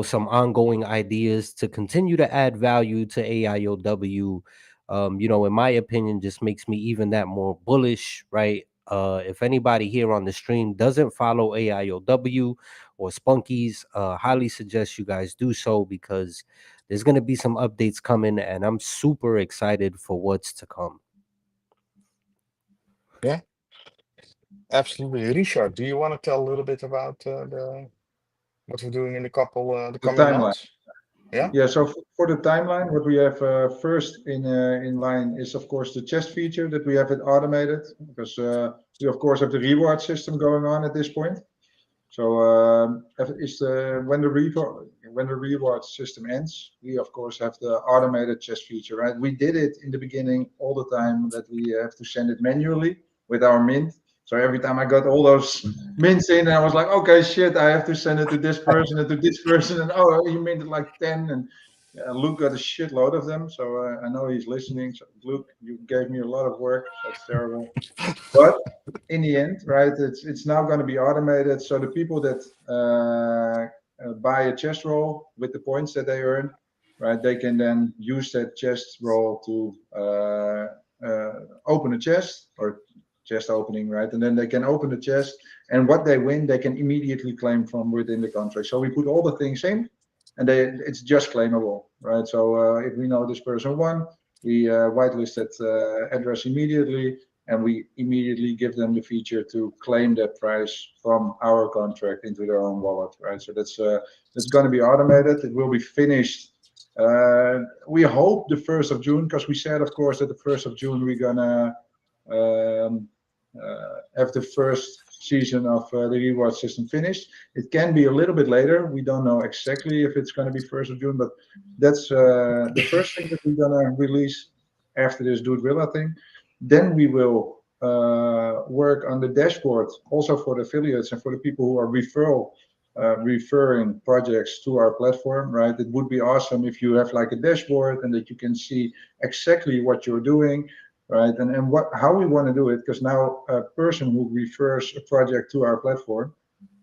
some ongoing ideas to continue to add value to AIOW, in my opinion, just makes me even that more bullish, right? If anybody here on the stream doesn't follow AIOW or Spunkies, highly suggest you guys do so because there's going to be some updates coming and I'm super excited for what's to come. yeah, absolutely. Richard, do you want to tell a little bit about the what we're doing in the The coming timeline. months? Yeah, Yeah, so for the timeline, what we have first in line is of course the chest feature that we have it automated because we of course have the reward system going on at this point. So is the when the reward system ends, we of course have the automated chest feature, right? We did it in the beginning all the time that we have to send it manually with our mint. So every time I got all those mints in, and I was like, okay, shit, I have to send it to this person and to this person, and oh, you minted like 10, and Luke got a shitload of them. So I know he's listening. So Luke, you gave me a lot of work. That's terrible. But in the end, right, it's now going to be automated. So the people that buy a chest roll with the points that they earn, right, they can then use that chest roll to open a chest or chest opening, right, and then they can open the chest, and what they win, they can immediately claim from within the contract. So we put all the things in, and it's just claimable, right? So if we know this person won, we whitelist that address immediately, and we immediately give them the feature to claim that price from our contract into their own wallet, right? So that's going to be automated. It will be finished. We hope the 1st of June, because we said, of course, that the 1st of June we're gonna have the first season of the reward system finished. It can be a little bit later. We don't know exactly if it's going to be 1st of June, but that's the first thing that we're going to release after this Doodrilla thing. Then we will work on the dashboard also for the affiliates and for the people who are referring projects to our platform, right? It would be awesome if you have like a dashboard and that you can see exactly what you're doing, right? And how we want to do it, because now a person who refers a project to our platform,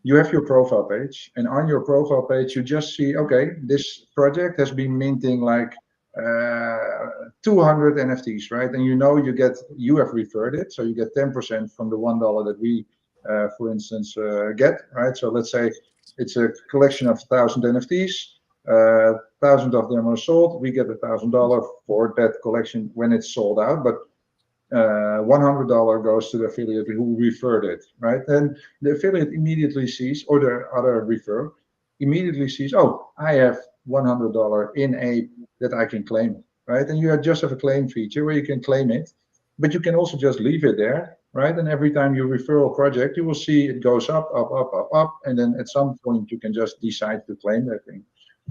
you have your profile page, and on your profile page you just see, okay, this project has been minting like 200 NFTs, right? And you have referred it, so you get 10% from the $1 that we, for instance, get, right? So let's say it's a collection of 1,000 NFTs. 1,000 of them are sold. We get $1,000 for that collection when it's sold out, but $100 goes to the affiliate who referred it, right? And the affiliate immediately sees, or the other referrer immediately sees, oh, I have $100 in Ape that I can claim, right? And you just have a claim feature where you can claim it, but you can also just leave it there, right? And every time you refer a project, you will see it goes up, up, up, up, up, and then at some point you can just decide to claim that thing.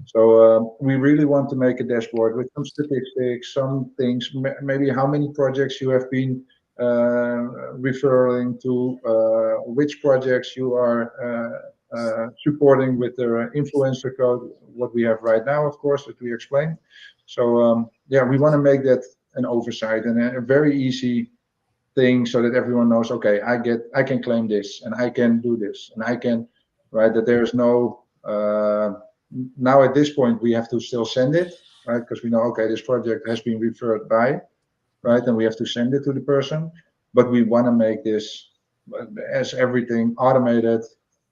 So we really want to make a dashboard with some statistics, some things, maybe how many projects you have been referring to, which projects you are supporting with the influencer code, what we have right now, of course, that we explained. So yeah, we want to make that an oversight and a very easy thing so that everyone knows, okay, I can claim this and I can do this and I can, right, that there is no now at this point we have to still send it, right, because we know, okay, this project has been referred by, right, and we have to send it to the person, but we want to make this as everything automated,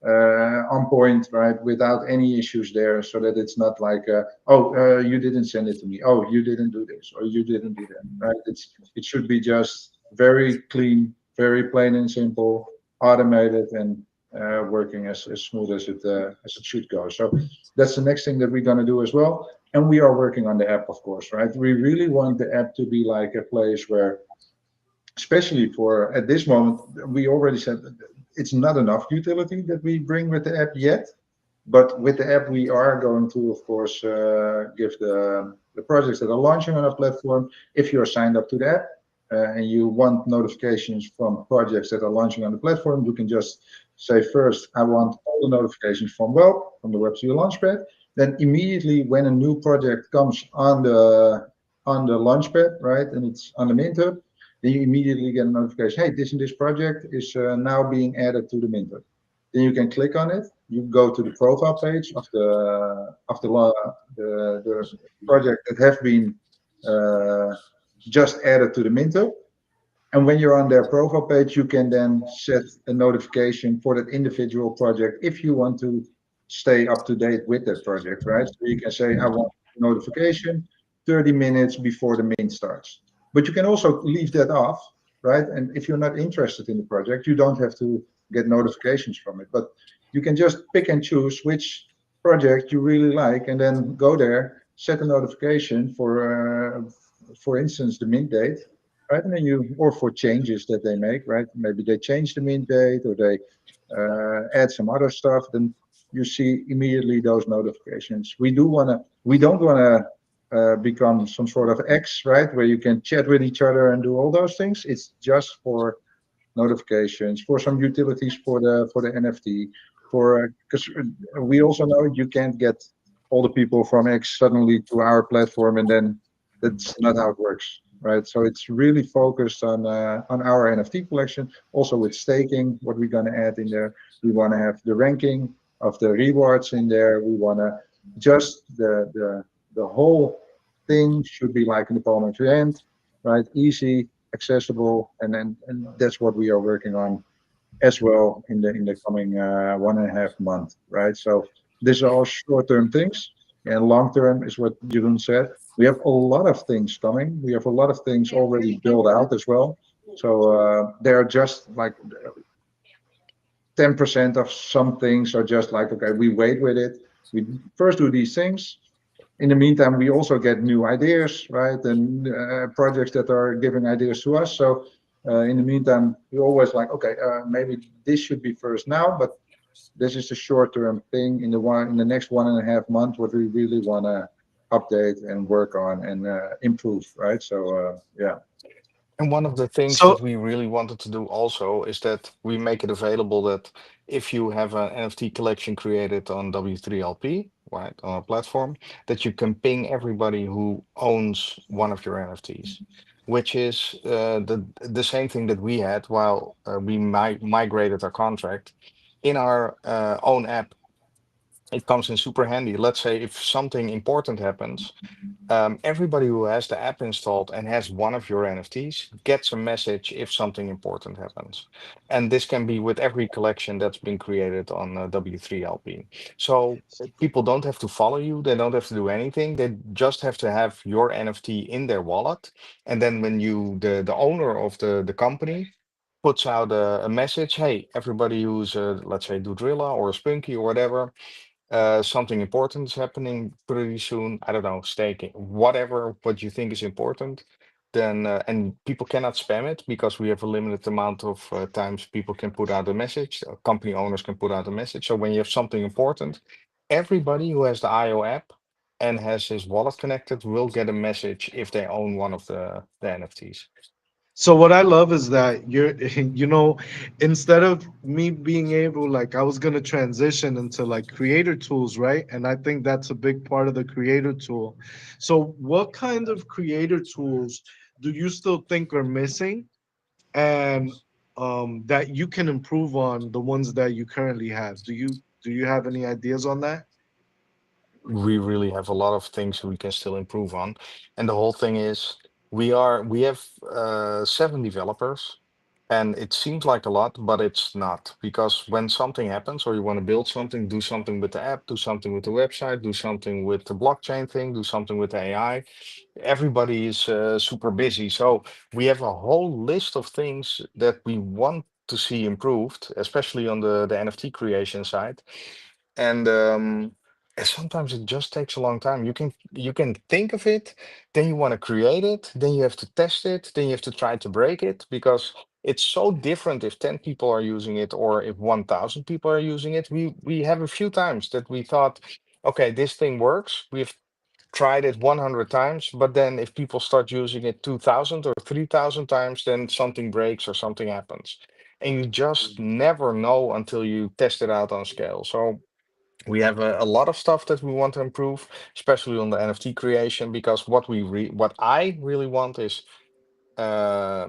on point, right, without any issues there, so that it's not like you didn't send it to me, oh, you didn't do this or you didn't do that, right? It should be just very clean, very plain and simple, automated, and working as smooth as it should go. So that's the next thing that we're going to do as well. And we are working on the app, of course, right? We really want the app to be like a place where, especially for at this moment, we already said it's not enough utility that we bring with the app yet. But with the app, we are going to, of course, give the projects that are launching on our platform, if you're signed up to the app and you want notifications from projects that are launching on the platform, you can just say first, I want all the notifications from from the Web3 Launchpad. Then immediately when a new project comes on the Launchpad, right, and it's on the Mint Hub, then you immediately get a notification, hey, this and this project is now being added to the Mint Hub. Then you can click on it. You go to the profile page of the project that have been just added to the Mint Hub. And when you're on their profile page, you can then set a notification for that individual project if you want to stay up to date with that project, right? So you can say, I want a notification 30 minutes before the mint starts. But you can also leave that off, right? And if you're not interested in the project, you don't have to get notifications from it. But you can just pick and choose which project you really like and then go there, set a notification for instance, the mint date, right? And then or for changes that they make, right? Maybe they change the mint date or they add some other stuff. Then you see immediately those notifications. We don't want to become some sort of X, right, where you can chat with each other and do all those things. It's just for notifications, for some utilities for the NFT, for because we also know you can't get all the people from X suddenly to our platform, and then that's not how it works, right? So it's really focused on our NFT collection, also with staking. What we're going to add in there, we want to have the ranking of the rewards in there. We want to just the whole thing should be like in the palm of your hand, right? Easy, accessible, and that's what we are working on as well in the coming 1.5 month, right? So these are all short-term things, and long-term is what Jeroen said. We have a lot of things coming. We have a lot of things already built out as well. So they're just like 10% of some things are just like, okay, we wait with it. We first do these things. In the meantime, we also get new ideas, right? And projects that are giving ideas to us. So in the meantime, we always like, okay, maybe this should be first now, but this is a short-term thing in the next 1.5 months, what we really want to update and work on and improve, right? So yeah. And one of the things So that we really wanted to do also is that we make it available that if you have an NFT collection created on W3LP, right, on our platform, that you can ping everybody who owns one of your NFTs, which is the same thing that we had while we migrated our contract in our own app. It comes in super handy. Let's say if something important happens, everybody who has the app installed and has one of your NFTs gets a message if something important happens. And this can be with every collection that's been created on W3LP. So people don't have to follow you, they don't have to do anything. They just have to have your NFT in their wallet. And then when the owner of the company, puts out a message, hey, everybody who's, let's say, Doodrilla or Spunky or whatever, something important is happening pretty soon. I don't know, staking, whatever what you think is important. Then and people cannot spam it because we have a limited amount of times people can put out a message. Company owners can put out a message. So when you have something important, everybody who has the IO app and has his wallet connected will get a message if they own one of the NFTs. So what I love is that you're, instead of me being able, like, I was gonna transition into like creator tools, right? And I think that's a big part of the creator tool. So what kind of creator tools do you still think are missing, and that you can improve on the ones that you currently have? Do you have any ideas on that? We really have a lot of things we can still improve on. And the whole thing is we have 7 developers, and it seems like a lot, but it's not. Because when something happens or you want to build something, do something with the app, do something with the website, do something with the blockchain thing, do something with the AI, everybody is super busy. So we have a whole list of things that we want to see improved, especially on the NFT creation side. And sometimes it just takes a long time. You can think of it, then you want to create it, then you have to test it, then you have to try to break it because it's so different if 10 people are using it or if 1,000 people are using it. We have a few times that we thought, okay, this thing works. We've tried it 100 times, but then if people start using it 2,000 or 3,000 times, then something breaks or something happens. And you just never know until you test it out on scale. So we have a lot of stuff that we want to improve, especially on the NFT creation, because what I really want is uh,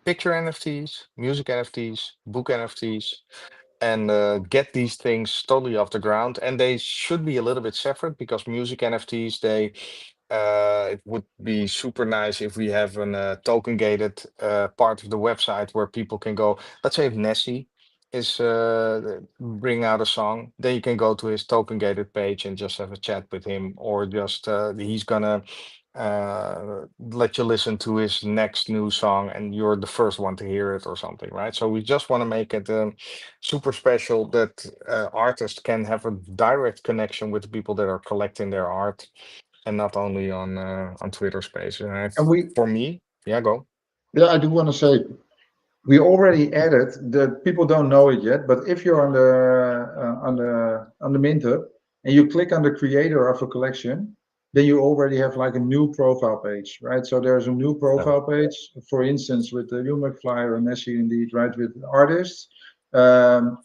picture NFTs, music NFTs, book NFTs, and get these things totally off the ground. And they should be a little bit separate because music NFTs, it would be super nice if we have an token gated part of the website where people can go. Let's say if Nessie is bring out a song, then you can go to his token gated page and just have a chat with him, or just he's gonna let you listen to his next new song and you're the first one to hear it or something, right? So we just want to make it super special that artists can have a direct connection with the people that are collecting their art and not only on Twitter Space. And we, For me, yeah, go. yeah, I do want to say, we already added, the people don't know it yet, but if you're on the Mint Hub and you click on the creator of a collection, then you already have like a new profile page, right? So there's a new No. profile page, for instance, with the Hugh McFly or Messi indeed, right, with artists.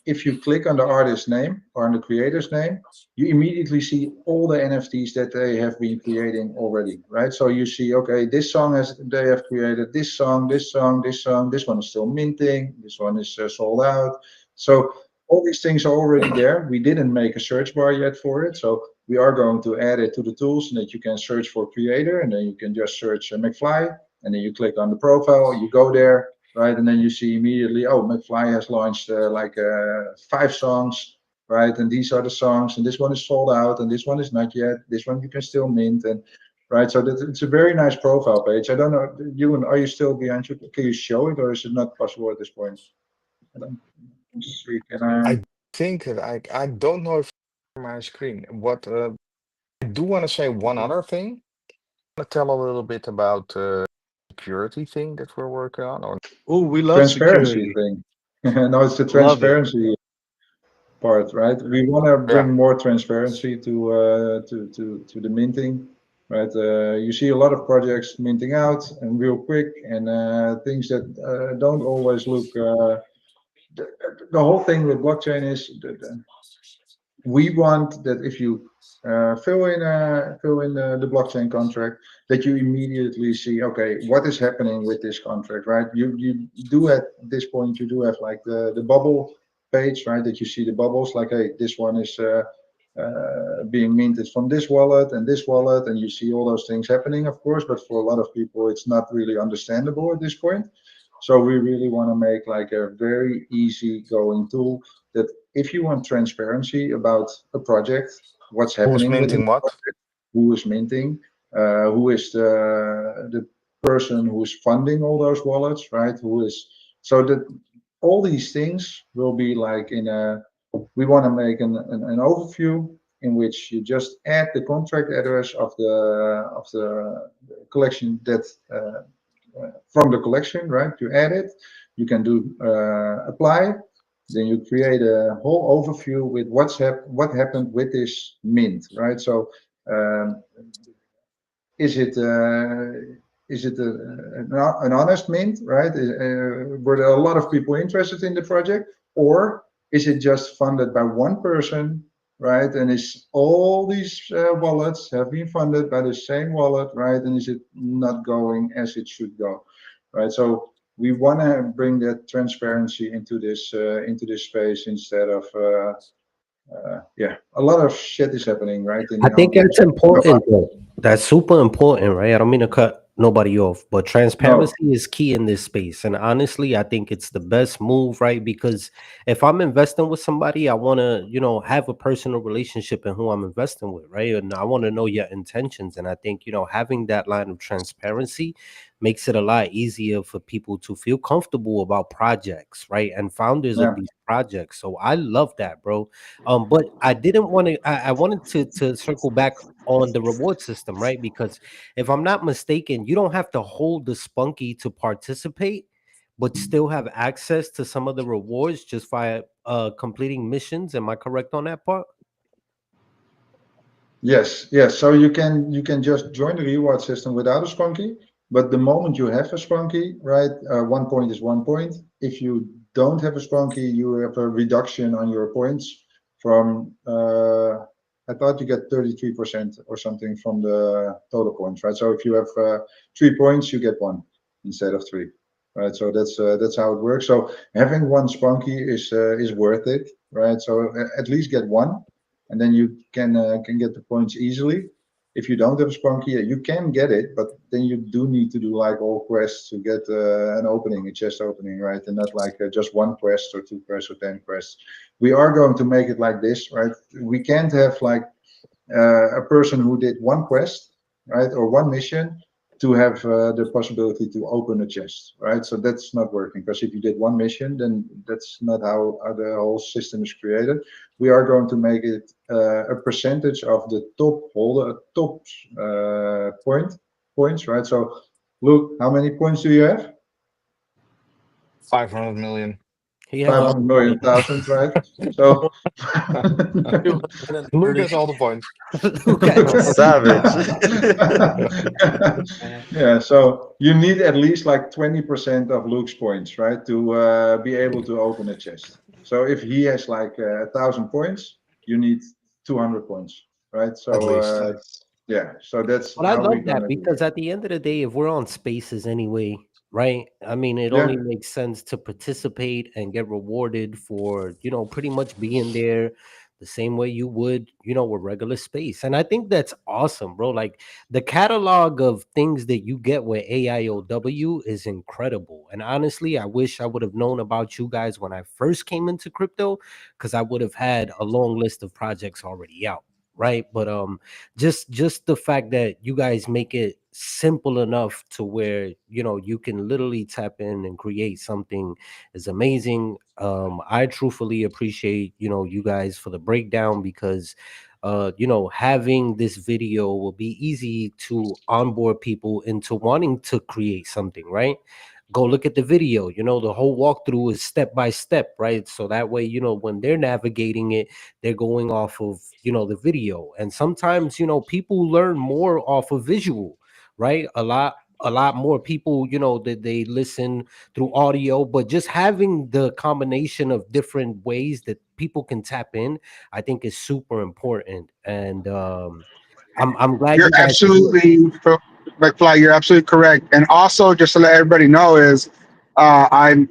If you click on the artist name or on the creator's name, you immediately see all the NFTs that they have been creating already, right? So you see, okay, this song has they have created this song, this song, this song. This one is still minting. This one is sold out. So all these things are already there. We didn't make a search bar yet for it, so we are going to add it to the tools, and that you can search for creator, and then you can just search McFly, and then you click on the profile, you go there, right, and then you see immediately, oh, McFly has launched five songs, right? And these are the songs, and this one is sold out, and this one is not yet. This one you can still mint, and right. So that it's a very nice profile page. I don't know, you are you still behind you? Can you show it, or is it not possible at this point? I don't see. Can I? I think that I don't know if my screen. What I do want to say one other thing. I want to tell a little bit about security thing that we're working on. Or Oh, we love Transparency security. thing. No, it's the Love it. transparency part, right? We want to yeah, bring more transparency to the minting, right? You see a lot of projects minting out and real quick, and things that don't always look. The, the whole thing with blockchain is that we want that if you fill in the blockchain contract, that you immediately see, okay, what is happening with this contract, right? You do at this point, you do have like the bubble page, right? That you see the bubbles, like, hey, this one is being minted from this wallet, and you see all those things happening, of course. But for a lot of people, it's not really understandable at this point. So we really want to make like a very easy going tool that if you want transparency about a project, what's who's happening within minting the what? project, who is minting, who is the person who's funding all those wallets, right? Who is so that all these things will be like in a. We want to make an overview in which you just add the contract address of the collection that from the collection, right? You add it, you can do apply, then you create a whole overview with what happened with this mint, right? So um, is it an honest mint, right? Were there a lot of people interested in the project, or is it just funded by one person, right? And is all these wallets have been funded by the same wallet, right? And is it not going as it should go, right? So we want to bring that transparency into this space instead of yeah, a lot of shit is happening, right? I think On that's important though. That's super important, right? I don't mean to cut nobody off, but no, transparency is key in this space. And honestly, I think it's the best move, right? Because if I'm investing with somebody, I want to, have a personal relationship in who I'm investing with, right? And I want to know your intentions. And I think, having that line of transparency makes it a lot easier for people to feel comfortable about projects, right? And founders of yeah. these projects. So I love that, bro. But I didn't want to. I wanted to circle back on the reward system, right? Because if I'm not mistaken, you don't have to hold the spunky to participate, but still have access to some of the rewards just via completing missions. Am I correct on that part? Yes, yes. So you can just join the reward system without a spunky, but the moment you have a spunky, right, 1 point is 1 point. If you don't have a spunky, you have a reduction on your points from I thought you get 33% or something from the total points, right? So if you have 3 points, you get one instead of three, right? So that's how it works. So having one spunky is worth it, right? So at least get one, and then you can get the points easily. If you don't have a spunky, yeah, you can get it, but then you do need to do like all quests to get an opening, a chest opening, right? And not like just one quest or two quests or 10 quests. We are going to make it like this, right? We can't have like a person who did one quest, right, or one mission to have the possibility to open a chest, right? So that's not working, because if you did one mission, then that's not how the whole system is created. We are going to make it a percentage of the top holder, top points, right? So look, how many points do you have? 500 million. He has all 500 the money. million thousand, right? So, Luke 230. has all the points. Look at Savage. yeah, so you need at least like 20% of Luke's points, right, to be able to open a chest. So if he has like 1,000 points, you need 200 points, right? At So least. Nice. yeah, so that's But I how we're love that gonna do because that. at the end of the day, if we're on spaces anyway, right? I mean, it only Yeah, makes sense to participate and get rewarded for, pretty much being there the same way you would, with regular space. And I think that's awesome, bro. Like the catalog of things that you get with AIOW is incredible. And honestly, I wish I would have known about you guys when I first came into crypto because I would have had a long list of projects already out. Right. But just the fact that you guys make it simple enough to where you can literally tap in and create something is amazing. I truthfully appreciate you guys for the breakdown because having this video will be easy to onboard people into wanting to create something, right? Go look at the video. The whole walkthrough is step by step, right? So that way, when they're navigating it, they're going off of the video. And sometimes people learn more off of visual, right? A lot more people that they listen through audio, but just having the combination of different ways that people can tap in, I think is super important. And I'm glad You're you guys are here. absolutely, McFly, you're absolutely correct. And also, just to let everybody know, is I'm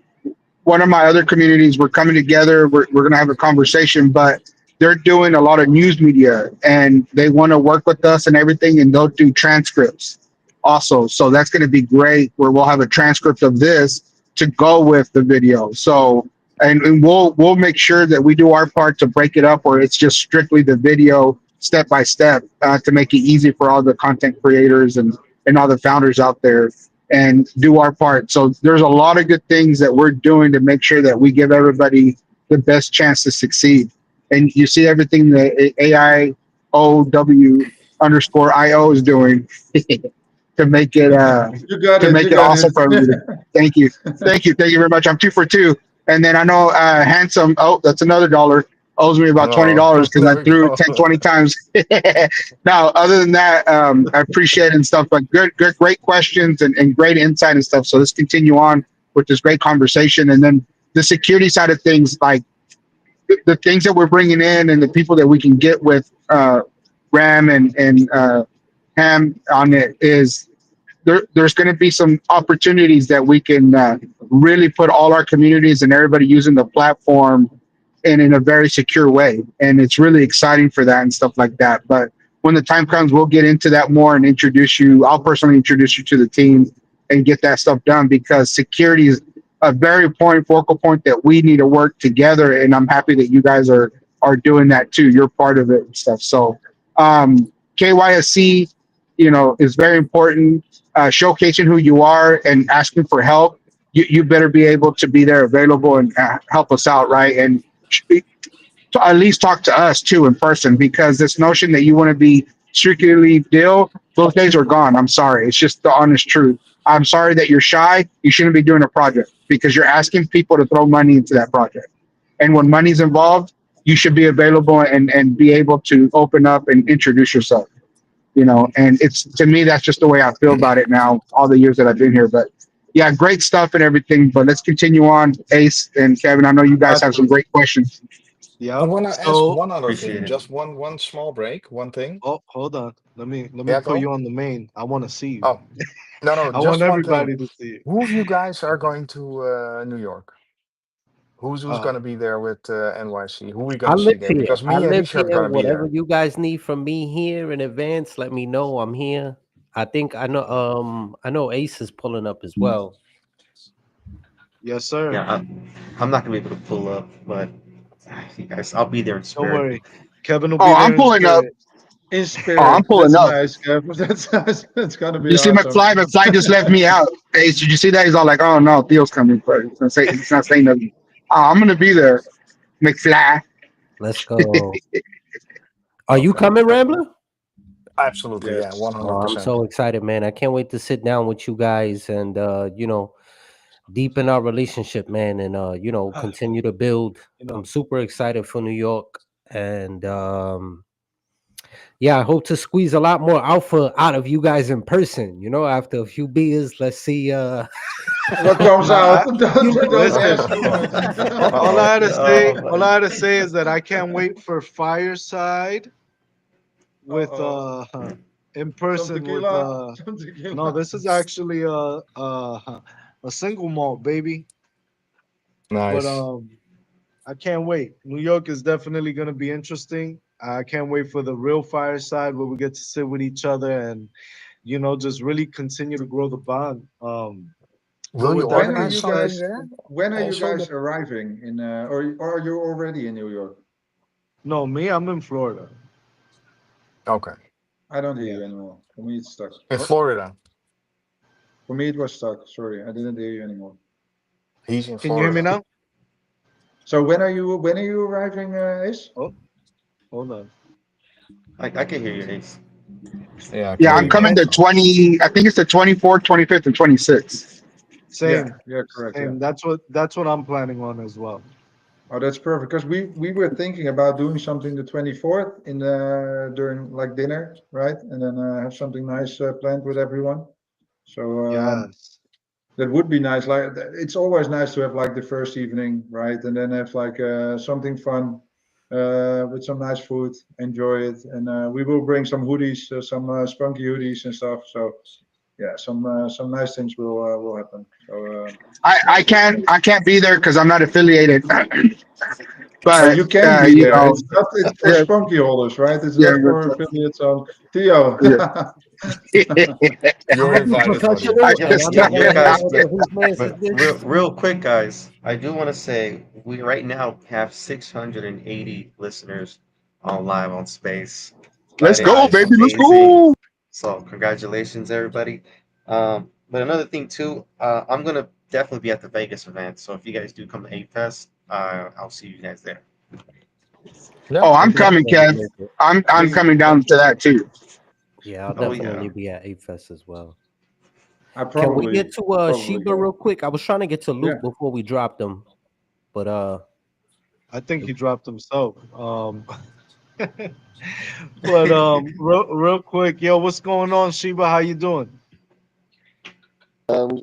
one of my other communities. We're coming together. We're going to have a conversation, but they're doing a lot of news media and they want to work with us and everything, and they'll do transcripts also. So that's going to be great where we'll have a transcript of this to go with the video. So, and we'll make sure that we do our part to break it up where it's just strictly the video step by step to make it easy for all the content creators and all the founders out there and do our part. So there's a lot of good things that we're doing to make sure that we give everybody the best chance to succeed. And you see everything that AIOW underscore IO is doing to make it you got to it, make you it got awesome it. for everybody. Thank you. Thank you very much. I'm 2 for 2. And then I know handsome, oh, that's another dollar, owes me about Oh, $20 because I there we threw go. 10, 20 times. Now, other than that, I appreciate it and stuff, but great questions and great insight and stuff. So let's continue on with this great conversation. And then the security side of things, like the things that we're bringing in and the people that we can get with Ram and Ham on it is there's going to be some opportunities that we can really put all our communities and everybody using the platform in a very secure way. And it's really exciting for that and stuff like that. But when the time comes, we'll get into that more and introduce you. I'll personally introduce you to the team and get that stuff done because security is a very important focal point that we need to work together. And I'm happy that you guys are doing that too. You're part of it and stuff. So KYSC, is very important. Showcasing who you are and asking for help. You better be able to be there available and help us out, right? And to at least talk to us too in person because this notion that you want to be strictly deal, those days are gone. I'm sorry. It's just the honest truth. I'm sorry that you're shy. You shouldn't be doing a project because you're asking people to throw money into that project. And when money's involved, you should be available and be able to open up and introduce yourself. And it's to me that's just the way I feel about it now, all the years that I've been here. But yeah, great stuff and everything. But let's continue on, Ace and Kevin. I know you guys have some Got you. great questions. I Yep. want to ask So, one other Appreciate thing, it. just one small break, one thing. oh, hold on. Let me Yeah, put go. you on the main. I want to see you. Oh, no, I want just one thing. everybody to see you. Who of you guys are going to New York? Who's Uh, going to be there with NYC? Who we going I to see live there? here. Because I me and live Richard are here. going to be Whatever there. you guys need from me here in advance, let me know. I'm here. I think I know Ace is pulling up as well. yes, sir. Yeah, I'm not gonna be able to pull up, but you guys, I'll be there in Don't spirit. worry. Kevin will Oh, be I'm there in pulling up. spirit. In Oh, I'm spirit. pulling That's up. nice, Kev. That's gonna be You see awesome. McFly? McFly just left me out. Ace, did you see that? He's all like, "Oh no, Theo's coming," but he's not saying nothing. I'm gonna be there, McFly. Let's go. Are you Okay. coming, Okay. Rambler? Absolutely, yeah, Yes. Oh, I'm 100%. so excited, man. I can't wait to sit down with you guys and deepen our relationship, man, and continue to build. You I'm know, super excited for New York, and yeah, I hope to squeeze a lot more alpha out of you guys in person. After a few beers, let's see. What comes out? nah, You know, Don't listen. ask too much. All Oh I had to say, all no. I had to say is that I can't wait for Fireside with Uh-oh. in Some person with tequila. Some no, tequila. this is actually a single malt, baby. But Nice. I can't wait. New York is definitely going to be interesting. I can't wait for the real Fireside where we get to sit with each other and just really continue to grow the bond. But Will you with that When are being organize you said, something guys? there? When are you Also, the guys arriving in? Or are you already in New York? no, me, I'm in Florida. okay I don't hear Yeah. you anymore. For me, it's stuck. in Oh, Florida. For me, it was stuck. Sorry, I didn't hear you anymore. He's in can you hear me Florida. now? So when are you arriving, Ace? Oh, hold on. I can hear you, Ace. Yeah, I can Yeah, hear I'm Hey, you now. coming and the 20. I think it's the 24th, 25th, and 26th. Yeah, same, yeah, correct. Yeah. same. That's what I'm planning on as well. Oh, that's perfect. Because we were thinking about doing something the 24th in the during like dinner, right? And then have something nice planned with everyone. So Yes. that would be nice. Like it's always nice to have like the first evening, right? And then have like something fun with some nice food, enjoy it, and we will bring some hoodies, some spunky hoodies and stuff. So yeah, some nice things will happen. So I, yeah. I can't I can't be there because I'm not affiliated. Oh, But you can be you there. know, It's for yeah, spunky holders, right? It's yeah, not for affiliates on Theo. yeah. You're I'm the invited, buddy. I professional, Yeah, and just I'm yeah, not yeah, gonna hang guys. out to whose man's is But real, this. real quick, guys, I do want to say we right now have 680 listeners on live on Space. let's That go, is Nice. baby. Let's amazing. go. So congratulations, everybody. But another thing too, I'm gonna definitely be at the Vegas event. So if you guys do come to Ape Fest, I'll see you guys there. Yeah, Oh, We'll I'm yeah. coming, definitely Kev. make it. I'm Please, coming down to that too. Yeah, I'll Oh definitely yeah. be at Ape Fest as well. I Can we get probably to probably Sheba go. real quick? I was trying to get to Yeah. Luke before we dropped him, but I think he dropped himself. But real quick, yo, what's going on, Sheba? How you doing? I'm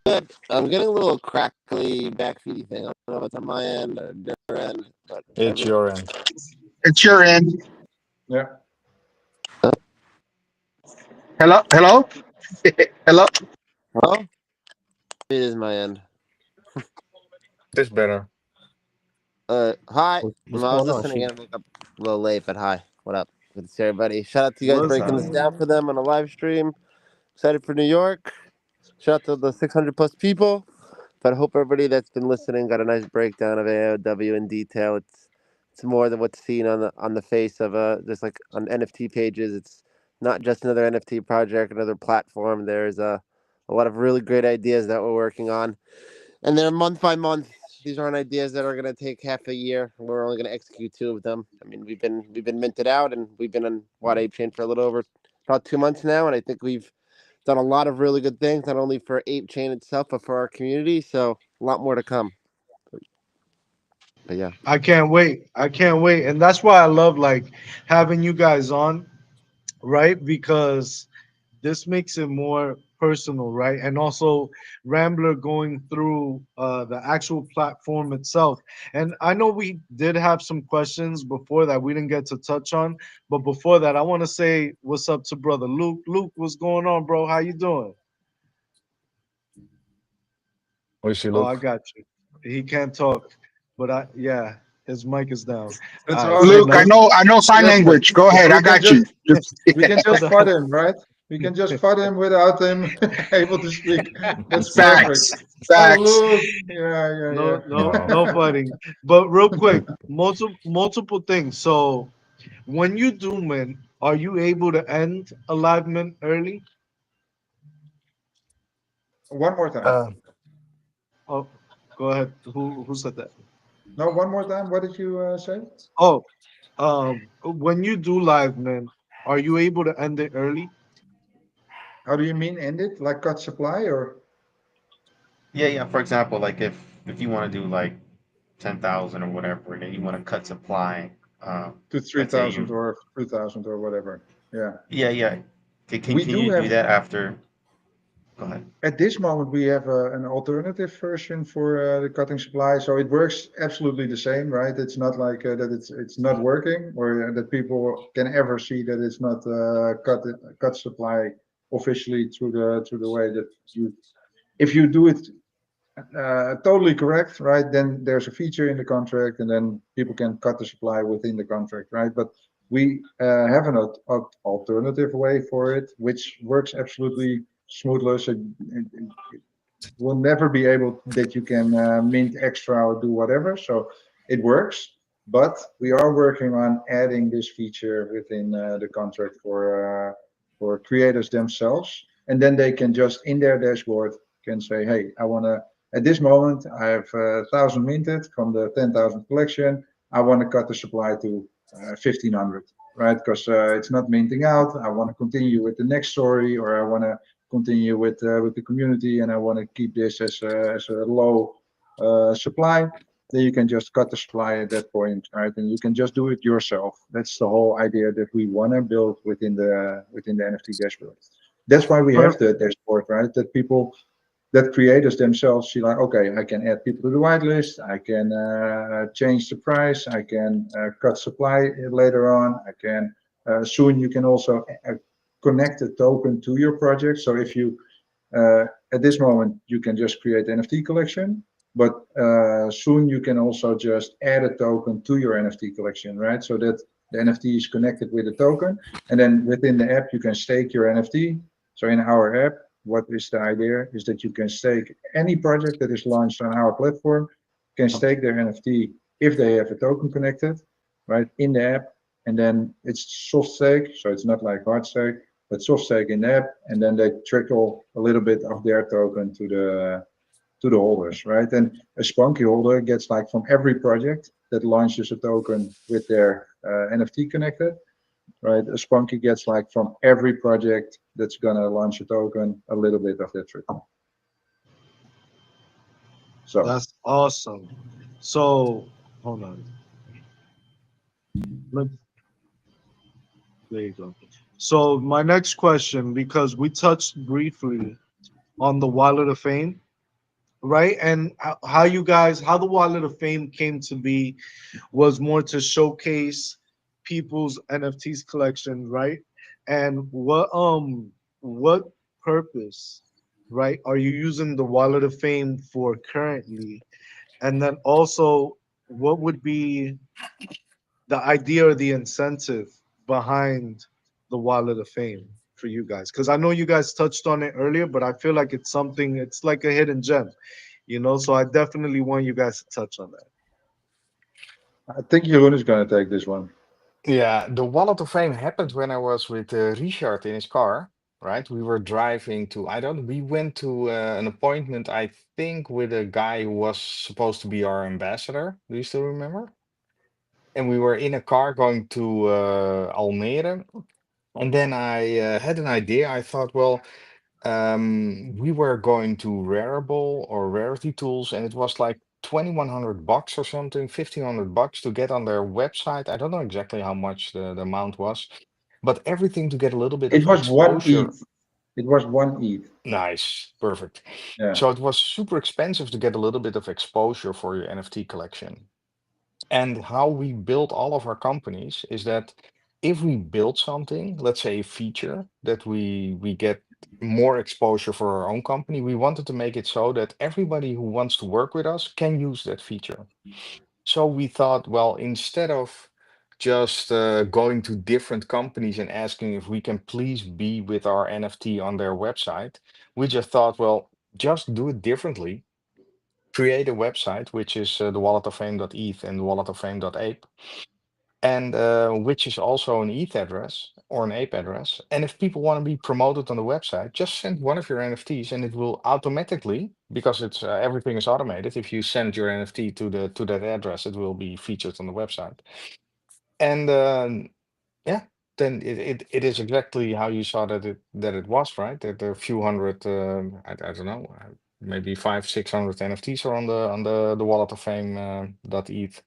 good. I'm getting a little crackly backfeedy thing. I don't know if it's on my end or their end, but It's everyone. your end. It's your end. Yeah. Hello, hello, hello. Well, it is my end. This better. Hi. what's I was going on, listening Sheba? in. I woke up a little late, but hi. What up? Good to see everybody. Shout out to you guys What's breaking Uh, this down going for them on a live stream. Excited for New York. Shout out to the 600 plus people. But I hope everybody that's been listening got a nice breakdown of AIOW in detail. It's more than what's seen on the face of just like on NFT pages. It's not just another NFT project, another platform. There's a lot of really great ideas that we're working on, and they're month by month. These aren't ideas that are going to take half a year. We're only going to execute two of them. I mean, we've been minted out, and we've been on Ape Chain for a little over about 2 months now, and I think we've done a lot of really good things, not only for Ape Chain itself, but for our community. So a lot more to come. But yeah, I can't wait. I can't wait. And that's why I love like having you guys on, right? Because this makes it more personal, right? And also Rambler going through the actual platform itself. And I know we did have some questions before that we didn't get to touch on, but before that, I want to say what's up to brother Luke. Luke, what's going on, bro? How you doing? Wish you Oh, I Luke. got you. He can't talk, but yeah, his mic is down. That's All right, so Luke, awesome. I let's. know sign Yes, language. Go ahead, I we can got just you. Just we can So just fart him, right? We can just the, fart him without him able to speak. That's perfect. facts, Oh, facts. look. Yeah, yeah, no, no, Wow. no yeah. fighting. But real quick, multiple things. So when you do mint, are you able to end a live mint early? One more time. Uh, Oh, go ahead. Who said that? No, one more time. What did you say? Oh, when you do live mint, are you able to end it early? How do you mean end it? Like cut supply or? Yeah, yeah. For example, like if you want to do like 10,000 or whatever, and then you want to cut supply, To three let's say thousand you, or 2,000 or whatever. Yeah. yeah, yeah. We Can do you do have that after? Go ahead. At this moment, we have an alternative version for the cutting supply, so it works absolutely the same, right? It's not like that it's not working, or that people can ever see that it's not cut supply officially through the way that you if you do it totally correct, right? Then there's a feature in the contract, and then people can cut the supply within the contract, right? But we have an alternative way for it, which works absolutely smoothless. It will never be able that you can mint extra or do whatever. So it works, but we are working on adding this feature within the contract for creators themselves, and then they can just in their dashboard can say, "Hey, I want to." At this moment, I have 1,000 minted from the 10,000 collection. I want to cut the supply to 1,500, right? Because it's not minting out. I want to continue with the next story, or I want to continue with the community, and I want to keep this as a low supply. Then you can just cut the supply at that point, right? And you can just do it yourself. That's the whole idea that we want to build within the NFT dashboard. That's why we have Per- the dashboard, right? That people that creators themselves see like, okay, I can add people to the whitelist, I can change the price, I can cut supply later on, I can soon you can also connect a token to your project. So if you uh, at this moment you can just create NFT collection, but soon you can also just add a token to your NFT collection, right? So that the NFT is connected with a token, and then within the app you can stake your NFT. So in our app, what is the idea is that you can stake any project that is launched on our platform can stake their NFT if they have a token connected, right, in the app, and then it's soft stake, so it's not like hard stake, but soft stake in the app, and then they trickle a little bit of their token to the holders, right? And a Spunky holder gets like from every project that launches a token with their NFT connected, right? A Spunky gets like from every project that's gonna launch a token a little bit of that trickle. So That's awesome. So hold on. Let, there you go. So my next question, because we touched briefly on the Wallet of Fame, right? And how you guys, how the Wallet of Fame came to be was more to showcase people's NFTs collection, right? And what purpose, right, are you using the Wallet of Fame for currently? And then also, what would be the idea or the incentive behind the Wallet of Fame for you guys? Because I know you guys touched on it earlier, but I feel like it's something, it's like a hidden gem, you know? So I definitely want you guys to touch on that. I think Jeroen is gonna take this one. Yeah, the Wallet of Fame happened when I was with Richard in his car, right? We were driving to, I don't, we went to an appointment, I think, with a guy who was supposed to be our ambassador. Do you still remember? And we were in a car going to Almere. And then I had an idea. I thought, well, we were going to Rarible or Rarity Tools, and it was like 2,100 bucks or something, 1,500 bucks to get on their website. I don't know exactly how much the amount was, but everything to get a little bit It of was one exposure. ETH. It was one ETH. Nice, perfect. Yeah. So it was super expensive to get a little bit of exposure for your NFT collection. And how we build all of our companies is that if we build something, let's say a feature that we get more exposure for our own company, we wanted to make it so that everybody who wants to work with us can use that feature. So we thought, well, instead of just going to different companies and asking if we can please be with our NFT on their website, we just thought, well, just do it differently. Create a website, which is the walletofFame.eth and walletofFame.ape, and which is also an ETH address or an ape address. And if people want to be promoted on the website, just send one of your NFTs, and it will automatically, because it's everything is automated. If you send your NFT to that address, it will be featured on the website. And yeah, then it is exactly how you saw that it was, right? That there are a few hundred, I don't know. maybe 500-600 NFTs are on the Wallet of Fame .eth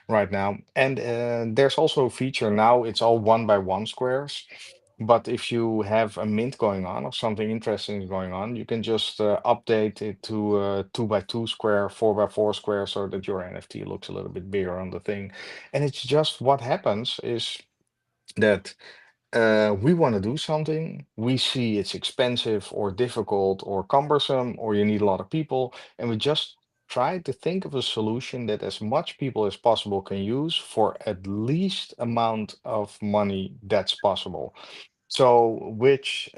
right now. And there's also a feature now, it's all one by one squares. But if you have a mint going on or something interesting is going on, you can just update it to 2 by 2 square, 4 by 4 square, so that your NFT looks a little bit bigger on the thing. And it's just what happens is that we want to do something, we see it's expensive or difficult or cumbersome, or you need a lot of people, and we just try to think of a solution that as much people as possible can use for at least amount of money that's possible. So, which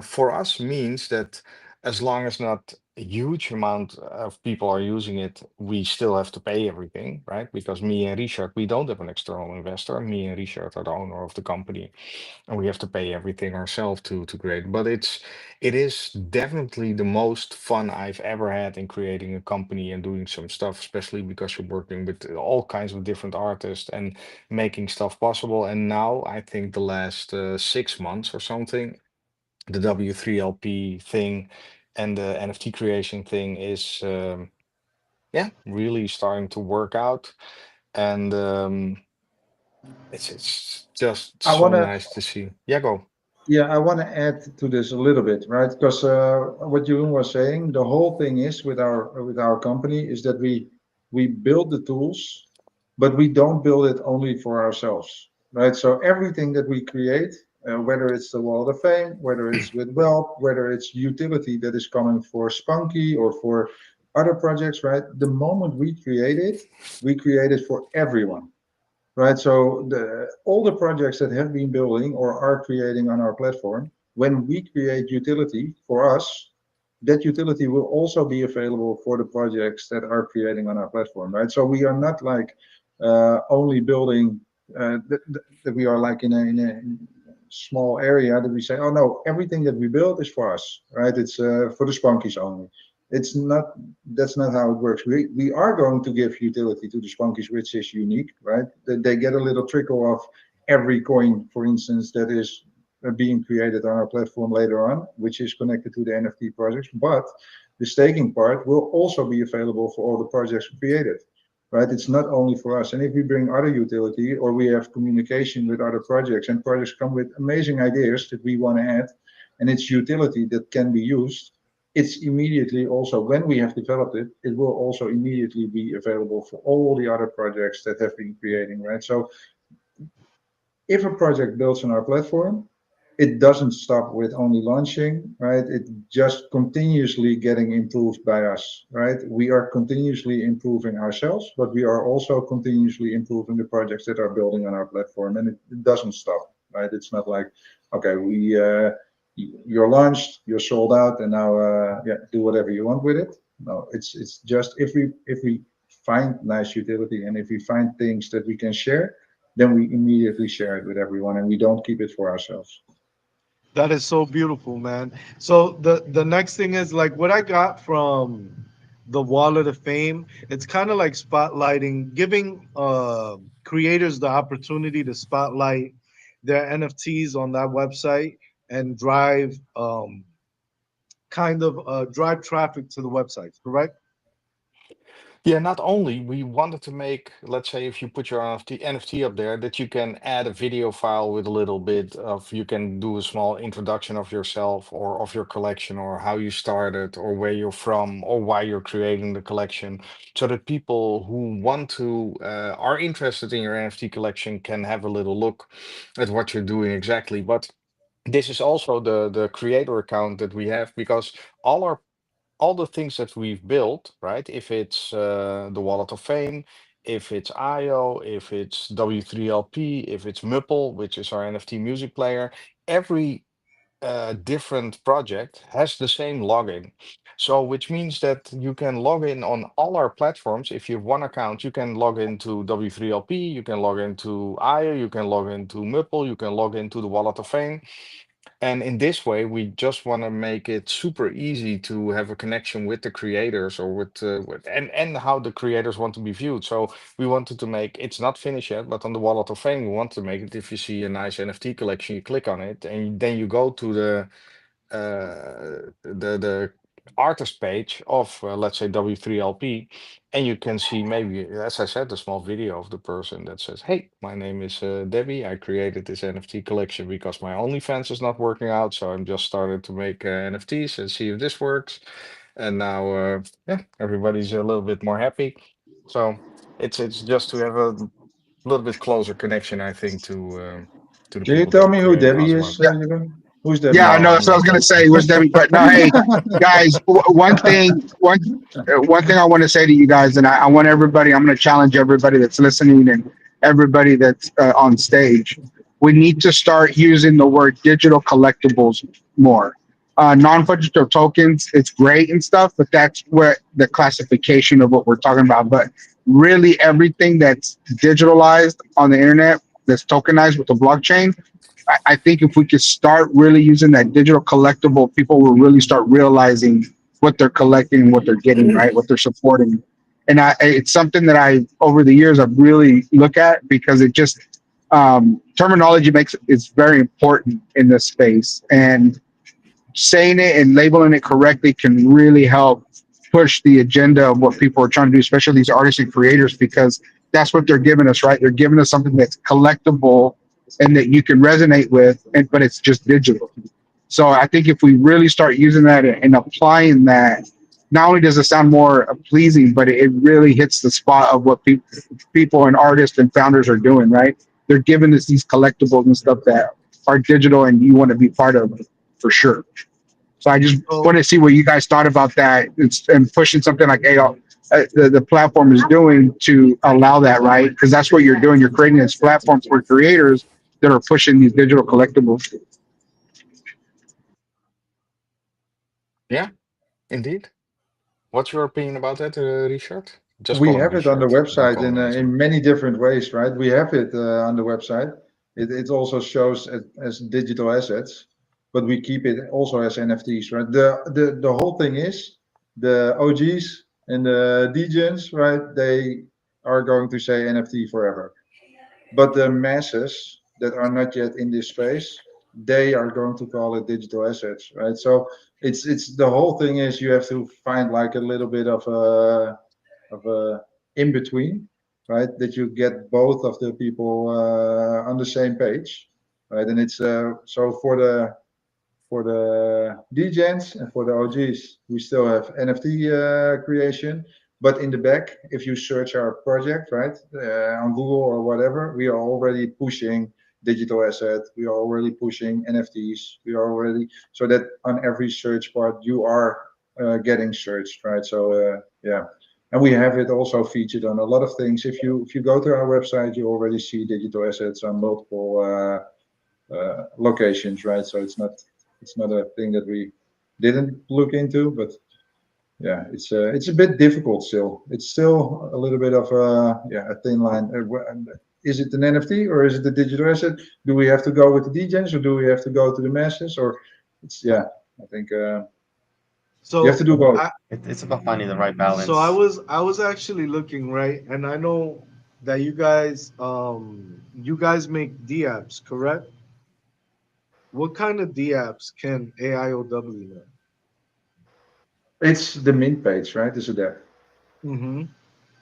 for us means that as long as not a huge amount of people are using it, we still have to pay everything, right? Because me and Richard, we don't have an external investor. Me and Richard are the owner of the company, and we have to pay everything ourselves to create. But it is definitely the most fun I've ever had in creating a company and doing some stuff, especially because you're working with all kinds of different artists and making stuff possible. And now I think the last 6 months or something, the W3LP thing and the NFT creation thing is yeah, really starting to work out. And it's just I so want to, nice to see. Yeah, go. yeah, I want to add to this a little bit, right? Because what Jeroen was saying, the whole thing is with our company is that we build the tools, but we don't build it only for ourselves, right? So everything that we create, whether it's the Wall of Fame, whether it's with Whelp, whether it's utility that is coming for Spunky or for other projects, right? The moment we create it for everyone, right? So all the projects that have been building or are creating on our platform, when we create utility for us, that utility will also be available for the projects that are creating on our platform, right? So we are not like only building that we are like in a small area that we say, oh no, everything that we build is for us, right? It's for the spunkies only. It's not, that's not how it works. We are going to give utility to the spunkies, which is unique, right? They get a little trickle of every coin, for instance, that is being created on our platform later on, which is connected to the NFT projects. But the staking part will also be available for all the projects created, right? It's not only for us. And if we bring other utility or we have communication with other projects and projects come with amazing ideas that we want to add, and it's utility that can be used, it's immediately also, when we have developed it, it will also immediately be available for all the other projects that have been creating, right? So if a project builds on our platform, it doesn't stop with only launching, right? It just continuously getting improved by us, right? We are continuously improving ourselves, but we are also continuously improving the projects that are building on our platform, and it doesn't stop, right? It's not like, okay, you're launched, you're sold out, and now yeah, do whatever you want with it. No, it's just if we find nice utility and if we find things that we can share, then we immediately share it with everyone and we don't keep it for ourselves. That is so beautiful, man. So the next thing is like what I got from the Wallet of Fame. It's kind of like spotlighting, giving creators the opportunity to spotlight their NFTs on that website and drive kind of drive traffic to the website. Correct? Yeah, not only we wanted to make, let's say, if you put your NFT up there, that you can add a video file with a little bit of, you can do a small introduction of yourself or of your collection or how you started or where you're from or why you're creating the collection, so that people who want to, are interested in your NFT collection can have a little look at what you're doing exactly. But this is also the creator account that we have, because all the things that we've built, right? If it's the Wallet of Fame, if it's IO, if it's W3LP, if it's Mupple, which is our NFT music player, every different project has the same login. So, which means that you can log in on all our platforms. If you have one account, you can log into W3LP, you can log into IO, you can log into Mupple, you can log into the Wallet of Fame. And in this way, we just want to make it super easy to have a connection with the creators or with and how the creators want to be viewed. So we wanted to make, it's not finished yet, but on the Wallet of Fame, we want to make it, if you see a nice NFT collection, you click on it and then you go to the artist page of, let's say, W3LP, and you can see maybe, as I said, a small video of the person that says, "Hey, my name is Debbie. I created this NFT collection because my OnlyFans is not working out, so I'm just started to make NFTs and see if this works." And now, yeah, everybody's a little bit more happy. So it's just to have a little bit closer connection, I think, to the Can you people tell that me who create Debbie awesome is, art. Jeroen? Who's Yeah, Debbie? I No, know. I'm So I was not gonna that. say, where's Debbie? But no, hey, guys, one thing I want to say to you guys, and I want everybody. I'm going to challenge everybody that's listening and everybody that's on stage. We need to start using the word digital collectibles more. Non-fungible tokens, it's great and stuff, but that's where the classification of what we're talking about. But really, everything that's digitalized on the internet, that's tokenized with the blockchain, I think if we could start really using that digital collectible, people will really start realizing what they're collecting, what they're getting, right, what they're supporting. And it's something that I, over the years, I've really look at because it just terminology makes is very important in this space, and saying it and labeling it correctly can really help push the agenda of what people are trying to do, especially these artists and creators, because that's what they're giving us, right? They're giving us something that's collectible and that you can resonate with, and but it's just digital. So I think if we really start using that and applying that, not only does it sound more pleasing, but it really hits the spot of what people and artists and founders are doing, right? They're giving us these collectibles and stuff that are digital and you want to be part of for sure. So I just So want to see what you guys thought about that and pushing something like AO, the platform is doing to allow that, right? Because that's what you're doing. You're creating this platform for creators that are pushing these digital collectibles. Yeah, indeed. What's your opinion about that, Richard? Just We call him have it on the Richard. Don't website call him in Ansel. many different ways, right? We have it on the website. It also shows as digital assets, but we keep it also as NFTs, right? The whole thing is the OGs and the DJs, right? They are going to say NFT forever. But the masses that are not yet in this space, they are going to call it digital assets, right? So it's the whole thing is you have to find like a little bit of a in between, right? That you get both of the people on the same page, right? And it's so for the degens and for the OGs, we still have NFT creation. But in the back, if you search our project, right, on Google or whatever, we are already pushing digital asset. We are already pushing NFTs. We are already so that on every search part you are getting searched, right? So yeah, and we have it also featured on a lot of things. If you go to our website, you already see digital assets on multiple locations, right? So it's not a thing that we didn't look into, but yeah, it's a bit difficult still. It's still a little bit of a yeah a thin line. Is it an NFT or is it a digital asset? Do we have to go with the DJs or do we have to go to the masses? Or it's yeah, I think you have to so do both. I It's about finding the right so I balance. was I was actually looking right, and I know that you guys make D apps, correct? What kind of D apps can AIOW make? It's the mint page, right? Is it there? Mm-hmm.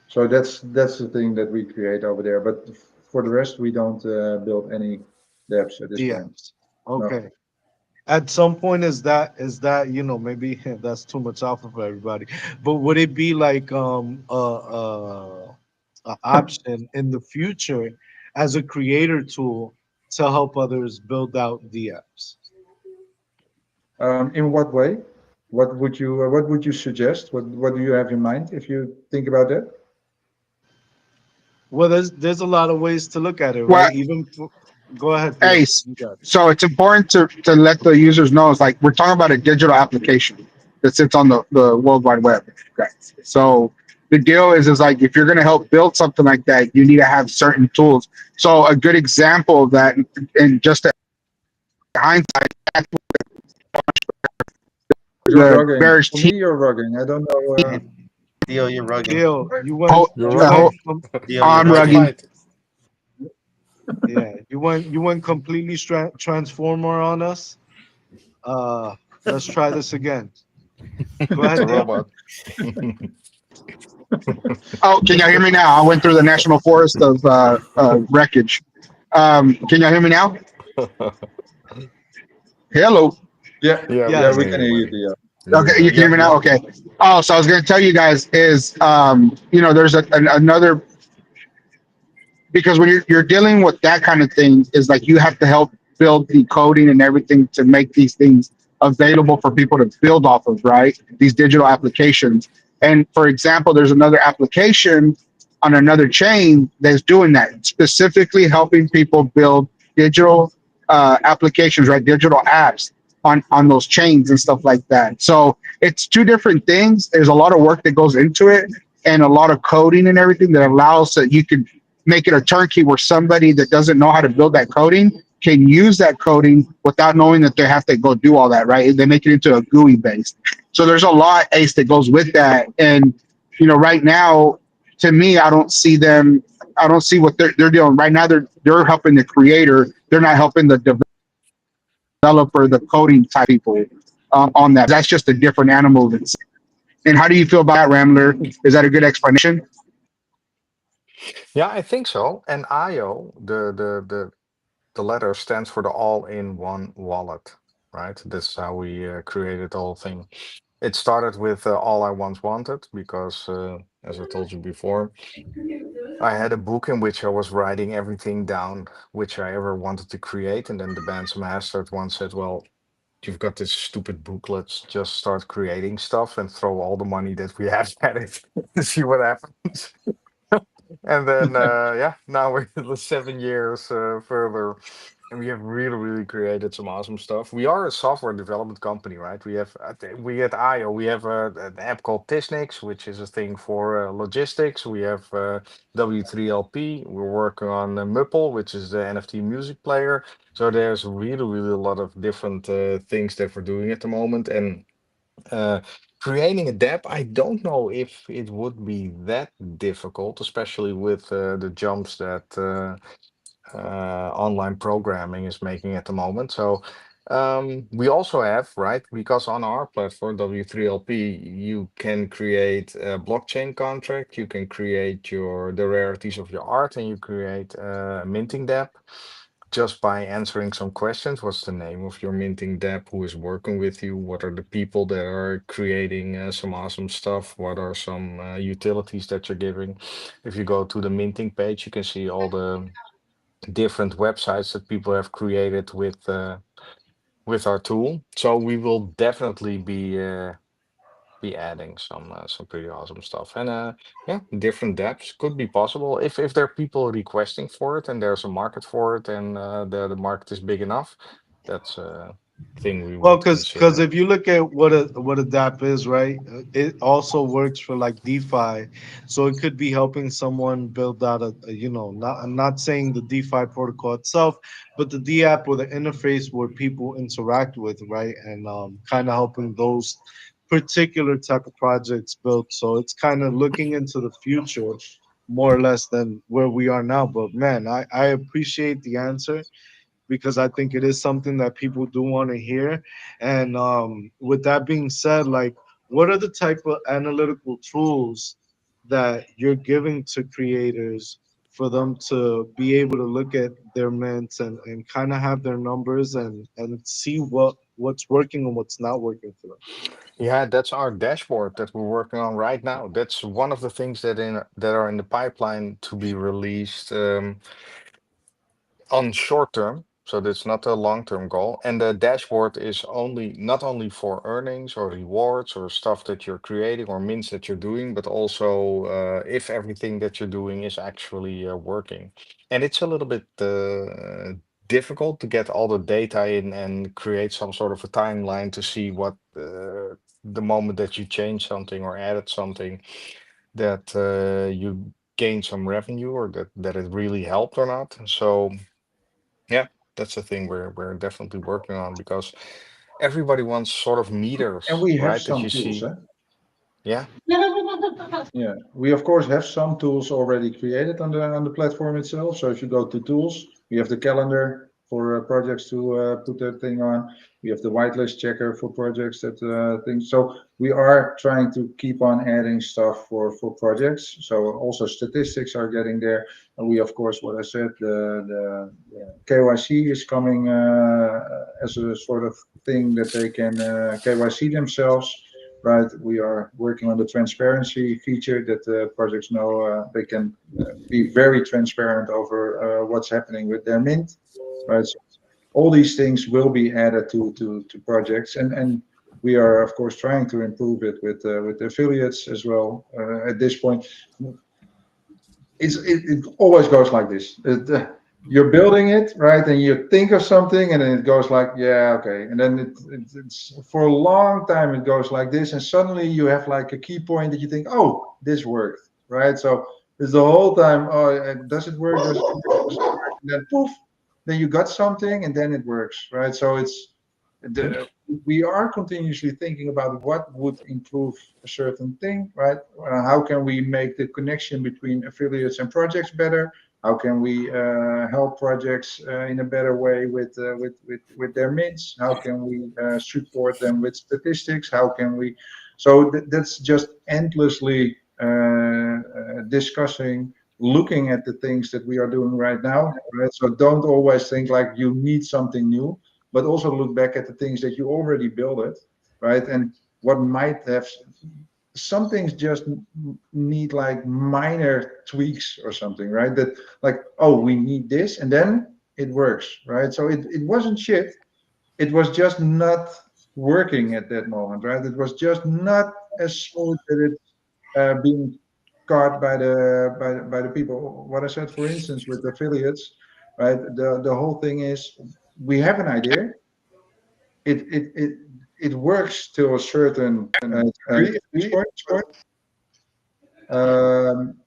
So that's the thing that we create over there. But for the rest, we don't build any dApps at this D point. apps. No. Okay. At some point, is that maybe that's too much alpha for everybody, but would it be like a option in the future as a creator tool to help others build out the apps? In what way? What would you suggest? What do you have in mind if you think about that? Well, there's a lot of ways to look at it, Well, right? Even for, go ahead, hey, Theo. You got it. so it's important to let the users know it's like we're talking about a digital application that sits on the World Wide Web. Okay. So the deal is like if you're gonna help build something like that, you need to have certain tools. So a good example of that, and just hindsight, You're the rugging. various For teams. me, you're rugging. I don't know. Hey, Theo, you're rugging. Theo, you went Oh, You're you rugging. went oh, from Theo, you're I'm White rugging. rugging. flight. yeah, you went completely transformer on us. Uh, let's try this again. Go It's ahead, a Dio. robot. Oh, can y'all hear me now? I went through the national forest of wreckage. Can y'all hear me now? Yeah, Hello. yeah, we Yeah, can we hear can Yes. you, hear you, Dia. buddy. You're Okay, you good. can hear Yep. me now. Yep. Okay. Oh, so I was going to tell you guys is there's another, because when you're dealing with that kind of thing is like you have to help build the coding and everything to make these things available for people to build off of, right? These digital applications. And for example, there's another application on another chain that's doing that, specifically helping people build digital applications, right? Digital apps on those chains and stuff like that. So it's two different things. There's a lot of work that goes into it and a lot of coding and everything that allows that you can make it a turnkey where somebody that doesn't know how to build that coding can use that coding without knowing that they have to go do all that, right? They make it into a GUI based. So there's a lot, Ace, that goes with that. And, right now, to me, I don't see what they're doing. Right now, they're helping the creator. They're not helping the developer, the coding type people on that. That's just a different animal. And how do you feel about that, Rambler? Is that a good explanation? Yeah, I think so. And IO, the letter stands for the all-in-one wallet, right? That's how we created the whole thing. It started with all I once wanted because, as I told you before, I had a book in which I was writing everything down which I ever wanted to create, and then the band's master at once said, "Well, you've got this stupid book. Let's just start creating stuff and throw all the money that we have at it and see what happens." And then, yeah, now we're 7 years further, and we have really, really created some awesome stuff. We are a software development company, right? We at IO, we have an app called Tisnix, which is a thing for logistics. We have W3LP. We're working on Mupple, which is the NFT music player. So there's really, really a lot of different things that we're doing at the moment, and uh, creating a dApp, I don't know if it would be that difficult, especially with the jumps that online programming is making at the moment. So we also have, right, because on our platform, W3LP, you can create a blockchain contract, you can create the rarities of your art, and you create a minting dApp just by answering some questions. What's the name of your minting dApp? Who is working with you? What are the people that are creating some awesome stuff? What are some utilities that you're giving? If you go to the minting page, you can see all the different websites that people have created with our tool. So we will definitely be adding some pretty awesome stuff. And yeah, different depths could be possible if there are people requesting for it and there's a market for it and the market is big enough. That's a thing we Well, would because consider. if you look at what a DApp is, right? It also works for like DeFi, so it could be helping someone build out not I'm not saying the DeFi protocol itself, but the D app or the interface where people interact with, right? And kind of helping those particular type of projects build. So it's kind of looking into the future more or less than where we are now. But man, I appreciate the answer because I think it is something that people do want to hear. And with that being said, like, what are the type of analytical tools that you're giving to creators for them to be able to look at their mints and kind of have their numbers and see what's working and what's not working for them? Yeah, that's our dashboard that we're working on right now. That's one of the things that are in the pipeline to be released. On short term, so that's not a long-term goal. And the dashboard is only not only for earnings or rewards or stuff that you're creating or mints that you're doing, but also if everything that you're doing is actually working. And it's a little bit difficult to get all the data in and create some sort of a timeline to see what the moment that you change something or added something that you gain some revenue or that it really helped or not. So yeah, that's the thing we're definitely working on because everybody wants sort of And meters, we have right? That you some tools, see. eh? Yeah. Yeah, we of course have some tools already created on the platform itself. So if you go to tools, we have the calendar. for projects to put their thing on. We have the whitelist checker for projects that things. So we are trying to keep on adding stuff for projects. So also statistics are getting there, and we of course, what I said, the KYC is coming as a sort of thing that they can KYC themselves. Right, we are working on the transparency feature that projects know they can be very transparent over what's happening with their mint. Right, so all these things will be added to projects, and we are of course trying to improve it with affiliates as well. At this point, it always goes like this. You're building it, right, and you think of something, and then it goes like, yeah, okay, and then it's for a long time it goes like this, and suddenly you have like a key point that you think, oh, this worked, right? So it's the whole time, oh, does it work? Does it work? Does it work? And then poof, then you got something, and then it works, right? So we are continuously thinking about what would improve a certain thing, right? How can we make the connection between affiliates and projects better? How can we help projects in a better way with their mints? How can we support them with statistics? How can we? So that's just endlessly discussing, looking at the things that we are doing right now, right? So don't always think like you need something new, but also look back at the things that you already built it, right? And what might have some things just need like minor tweaks or something, right? That like, oh, we need this, and then it works, right? So it wasn't shit. It was just not working at that moment, right? It was just not as smooth that it's being caught by the people. What I said, for instance, with affiliates, right? The whole thing is we have an idea. It works to a certain degree.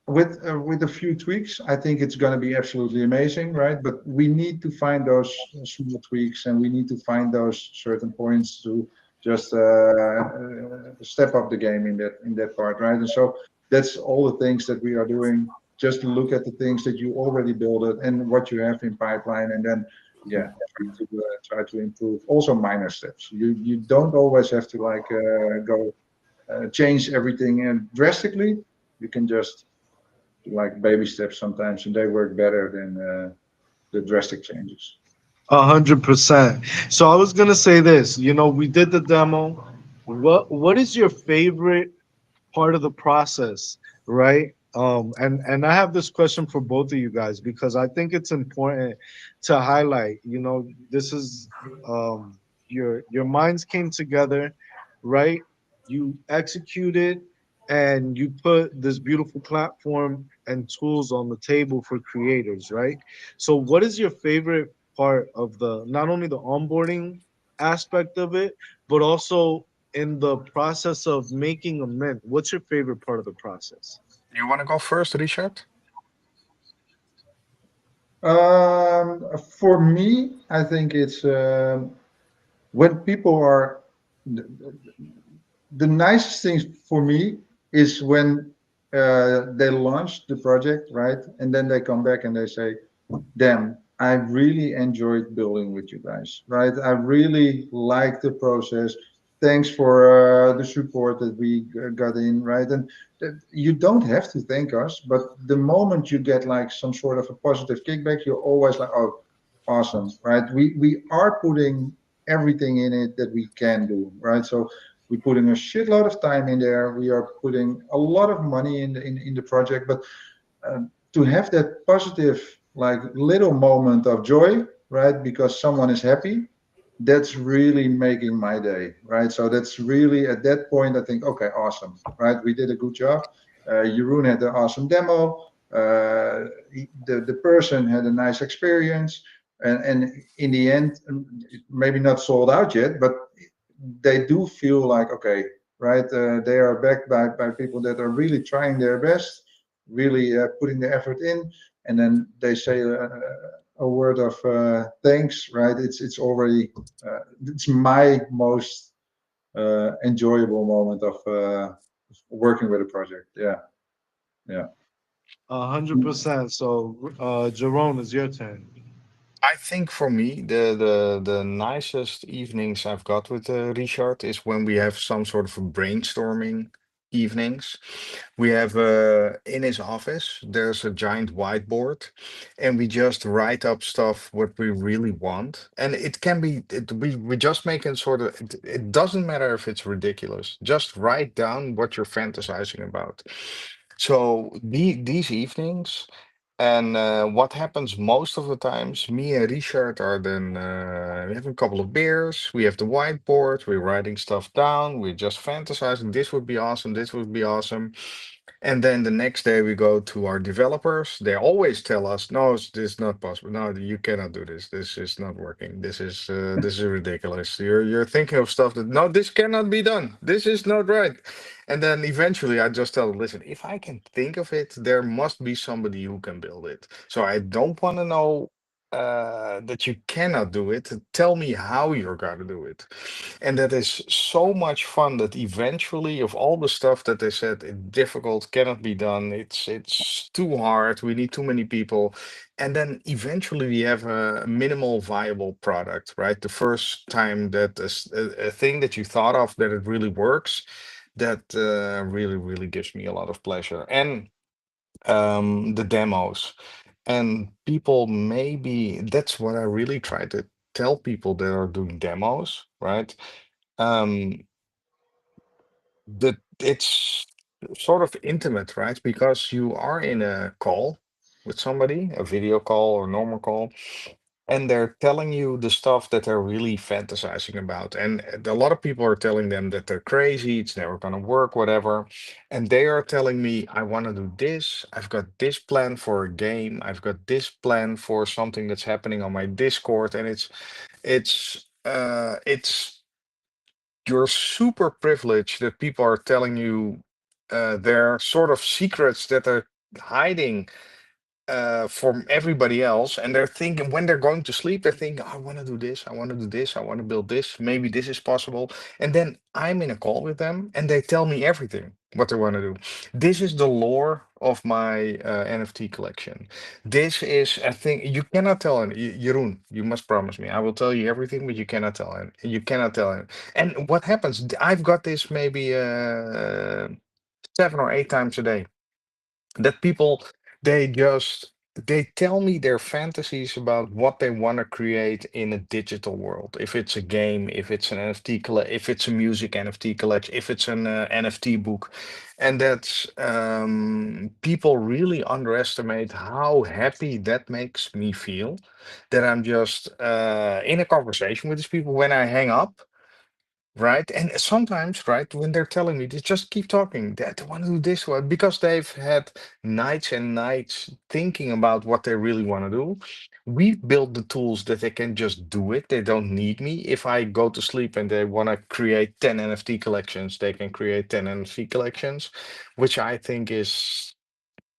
With a few tweaks, I think it's going to be absolutely amazing, right? But we need to find those small tweaks, and we need to find those certain points to just step up the game in that part, right? And so that's all the things that we are doing. Just look at the things that you already built it and what you have in pipeline, and then yeah, try to improve. Also, minor steps. You don't always have to like go change everything and drastically. You can just do like baby steps sometimes, and they work better than the drastic changes. 100%. So I was gonna say this. We did the demo. What is your favorite part of the process, right? And I have this question for both of you guys because I think it's important to highlight. This is your minds came together, right? You executed and you put this beautiful platform and tools on the table for creators, right? So what is your favorite part of the not only the onboarding aspect of it, but also in the process of making a mint? What's your favorite part of the process? You want to go first, Richard? For me, I think it's when people are the nicest thing for me is when they launch the project, right? And then they come back and they say, damn, I really enjoyed building with you guys, right? I really like the process. Thanks for the support that we got in, right? And you don't have to thank us, but the moment you get like some sort of a positive kickback, you're always like, oh, awesome, right? We are putting everything in it that we can do, right? So we're putting a shitload of time in there. We are putting a lot of money in the project, but to have that positive like little moment of joy, right? Because someone is happy, that's really making my day, right? So that's really at that point, I think, okay, awesome, right? We did a good job. Jeroen had an awesome demo. The person had a nice experience, and in the end, maybe not sold out yet, but they do feel like okay, right? They are backed by people that are really trying their best, really putting the effort in, and then they say a word of thanks, right? It's already it's my most enjoyable moment of working with a project. Yeah, yeah. 100%. So, Jerome, it's your turn. I think for me, the nicest evenings I've got with Richard is when we have some sort of a brainstorming evenings. We have in his office, there's a giant whiteboard, and we just write up stuff what we really want. And it can be we just make it sort of it doesn't matter if it's ridiculous. Just write down what you're fantasizing about. So these evenings. And what happens most of the times, me and Richard are then we have a couple of beers, we have the whiteboard, we're writing stuff down, we're just fantasizing, this would be awesome, this would be awesome. And then the next day we go to our developers. They always tell us, no, this is not possible. No, you cannot do this. This is not working. This is ridiculous. You're thinking of stuff that no, this cannot be done. This is not right. And then eventually I just tell them, listen, if I can think of it, there must be somebody who can build it. So I don't want to know that you cannot do it. Tell me how you're gonna do it. And that is so much fun that eventually, of all the stuff that they said, it's difficult, cannot be done, it's too hard, we need too many people. And then eventually we have a minimal viable product, right? The first time that a thing that you thought of that it really works, that really, really gives me a lot of pleasure. And the demos. And people maybe that's what I really try to tell people that are doing demos, right? Um, that it's sort of intimate, right? Because you are in a call with somebody, a video call or normal call, and they're telling you the stuff that they're really fantasizing about. And a lot of people are telling them that they're crazy, it's never gonna work, whatever. And they are telling me, I want to do this, I've got this plan for a game, I've got this plan for something that's happening on my Discord, and it's you're super privileged that people are telling you their sort of secrets that they're hiding from everybody else, and they're thinking when they're going to sleep, they're thinking, I want to do this, I want to do this, I want to build this, maybe this is possible. And then I'm in a call with them, and they tell me everything what they want to do. This is the lore of my NFT collection. This is a thing you cannot tell. And Jeroen, you must promise me, I will tell you everything, but you cannot tell him. You cannot tell him. And what happens? I've got this maybe 7 or 8 times a day that people they tell me their fantasies about what they want to create in a digital world, if it's a game, if it's an if it's a music NFT collection, if it's an NFT book. And that's people really underestimate how happy that makes me feel, that I'm just in a conversation with these people when I hang up. Right. And sometimes, right, when they're telling me, they just keep talking. That I want to do this one because they've had nights and nights thinking about what they really want to do. We've built the tools that they can just do it. They don't need me. If I go to sleep and they want to create 10 NFT collections, they can create 10 NFT collections, which I think is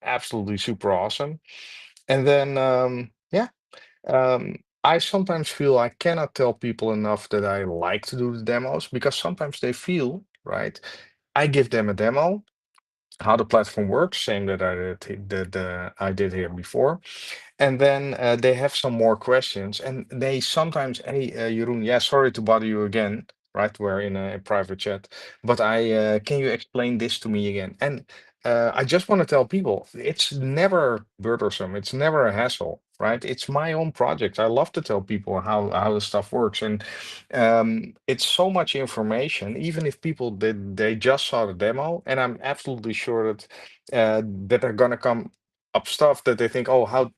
absolutely super awesome. And then, yeah. I sometimes feel I cannot tell people enough that I like to do the demos because sometimes they feel, right? I give them a demo, how the platform works, same that I did here before. And then they have some more questions, and they sometimes, hey, Jeroen, yeah, sorry to bother you again, right? We're in a private chat, but I can you explain this to me again? And I just want to tell people, it's never burdensome, it's never a hassle, right? It's my own project. I love to tell people how the stuff works, and it's so much information. Even if people did they just saw the demo, and I'm absolutely sure that are gonna come up stuff that they think, oh, how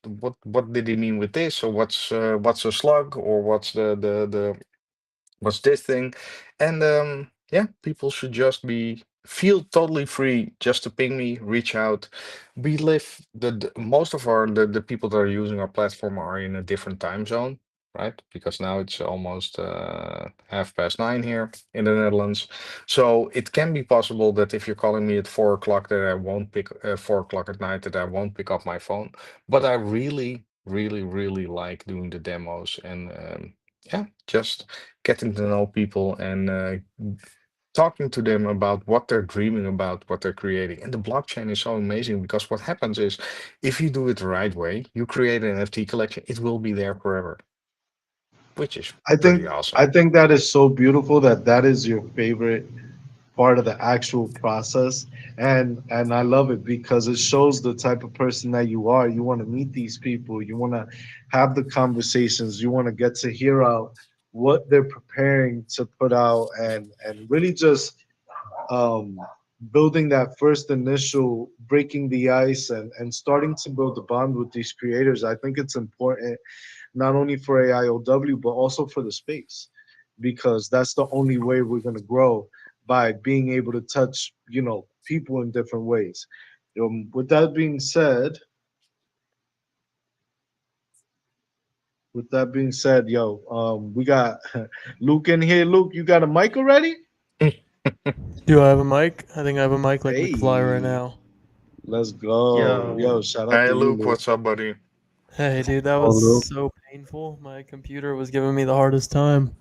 what did he mean with this, or what's a slug, or what's the what's this thing. And yeah, people should just be feel totally free just to ping me, reach out. We live the most of the people that are using our platform are in a different time zone, right? Because now it's almost 9:30 here in the Netherlands. So it can be possible that if you're calling me at 4 o'clock, that I won't pick 4 o'clock at night, that I won't pick up my phone. But I really, really, really like doing the demos, and yeah, just getting to know people and talking to them about what they're dreaming about, what they're creating. And the blockchain is so amazing because what happens is if you do it the right way, you create an NFT collection, it will be there forever, which is I pretty think I awesome. think that is so beautiful that that is your favorite part of the actual process, and I love it because it shows the type of person that you are. You want to meet these people, you want to have the conversations, you want to get to hear out what they're preparing to put out, and really just um building that first initial breaking the ice and starting to build a bond with these creators. I think it's important not only for AIOW but also for the space, because that's the only way we're going to grow, by being able to touch, people in different ways. With that being said, yo, we got Luke in here. Luke, you got a mic already? Do I have a mic? I think I have a mic like McFly right Hey, now. let's go. Yo, Yo, shout out Hey to you, Luke, Luke. what's up, buddy? Hey, dude, that Oh, was look. so painful. My computer was giving me the hardest time.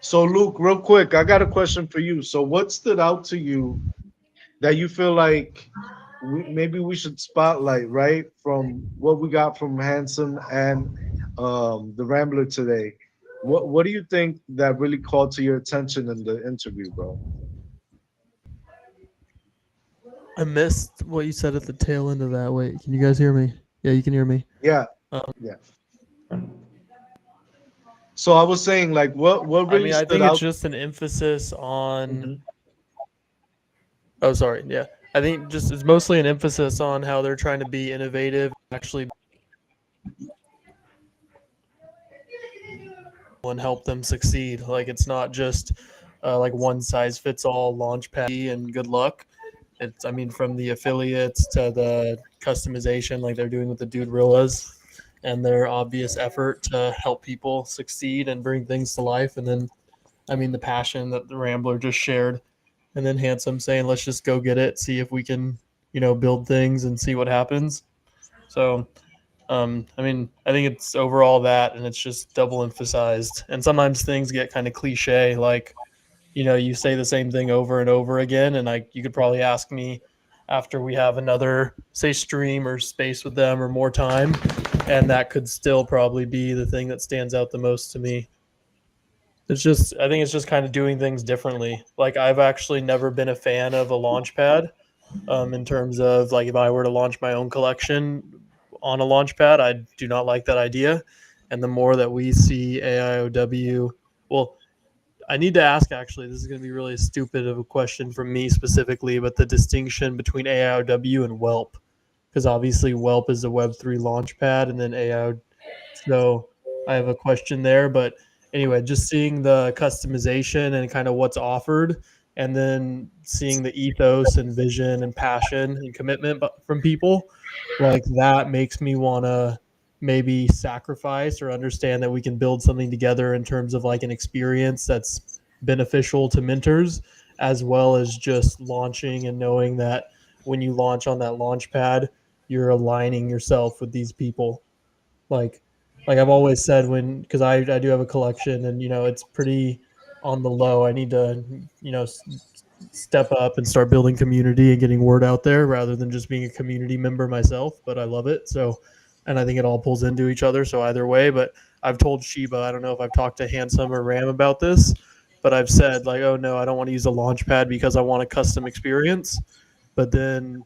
So, Luke, real quick, I got a question for you. So, what stood out to you that you feel like maybe we should spotlight, right? From what we got from Handsome and the Rambler today. What do you think that really called to your attention in the interview, bro? I missed what you said at the tail end of that. Wait, can you guys hear me? Yeah, you can hear me. Yeah, Um, yeah. So I was saying, like, what I really mean, I stood think it's out? just an emphasis on. Mhm. Oh, sorry. Yeah, I think just it's mostly an emphasis on how they're trying to be innovative, actually, and help them succeed. Like it's not just like one size fits all launch pad and good luck. It's I mean from the affiliates to the customization like they're doing with the Dude Rillas and their obvious effort to help people succeed and bring things to life. And then I mean the passion that the Rambler just shared. And then Handsome saying, let's just go get it, see if we can, build things and see what happens. So I mean, I think it's overall that, and it's just double emphasized. And sometimes things get kind of cliche, like you say the same thing over and over again. And like you could probably ask me after we have another say stream or space with them or more time, and that could still probably be the thing that stands out the most to me. It's just I think it's just kind of doing things differently. Like I've actually never been a fan of a launch pad in terms of like if I were to launch my own collection on a launch pad, I do not like that idea. And the more that we see AIOW, well, I need to ask actually, this is going to be really stupid of a question from me specifically, but the distinction between AIOW and Whelp, because obviously Whelp is a Web3 launch pad and then AIO. So I have a question there. But anyway, just seeing the customization and kind of what's offered, and then seeing the ethos and vision and passion and commitment from people, like that makes me want to maybe sacrifice or understand that we can build something together in terms of like an experience that's beneficial to mentors, as well as just launching and knowing that when you launch on that launch pad, you're aligning yourself with these people. like like I've always said, when because I do have a collection and it's pretty on the low. I need to step up and start building community and getting word out there rather than just being a community member myself, but I love it. So and I think it all pulls into each other, so either way. But I've told Sheba, I don't know if I've talked to Handsome or Ram about this, but I've said like, oh no, I don't want to use a launch pad because I want a custom experience. But then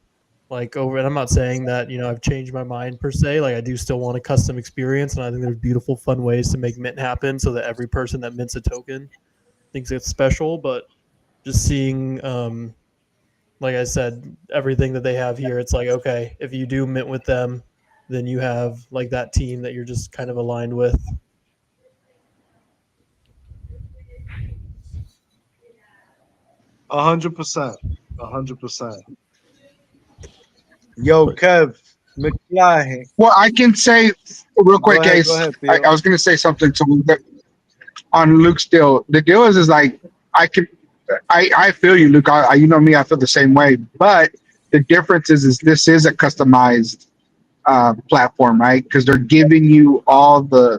like over, and I'm not saying that I've changed my mind per se. Like I do still want a custom experience, and I think there's beautiful fun ways to make mint happen so that every person that mints a token thinks it's special. But just seeing like I said, everything that they have here, it's like, okay, if you do mint with them, then you have like that team that you're just kind of aligned with. 100%, 100%. Yo, Kev McFly, Well, I can say real quick, go Ace. ahead, I Theo. was going to say something to Luke on Luke's deal. The deal is like I can, I feel you, Luke. You know me, I feel the same way. But the difference is this is a customized platform, right? Because they're giving you all the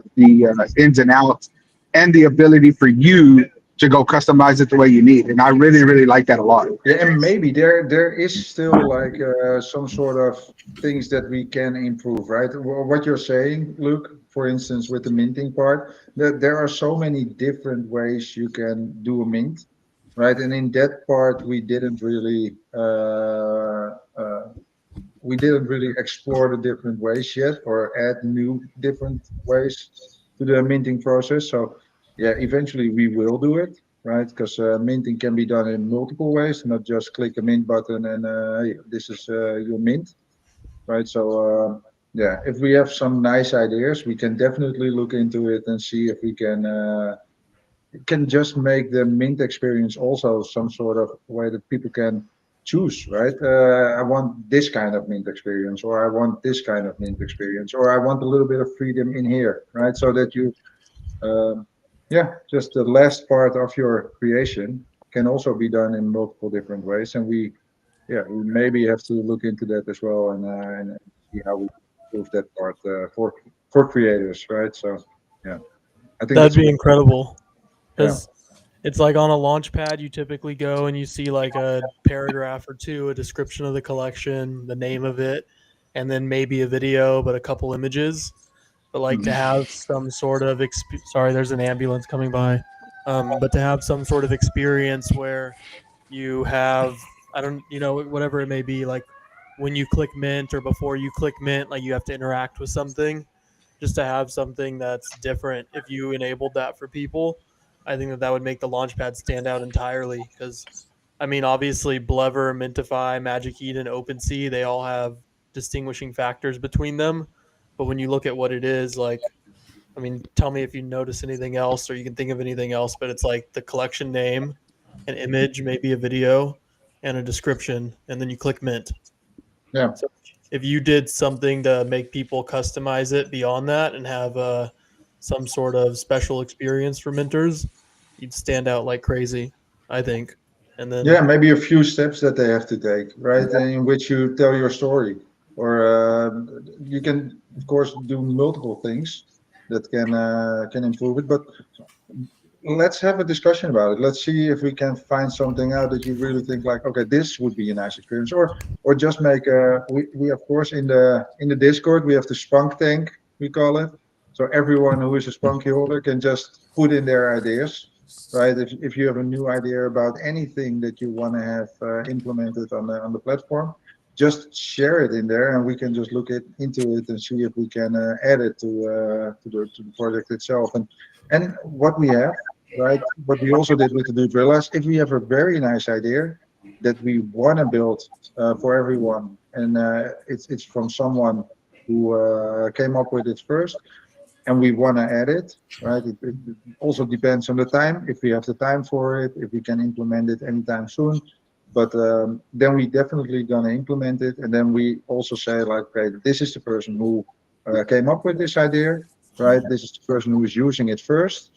ins and outs and the ability for you to go customize it the way you need. And I really, really like that a lot. Yeah, and maybe there is still like some sort of things that we can improve, right? What you're saying, Luke, for instance, with the minting part, that there are so many different ways you can do a mint, right? And in that part, we didn't really explore the different ways yet, or add new different ways to the minting process. So yeah, eventually we will do it, right? Because minting can be done in multiple ways, not just click a mint button and hey, this is your mint, right? So yeah, if we have some nice ideas, we can definitely look into it and see if we can just make the mint experience also some sort of way that people can choose, right? I want this kind of mint experience, or I want this kind of mint experience, or I want a little bit of freedom in here, right? So that you, um, yeah, just the last part of your creation can also be done in multiple different ways. And we maybe have to look into that as well, and see how we improve that part for creators, right? So yeah, I think That'd that's a be good, incredible yeah. because it's like on a launch pad, you typically go and you see like a paragraph or two, a description of the collection, the name of it, and then maybe a video, but a couple images. But like to Mhm. have some sort of sorry, there's an ambulance coming by. But to have some sort of experience where you have, I don't, whatever it may be, like when you click mint or before you click mint, like you have to interact with something, just to have something that's different. If you enabled that for people, I think that that would make the launchpad stand out entirely. Because I mean, obviously, Blevr, Mintify, Magic Eden, OpenSea, they all have distinguishing factors between them. But when you look at what it is, like, I mean, tell me if you notice anything else or you can think of anything else, but it's like the collection name, an image, maybe a video, and a description, and then you click mint. Yeah. So if you did something to make people customize it beyond that and have some sort of special experience for minters, you'd stand out like crazy, I think. And Yeah, then maybe a few steps that they have to take, right? In which you tell your story, or you can, of course, do multiple things that can improve it. But let's have a discussion about it. Let's see if we can find something out that you really think like, okay, this would be a nice experience, or just make a. We of course in the Discord we have the spunk tank, we call it. So everyone who is a spunky holder can just put in their ideas, right? If you have a new idea about anything that you want to have implemented on the platform, just share it in there, and we can just look into it and see if we can add it to the project itself. And what we have, right? What we also did with the new Drillas, if we have a very nice idea that we want to build for everyone, and it's from someone who came up with it first, and we want to add it, right? It also depends on the time, if we have the time for it, if we can implement it anytime soon. But then we definitely gonna implement it, and then we also say like, okay, this is the person who came up with this idea, right? This is the person who is using it first,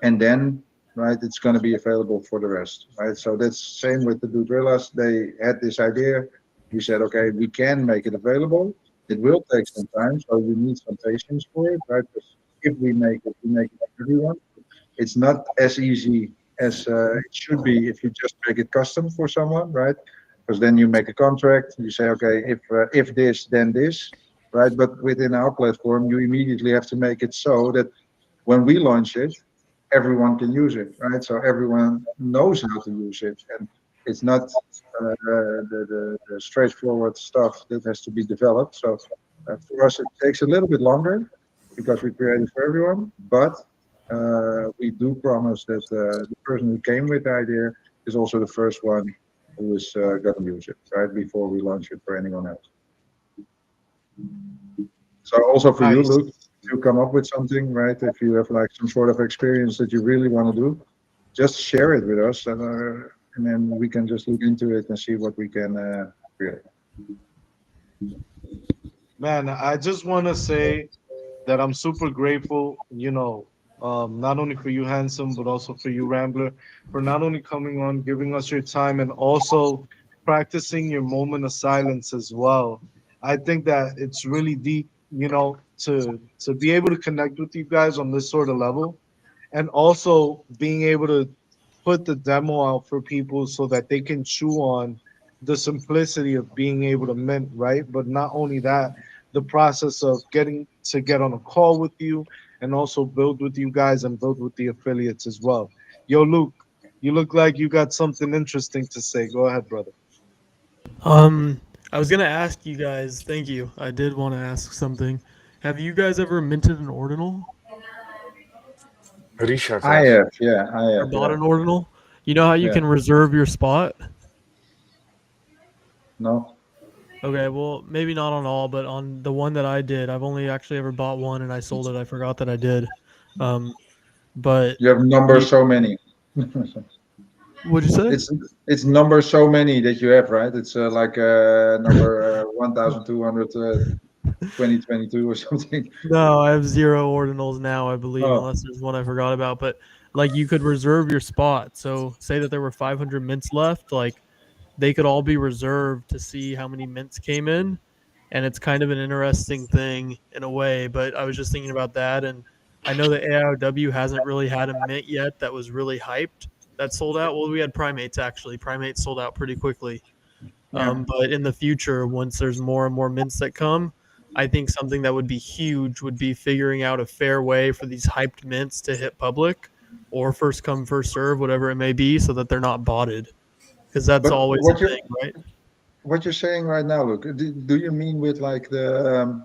and then right it's going to be available for the rest, right? So that's same with the Doodrillas. They had this idea, we said okay, we can make it available, it will take some time, so you need some patience for it, right? Because if we make it for everyone. It's not as easy as it should be if you just make it custom for someone, right? Because then you make a contract, you say okay, if this then this, right? But within our platform you immediately have to make it so that when we launch it, everyone can use it, right? So everyone knows how to use it, and it's not the straightforward stuff that has to be developed. So for us, it takes a little bit longer because we create it for everyone, but we do promise that the person who came with the idea is also the first one who is going to use it, right? Before we launch it for anyone else. So also for you, Nice. Luke, if you come up with something, right? If you have like some sort of experience that you really want to do, just share it with us, and then we can just look into it and see what we can create. Man, I just want to say that I'm super grateful, not only for you, Handsome, but also for you, Rambler, for not only coming on, giving us your time, and also practicing your moment of silence as well. I think that it's really deep, to be able to connect with you guys on this sort of level, and also being able to put the demo out for people so that they can chew on the simplicity of being able to mint, right? But not only that, the process of getting to get on a call with you and also build with you guys and build with the affiliates as well. Yo, Luke, you look like you got something interesting to say. Go ahead, brother. Um, I was gonna ask you guys. Thank you. I did want to ask something. Have you guys ever minted an ordinal Richard I has. have, yeah, I or have, bought yeah, an ordinal? You know how you yeah. can reserve your spot? No, Okay, well, maybe not on all, but on the one that I did, I've only actually ever bought one and I sold it. I forgot that I did. Um, but you have you, numbers so many. what'd you say? It's number so many that you have, right? It's like number 1200 2022 or something. No, I have zero ordinals now, I believe, Oh, unless there's one I forgot about. But like, you could reserve your spot. So, say that there were 500 mints left, like they could all be reserved to see how many mints came in, and it's kind of an interesting thing in a way. But I was just thinking about that, and I know that AIOW hasn't really had a mint yet that was really hyped that sold out. Well, we had primates actually. Primates sold out pretty quickly. yeah. But in the future, once there's more and more mints that come, I think something that would be huge would be figuring out a fair way for these hyped mints to hit public or first come, first serve, whatever it may be, so that they're not botted. Because that's But always a thing, right? what you're saying right now, look, do you mean with like the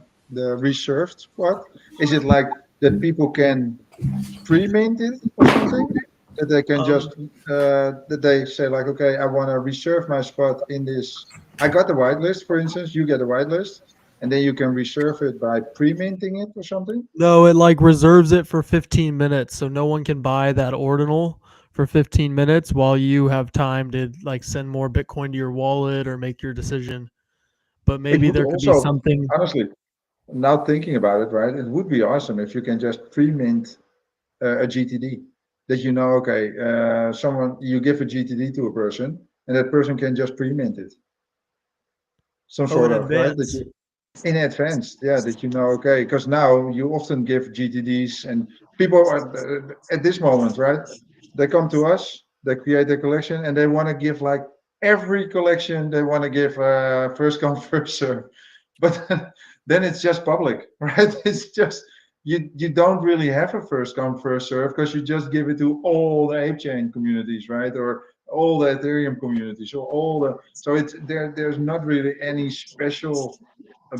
reserved spot? Is it like that people can pre-mint it or something? That they can just Um, that they say like, okay, I want to reserve my spot in this. I got the whitelist, for instance. You get a whitelist, and then you can reserve it by pre-minting it or something. no, it like reserves it for 15 minutes, so no one can buy that ordinal for 15 minutes while you have time to like send more Bitcoin to your wallet or make your decision. But It maybe would there could be also, something. honestly, now thinking about it, right? It would be awesome if you can just pre-mint a GTD. That you know, okay, someone you give a GTD to a person, and that person can just pre-mint it. Some Oh, in sort of right that advance. you in advance, yeah, that you know, okay, because now you often give GTDs, and people are at this moment, right? They come to us, they create a collection, and they want to give like every collection they want to give first come first serve, but then it's just public, right? It's just you don't really have a first come first serve because you just give it to all the ape chain communities, right? Or all the Ethereum communities, or all the so it's there. There's not really any special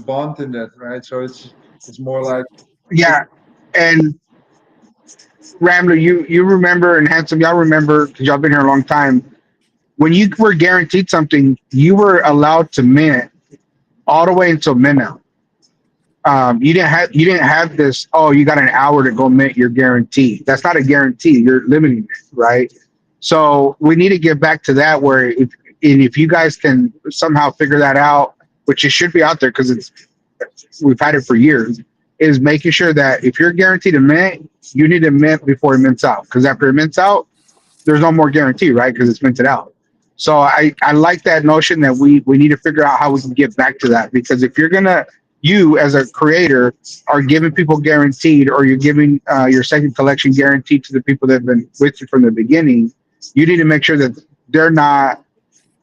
bond in that, right? So it's more like it, Yeah, and Rambler, you remember, and Handsome, y'all remember because y'all been here a long time. When you were guaranteed something, you were allowed to mint all the way until midnight. You didn't have this. Oh, you got an hour to go mint your guarantee. That's not a guarantee. You're limiting it, right? So we need to get back to that. Where if you guys can somehow figure that out, which it should be out there because it's we've had it for years, is making sure that if you're guaranteed a mint, you need to mint before it mints out. Because after it mints out, there's no more guarantee, right? Because it's minted out. So I like that notion that we need to figure out how we can get back to that. Because if you're gonna you as a creator are giving people guaranteed, or you're giving your second collection guaranteed to the people that have been with you from the beginning, you need to make sure that they're not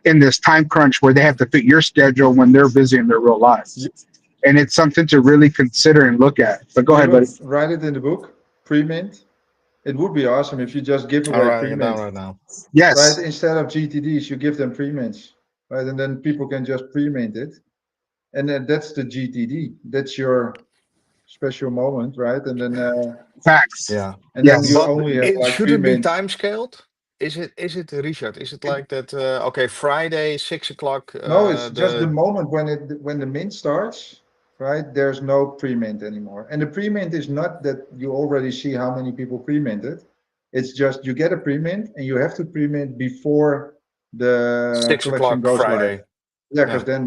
in this time crunch where they have to fit your schedule when they're busy in their real lives. And it's something to really consider and look at. But go ahead, buddy. even write it in the book, pre-mint. It would be awesome if you just give I'm away writing it down pre-mint, right now. right? Yes, Instead of GTDs, you give them pre-mints, right? And then people can just pre-mint it, and then that's the GTD. That's your special moment, right? facts. Yeah, And then you Yes. but only have it like should it be pre-mint. time scaled? Is it Richard? Is it It, like that? Okay, Friday 6 o'clock. no, it's just the The moment when the mint starts, right? There's no pre-mint anymore. And the pre-mint is not that you already see how many people pre-minted. It's just you get a pre-mint and you have to pre-mint before the 6 o'clock collection goes live. Friday. Yeah, because Yeah. then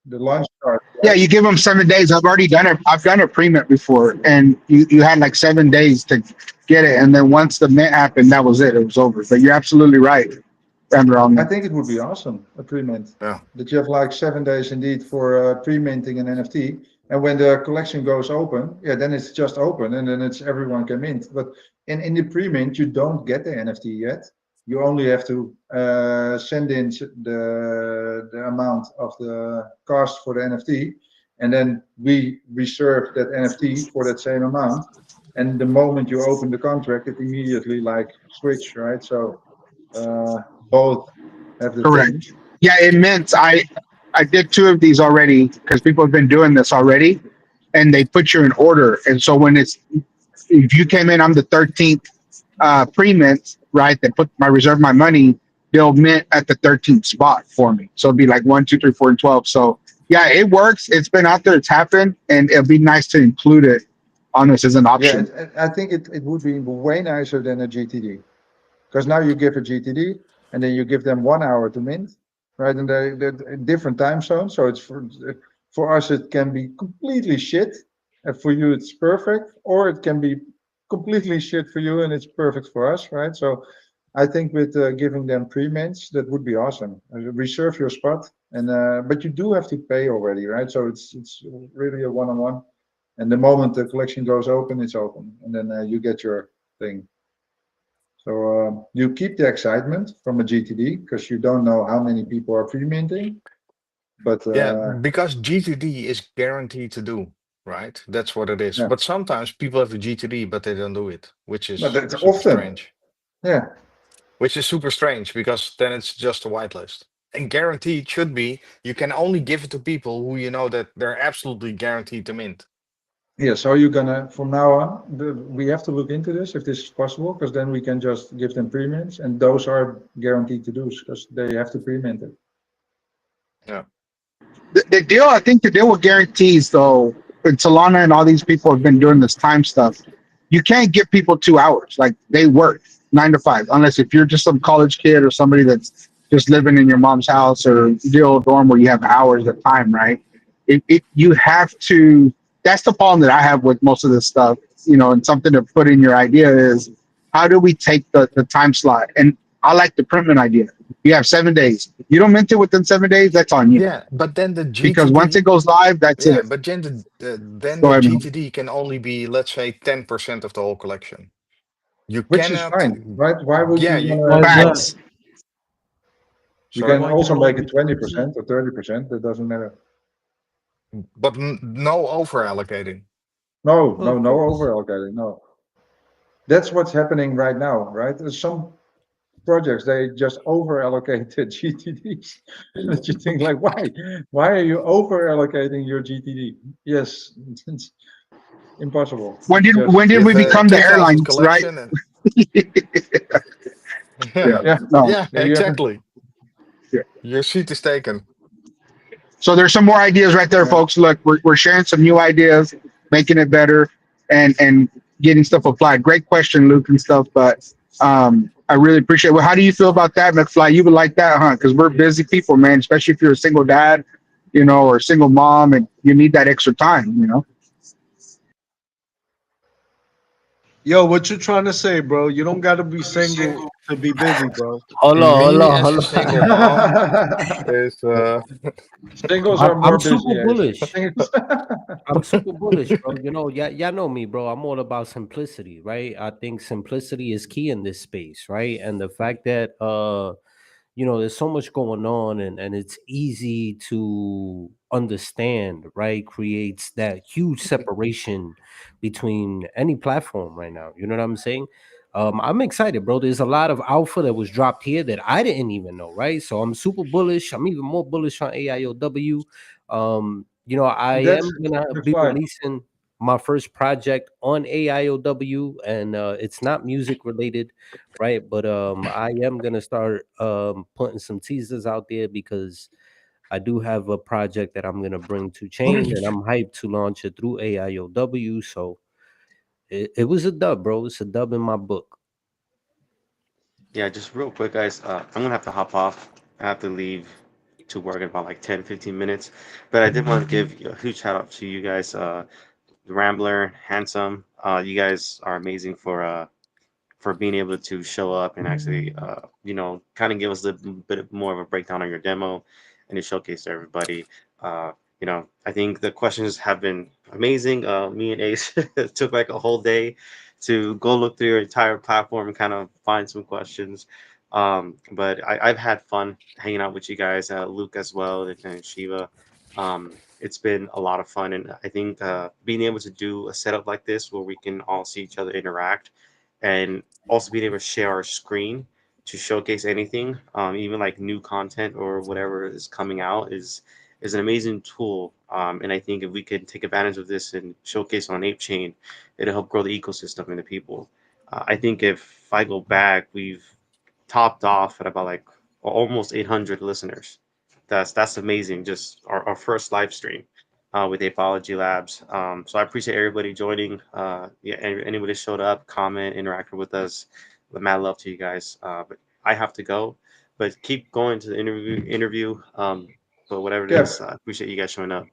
the launch starts, Yeah, right? you give them 7 days. I've already done it. I've done a pre-mint before, and you had like 7 days to get it, and then once the mint happened, that was it. It was over. But you're absolutely right, Amber, on I that. think it would be awesome, a pre-mint. Yeah. That you have like 7 days indeed for pre-minting an NFT. And when the collection goes open, yeah, then it's just open, and then it's everyone can mint. But in the pre-mint, you don't get the NFT yet. You only have to send in the amount of the cost for the NFT, and then we reserve that NFT for that same amount. And the moment you open the contract, it immediately like switch, right? So both have the thing. Correct. Yeah, it meant I did two of these already because people have been doing this already, and they put you in order. And so when it's if you came in, I'm the 13th pre-mint, right? They put my reserve my money. They'll mint at the 13th spot for me. So it'd be like 1, 2, 3, 4, and 12. So yeah, it works. It's been out there. It's happened, and it'll be nice to include it on this as an Yeah, option. I think it would be way nicer than a GTD. Because now you give a GTD and then you give them 1 hour to mint, right? And they're in different time zones. So it's for us, it can be completely shit. And for you, it's perfect. Or it can be completely shit for you and it's perfect for us, right? So I think with giving them pre-mints, that would be awesome. Reserve your spot. And but you do have to pay already, right? So it's really a one-on-one. And the moment the collection goes open, it's open. And then you get your thing. So you keep the excitement from a GTD because you don't know how many people are pre-minting, but Yeah, because GTD is guaranteed to do, right? That's what it is. yeah, But sometimes people have a GTD, but they don't do it, which but is that's super often. strange. Yeah. Which is super strange because then it's just a whitelist. And guaranteed should be you can only give it to people who you know that they're absolutely guaranteed to mint. Yeah. So you're gonna from now on, we have to look into this if this is possible because then we can just give them pre-mints and those are guaranteed to do because they have to pre-mint it. Yeah. The deal, I think the deal with guarantees, though, and Solana and all these people have been doing this time stuff. You can't give people 2 hours. Like they work 9 to 5, unless if you're just some college kid or somebody that's just living in your mom's house or deal dorm where you have hours of time, right? You have to. That's the problem that I have with most of this stuff. And something to put in your idea is how do we take the time slot? And I like the Printman idea. You have 7 days. You don't mint it within 7 days. That's on you Yeah, but then the because once it GTD, goes live, that's yeah, it. but then Go the ahead, man. GTD can only be, let's say, 10% of the whole collection. You Which is cannot, fine, right? Why would yeah, you you, Why want is to? that? Facts. You sorry, can Why can't also it only make it be twenty 20%? percent or 30%. That doesn't matter. but no over allocating. No, Well, no, of no course. over allocating. No, that's what's happening right now, right? There's some projects they just over allocate the GTDs. That you think like, why are you over allocating your GTD? Yes, it's impossible. When It's did just when You did have we a become the 2,000 airlines, right? collection and Yeah. yeah, yeah, No. yeah, yeah. You have exactly. Yeah. Your seat is taken. So there's some more ideas right there, yeah. folks. Look, we're sharing some new ideas, making it better, and getting stuff applied. Great question, Luke, and stuff. But I really appreciate it. Well, how do you feel about that, McFly? You would like that, huh? Because we're busy people, man. Especially if you're a single dad, or a single mom, and you need that extra time. Yo, what you trying to say, bro? You don't got to be single to be busy, bro. Me as a Hold single mom on. is Singles I'm, are more I'm busy. super Eh? bullish. Singles- I'm super bullish, bro. Y'all know me, bro. I'm all about simplicity, right? I think simplicity is key in this space, right? And the fact that there's so much going on and it's easy to understand, right? Creates that huge separation between any platform right now. You know what I'm saying? I'm excited, bro. There's a lot of alpha that was dropped here that I didn't even know, right? So I'm super bullish. I'm even more bullish on AIOW. I that's am gonna that's be fine. releasing my first project on AIOW, and it's not music related, right? But I am gonna start putting some teasers out there because I do have a project that I'm gonna bring to chain, and I'm hyped to launch it through AIOW. So it was a dub, bro. It's a dub in my book. Yeah, just real quick, guys. I'm gonna have to hop off. I have to leave to work in about like 10, 15 minutes. But I did want to give a huge shout out to you guys, the Rambler, Handsome. You guys are amazing for being able to show up and actually, kind of give us a bit more of a breakdown on your demo and to showcase to everybody. I think the questions have been amazing. Me and Ace took like a whole day to go look through your entire platform and kind of find some questions. But I've had fun hanging out with you guys, Luke as well, and Shiva. It's been a lot of fun, and I think being able to do a setup like this where we can all see each other interact, and also being able to share our screen to showcase anything, even like new content or whatever is coming out, is an amazing tool. And I think if we can take advantage of this and showcase on Ape Chain, it'll help grow the ecosystem and the people. I think if I go back, we've topped off at about like almost 800 listeners. That's amazing. Just our first live stream with Ape0logy Labs. So I appreciate everybody joining. Yeah, anybody showed up, comment, interacted with us. Mad love to you guys. But I have to go. But keep going to the interview. But whatever it Kev, is, I appreciate you guys showing up.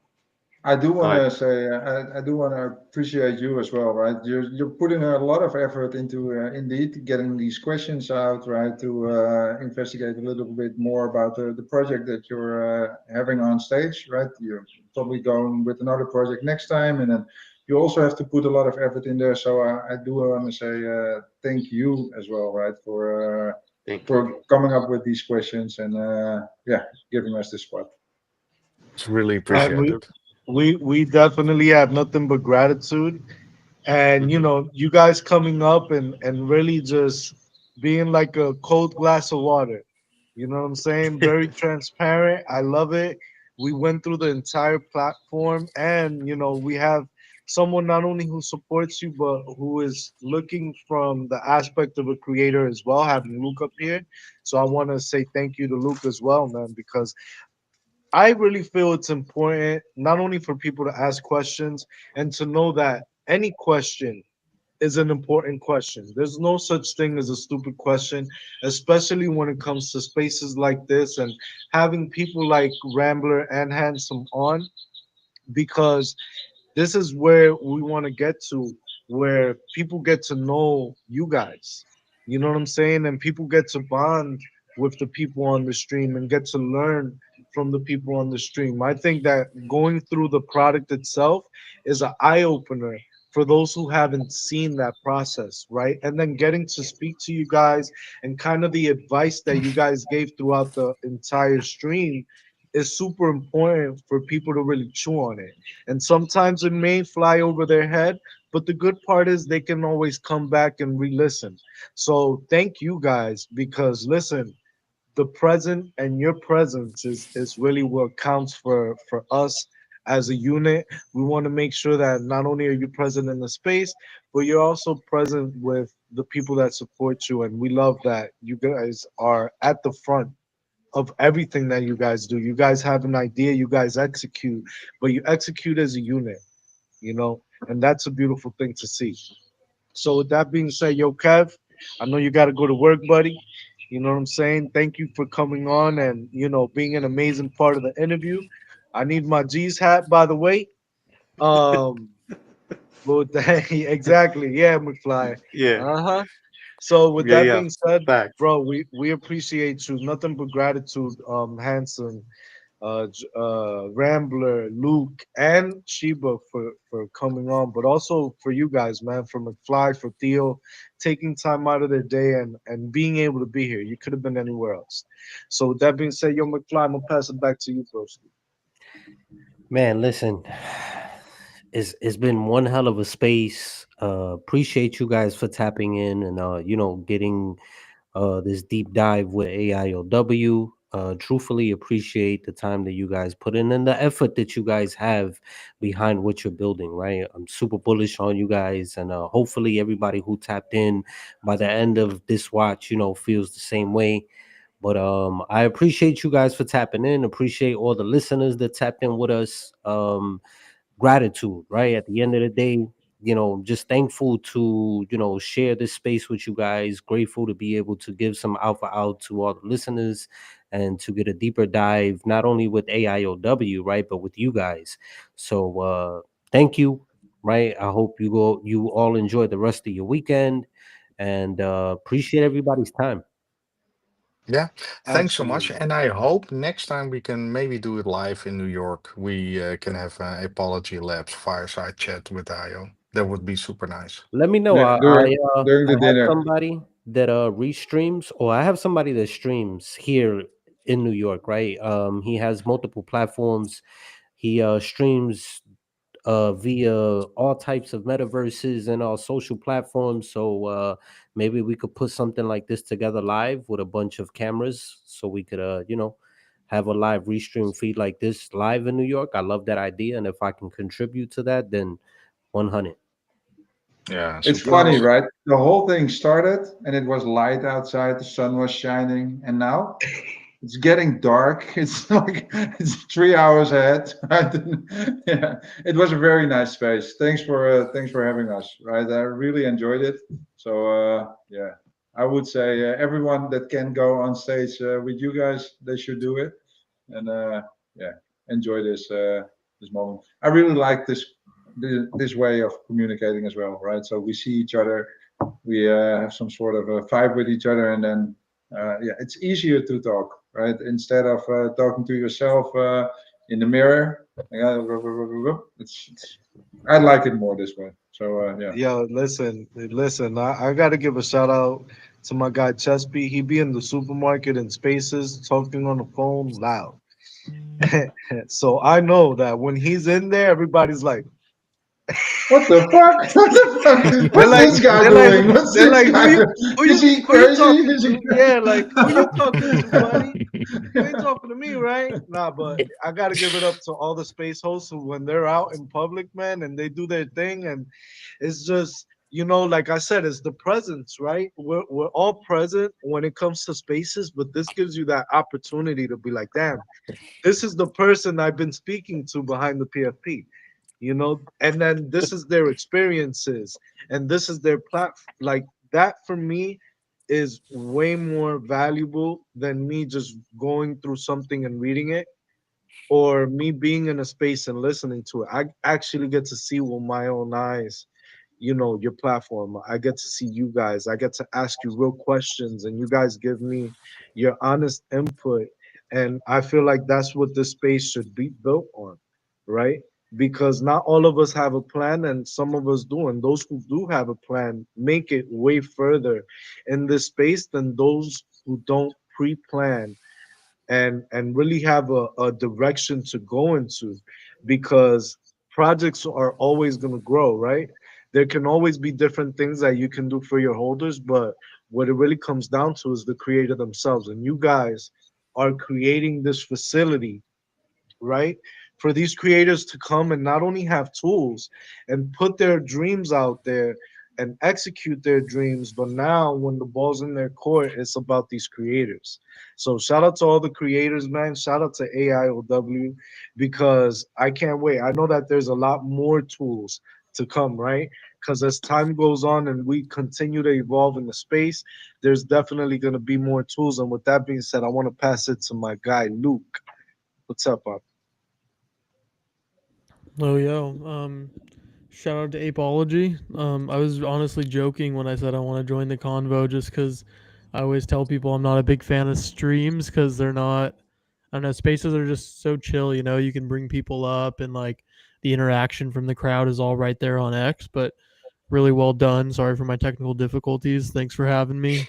I do Go want ahead. to say, I do want to appreciate you as well, right? You're putting a lot of effort into indeed getting these questions out, right? To investigate a little bit more about the project that you're having on stage, right? You're probably going with another project next time, and then you also have to put a lot of effort in there. So I do want to say thank you as well, right, Thank you. for coming up with these questions and yeah, giving us this spot. It's really And Awesome. appreciated. we definitely have nothing but gratitude. And Hmm. you guys coming up and really just being like a cold glass of water. You know what I'm saying? Very transparent. I love it. We went through the entire platform, and we have someone not only who supports you, but who is looking from the aspect of a creator as well, having Luke up here. So I want to say thank you to Luke as well, man, because I really feel it's important not only for people to ask questions and to know that any question is an important question. There's no such thing as a stupid question, especially when it comes to spaces like this and having people like Rambler and Handsome on, because this is where we want to get to, where people get to know you guys. You know what I'm saying? And people get to bond with the people on the stream and get to learn from the people on the stream. I think that going through the product itself is an eye opener for those who haven't seen that process, right? And then getting to speak to you guys and kind of the advice that you guys gave throughout the entire stream is super important for people to really chew on it. And sometimes it may fly over their head, but the good part is they can always come back and re-listen. So thank you guys, because listen, the present and your presence is really what counts for us as a unit. We want to make sure that not only are you present in the space, but you're also present with the people that support you. And we love that you guys are at the front of everything that you guys do. You guys have an idea, you guys execute, but you execute as a unit, and that's a beautiful thing to see. So with that being said, yo, Kev, I know you got to go to work, buddy. You know what I'm saying? Thank you for coming on and being an amazing part of the interview. I need my G's hat, by the way. Um, but with that, exactly, yeah, McFly. Yeah. Uh huh. So with Yeah. that Yeah. being said, Facts. bro, we appreciate you. Nothing but gratitude, Hanson, Rambler, Luke, and Sheba for coming on, but also for you guys, man, for McFly, for Theo, taking time out of their day and being able to be here. You could have been anywhere else. So with that being said, yo, McFly, I'm gonna pass it back to you, bro. Man, listen, it's been one hell of a space. Appreciate you guys for tapping in and getting this deep dive with AIOW. Truthfully appreciate the time that you guys put in and the effort that you guys have behind what you're building, right? I'm super bullish on you guys, and hopefully everybody who tapped in by the end of this watch, feels the same way. But I appreciate you guys for tapping in. Appreciate all the listeners that tapped in with us. Gratitude, right? At the end of the day, just thankful to, share this space with you guys. Grateful to be able to give some alpha out to all the listeners and to get a deeper dive, not only with AIOW, right, but with you guys. So thank you, right? I hope you all enjoy the rest of your weekend and appreciate everybody's time. Yeah, thanks so much. Absolutely. And I hope next time we can maybe do it live in New York. We can have Apology Labs fireside chat with IO. That would be super nice. Let me know. Yeah, during I the have dinner. somebody that restreams, or I have somebody that streams here in New York, right? He has multiple platforms. He streams via all types of metaverses and all social platforms. So maybe we could put something like this together live with a bunch of cameras, so we could have a live restream feed like this live in New York. I love that idea, and if I can contribute to that, then 100. Yeah, It's super funny, Yo, nice. right? The whole thing started and it was light outside, the sun was shining, and now it's getting dark. It's like it's 3 hours ahead. Right? Yeah, it was a very nice space. Thanks for having us. Right, I really enjoyed it. So yeah, I would say everyone that can go on stage with you guys, they should do it. And yeah, enjoy this moment. I really like this way of communicating as well. Right, so we see each other, we have some sort of a vibe with each other, and then yeah, it's easier to talk, right? Instead of talking to yourself in the mirror. It's I like it more this way. So yeah. yo, listen. I gotta give a shout out to my guy Chesby. He be in the supermarket and spaces talking on the phone loud. So I know that when he's in there, everybody's like, What the fuck? What the fuck? they're What's like, this guy they're like, doing? What's they're this like, guy doing? Is he who you crazy? talking Is he? to? Yeah, like who you talking to, buddy? You ain't talking to me, right? Nah, but I gotta give it up to all the space hosts who, when they're out in public, man, and they do their thing, and it's just, like I said, it's the presence, right? We're all present when it comes to spaces, but this gives you that opportunity to be like, damn, this is the person I've been speaking to behind the PFP, and then this is their experiences, and this is their platform. Like that for me is way more valuable than me just going through something and reading it, or me being in a space and listening to it. I actually get to see with my own eyes, your platform. I get to see you guys. I get to ask you real questions, and you guys give me your honest input. And I feel like that's what this space should be built on, right? Because not all of us have a plan, and some of us do. And those who do have a plan make it way further in this space than those who don't pre plan and really have a direction to go into, because projects are always going to grow, right? There can always be different things that you can do for your holders, but what it really comes down to is the creator themselves, and you guys are creating this facility, right? For these creators to come and not only have tools and put their dreams out there and execute their dreams, but now when the ball's in their court, it's about these creators. So shout out to all the creators, man. Shout out to AIOW, because I can't wait. I know that there's a lot more tools to come, right? Because as time goes on and we continue to evolve in the space, there's definitely going to be more tools. And with that being said, I want to pass it to my guy, Luke. What's up, Pop? Oh, yo. Shout out to Ape0logy. I was honestly joking when I said I want to join the convo, just because I always tell people I'm not a big fan of streams because they're not. I don't know. Spaces are just so chill. You can bring people up, and like the interaction from the crowd is all right there on X. But really well done. Sorry for my technical difficulties. Thanks for having me.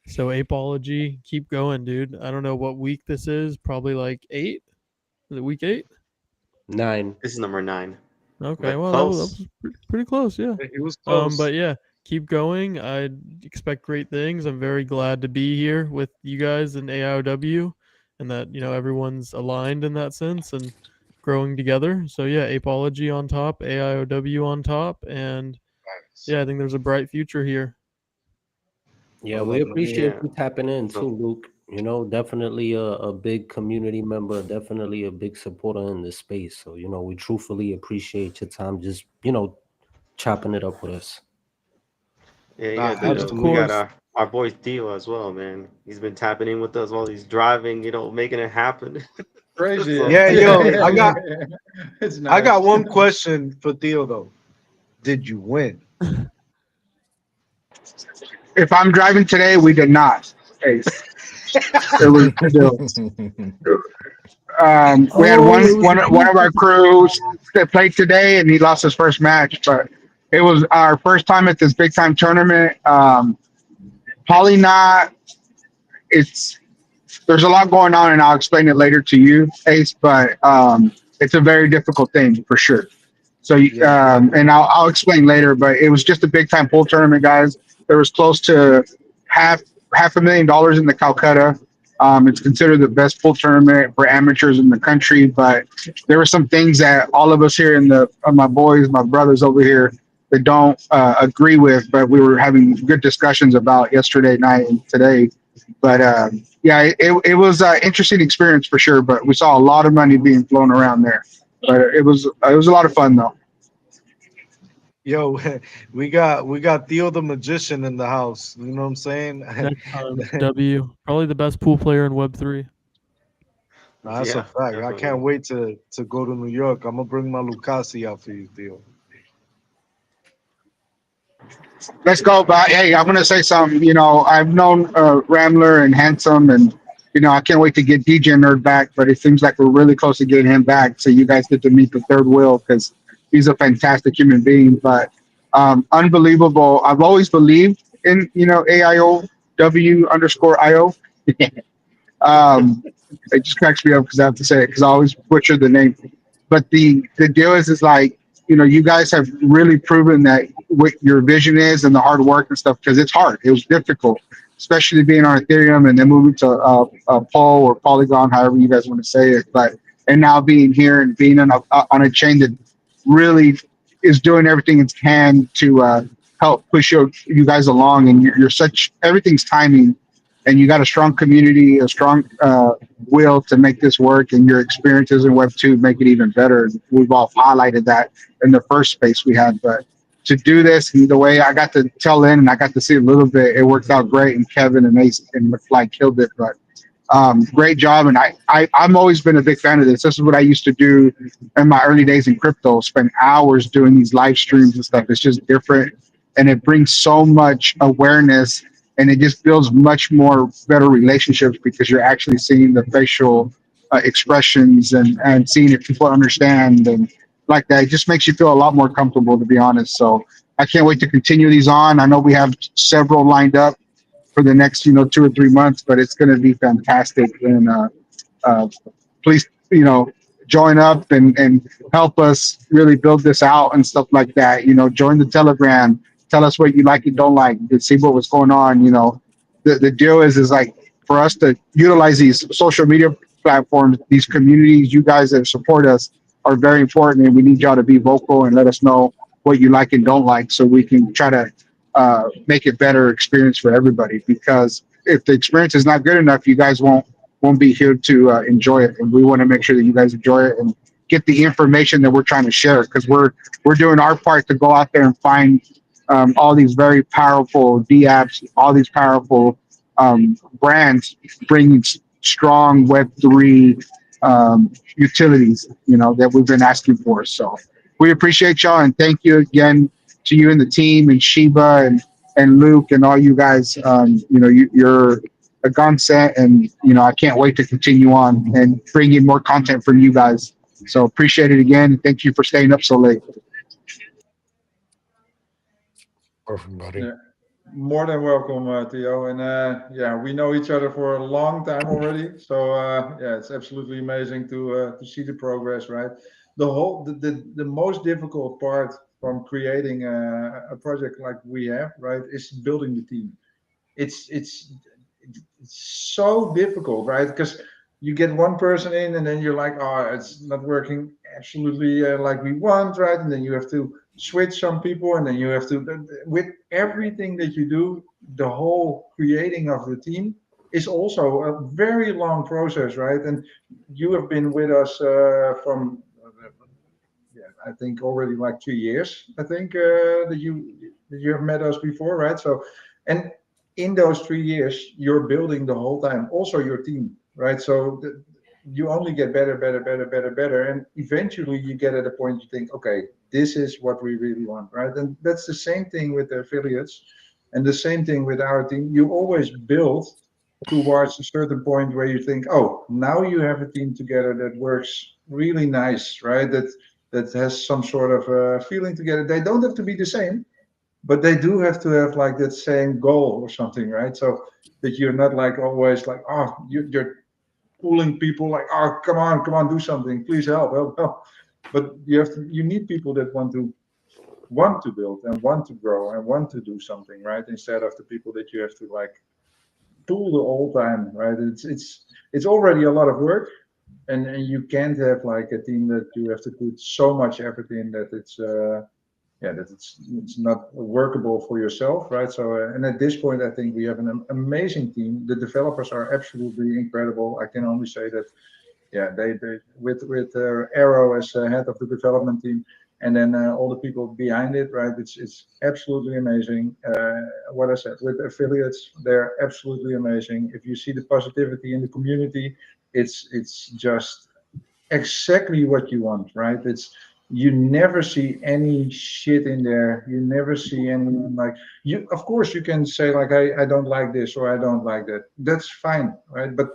So Ape0logy, keep going, dude. I don't know what week this is. Probably like 8. Is it week 8? 9. This is number 9. Okay, But well that close. was pretty close, yeah. He was close. But yeah, keep going. I expect great things. I'm very glad to be here with you guys in AIOW, and that everyone's aligned in that sense and growing together. So yeah, Apology on top, AIOW on top, and yeah, I think there's a bright future here. Yeah, Well, we let me. appreciate Yeah. you tapping in too, So Luke. Definitely a big community member, definitely a big supporter in this space. So, we truthfully appreciate your time just, chopping it up with us. yeah, you Nah, gotta do Dude, of that. We got absolutely. course. our boy Theo as well, man. He's been tapping in with us while he's driving, making it happen. Crazy. So Yeah, yo, It's I got nice. one question for Theo though. Did you win? If I'm driving today, we did not. Hey, It was we had Oh, it was the one pool. of our crews that played today, and he lost his first match. But it was our first time at this big time tournament. Probably not. It's there's a lot going on, and I'll explain it later to you, Ace. But it's a very difficult thing for sure. So, Yeah, yeah. and I'll explain later. But it was just a big time pool tournament, guys. There was close to half $500,000 in the Calcutta. It's considered the best pool tournament for amateurs in the country. But there were some things that all of us here in the my boys, my brothers over here, that don't agree with. But we were having good discussions about yesterday night and today. But yeah, it was an interesting experience for sure. But we saw a lot of money being flown around there. But it was a lot of fun though. Yo, we got Theo the magician in the house. You know what I'm saying? Next time, W. Probably the best pool player in Web3. That's a Yeah, fact. I can't definitely. wait to go to New York. I'm gonna bring my Lucasi out for you, Theo. Let's go. But hey, I'm gonna say something. I've known Rambler and Handsome, and I can't wait to get DJ Nerd back. But it seems like we're really close to getting him back, so you guys get to meet the third wheel because he's a fantastic human being. But unbelievable. I've always believed in AIOW underscore IO. um, it just cracks me up because I have to say it because I always butcher the name. But the deal is like you guys have really proven that what your vision is and the hard work and stuff because it's hard. It was difficult, especially being on Ethereum and then moving to Pol or Polygon, however you guys want to say it. But and now being here and being on a chain that really is doing everything it can to help push you guys along. And you're such everything's timing, and you got a strong community, a strong will to make this work, and your experiences in Web2 make it even better. We've all highlighted that in the first space we had, but to do this and the way I got to tell in and I got to see a little bit, it worked out great. And Kevin and Ace and McFly killed it. But great job. And I've always been a big fan of this. This is what I used to do in my early days in crypto, spend hours doing these live streams and stuff. It's just different. And it brings so much awareness, and it just builds much more better relationships because you're actually seeing the facial expressions and seeing if people understand and like that. It just makes you feel a lot more comfortable, to be honest. So I can't wait to continue these on. I know we have several lined up for the next 2 or 3 months, but it's going to be fantastic. And uh, please, join up and help us really build this out and stuff like that. Join the Telegram. Tell us what you like and don't like. To see what was going on. The deal is like for us to utilize these social media platforms, these communities, you guys that support us are very important, and we need y'all to be vocal and let us know what you like and don't like, so we can try to make it better experience for everybody. Because if the experience is not good enough, you guys won't be here to enjoy it, and we want to make sure that you guys enjoy it and get the information that we're trying to share because we're doing our part to go out there and find all these very powerful D apps, all these powerful brands bringing strong Web3 utilities, that we've been asking for. So we appreciate y'all, and thank you again to you and the team and Sheba and Luke and all you guys. You're a godsend, and I can't wait to continue on and bring in more content from you guys. So appreciate it again. Thank you for staying up so late. Perfect, buddy. Yeah, more than welcome, Theo. And yeah, we know each other for a long time already. So yeah, it's absolutely amazing to see the progress. Right, the most difficult part from creating a project like we have, right, is building the team. It's so difficult, right? Because you get one person in, and then you're like, oh, it's not working absolutely like we want, right? And then you have to switch some people, and then you have to, with everything that you do, the whole creating of the team is also a very long process, right? And you have been with us from, yeah, I think already like 2 years. I think that you have met us before, right? So, and in those 3 years, you're building the whole time, also your team, right? So you only get better, better, better, better, better, and eventually you get at a point you think, okay, this is what we really want, right? And that's the same thing with the affiliates, and the same thing with our team. You always build towards a certain point where you think, oh, now you have a team together that works really nice, right? That has some sort of feeling together. They don't have to be the same, but they do have to have like that same goal or something, right? So that you're not like always like, oh, you're pulling people like, oh, come on, do something, please help, help, help. But you need people that want to build and want to grow and want to do something, right? Instead of the people that you have to like pull the whole time, right? It's already a lot of work, and you can't have like a team that you have to put so much effort in that it's not workable for yourself, right? So and at this point, I think we have an amazing team. The developers are absolutely incredible. I can only say that, yeah, they with Arrow as head of the development team, and then all the people behind it, right? It's absolutely amazing. What I said with affiliates, they're absolutely amazing. If you see the positivity in the community, it's just exactly what you want, right? It's you never see any shit in there. You never see anyone like you. Of course, you can say like I don't like this or I don't like that. That's fine, right? But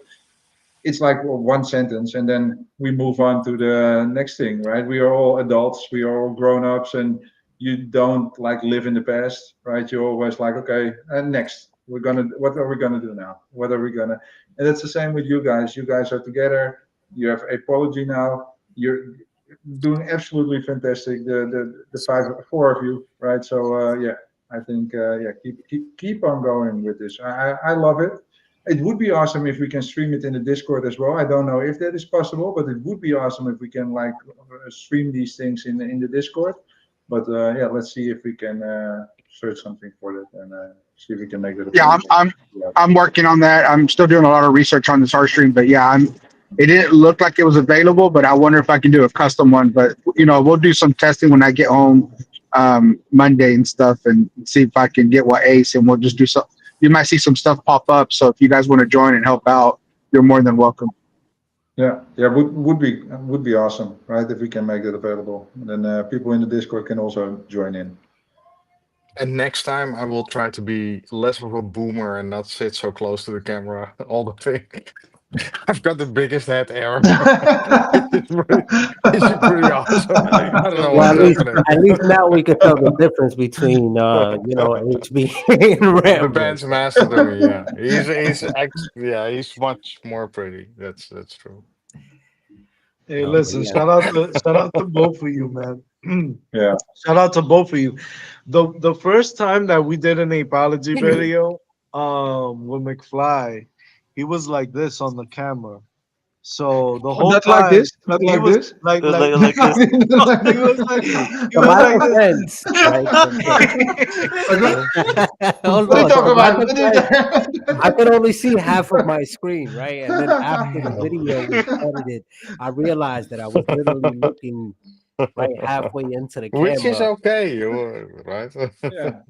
it's like one sentence and then we move on to the next thing, right? We are all adults, we are all grown-ups, and you don't like live in the past, right? You're always like, okay, next what are we gonna do now? What are we gonna And it's the same with you guys are together, you have Apology now, you're doing absolutely fantastic, the four of you, right? So yeah, I think yeah, keep on going with this. I love it. It would be awesome if we can stream it in the Discord as well. I don't know if that is possible, but it would be awesome if we can like stream these things in the Discord. But yeah, let's see if we can search something for that and see if we can make that Yeah, available. Yeah. I'm working on that. I'm still doing a lot of research on this art stream, but yeah, I'm. It didn't look like it was available, but I wonder if I can do a custom one. But we'll do some testing when I get home Monday and stuff, and see if I can get what Ace, and we'll just do some. You might see some stuff pop up. So if you guys want to join and help out, you're more than welcome. Yeah, would be awesome, right? If we can make that available, then people in the Discord can also join in. And next time I will try to be less of a boomer and not sit so close to the camera all the thing. I've got the biggest head ever. It's pretty awesome. I don't know Well, what's happening. at least now we can tell the difference between HB and The Rambler. band's master to me, yeah. He's much more pretty. That's true. Hey, But listen, yeah, shout out to both of you, man. Yeah. Shout out to both of you. The first time that we did an apology video, with McFly, he was like this on the camera. So the whole Not like time this. Not he like was this. like Like, like like this. Not like he was this. like he the was like Bible this. says, right? Okay. Hold What are you on. talking The about? Bible What says I are could only see half of my screen, right? And then after the you video was edited, I realized that I was literally looking right halfway into the Which is camera. okay, right? Yeah.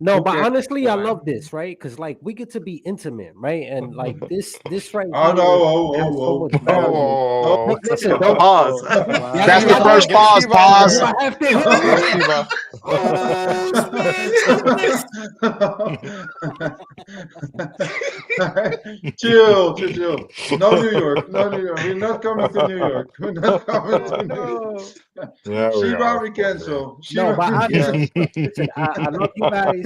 No, Who but cares? honestly, I Fine. love this, right? Because like we get to be intimate, right? And like this right Oh no! here Oh has so oh much oh value. oh! Oh, Like, listen, don't. Pause. Yeah, That's yeah, the get I Shiba, know. first get pause. Shiba in Do Pause. I there. have to hit Get it? Shiba. Oh, Space Chill. No New York. No New York. We're not coming to New York. We're not coming Oh to New York. no. Yeah, we Shiba are, we of course, yeah. cancel. No, Shiba but we honestly, Yeah. cancel. listen, I love you guys.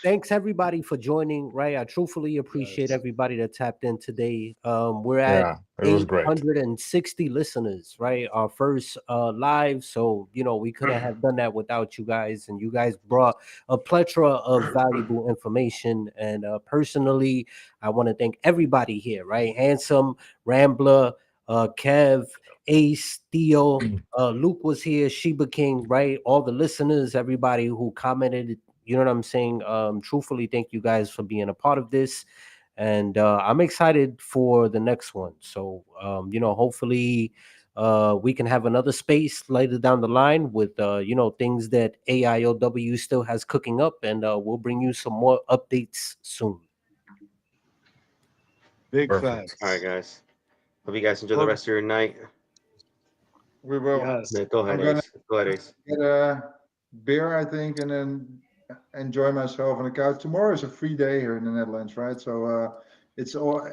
Thanks everybody for joining. Right, I truthfully appreciate Yes. everybody that tapped in today. We're at Yeah, it was great. 860 listeners. Right, our first live. So we couldn't have done that without you guys, and you guys brought a plethora of valuable information. And personally, I want to thank everybody here. Right, Handsome, Rambler, Kev, Ace, Theo. Luke was here, Sheba King, right? All the listeners, everybody who commented, you know what I'm saying? Truthfully, thank you guys for being a part of this. And I'm excited for the next one. So, hopefully we can have another space later down the line with, things that AIOW still has cooking up. And we'll bring you some more updates soon. Big Perfect. All right, facts. guys. Hope you guys enjoy the Well, rest of your night. We will. yes. Yeah, go I'm ahead, gonna Ace. Go ahead, Ace. get a beer, I think, and then enjoy myself on the couch. Tomorrow is a free day here in the Netherlands, right? So it's all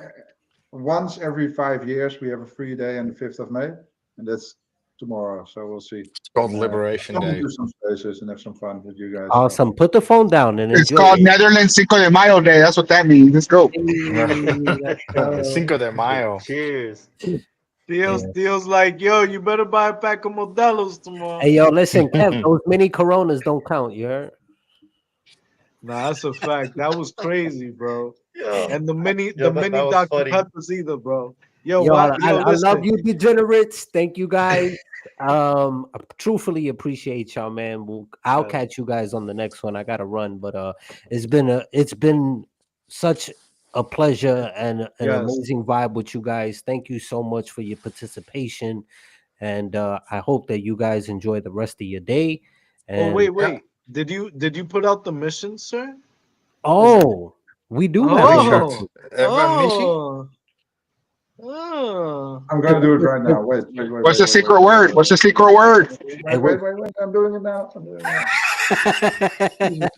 once every 5 years we have a free day on the 5th of May, and that's tomorrow. So we'll see. It's called Uh, Liberation come and Day. do some spaces and have some fun with you guys. So Awesome. Put the phone down and It's enjoy called it. Netherlands Cinco de Mayo Day. That's what that means. Let's go. Hey, let's Cinco go. de Mayo. Cheers. Theo's Yeah. Theo's like, yo, you better buy a pack of Modelo's tomorrow. Hey, yo, listen, Kev, those mini Coronas don't count. You heard? Nah, that's a fact. That was crazy, bro. Yo, And the mini yo, the that mini was Dr. funny. Peppers either, bro. Yo, Yo, what? Yo, I love listen. you, degenerates. Thank you, guys. I truthfully appreciate y'all, man. I'll Yes, catch you guys on the next one. I gotta run, but it's been such a pleasure and an yes. amazing vibe with you guys. Thank you so much for your participation, and I hope that you guys enjoy the rest of your day. Oh, And wait. Did you put out the mission, sir? Is it oh, we do have a Richard, oh mission. Missy? oh oh I'm Hey, gonna do it right now. Wait, wait, wait, What's wait, the wait, wait, secret wait, word? wait, What's the secret word? hey, wait, wait, wait, wait. I'm doing it now. I'm doing it now. wait.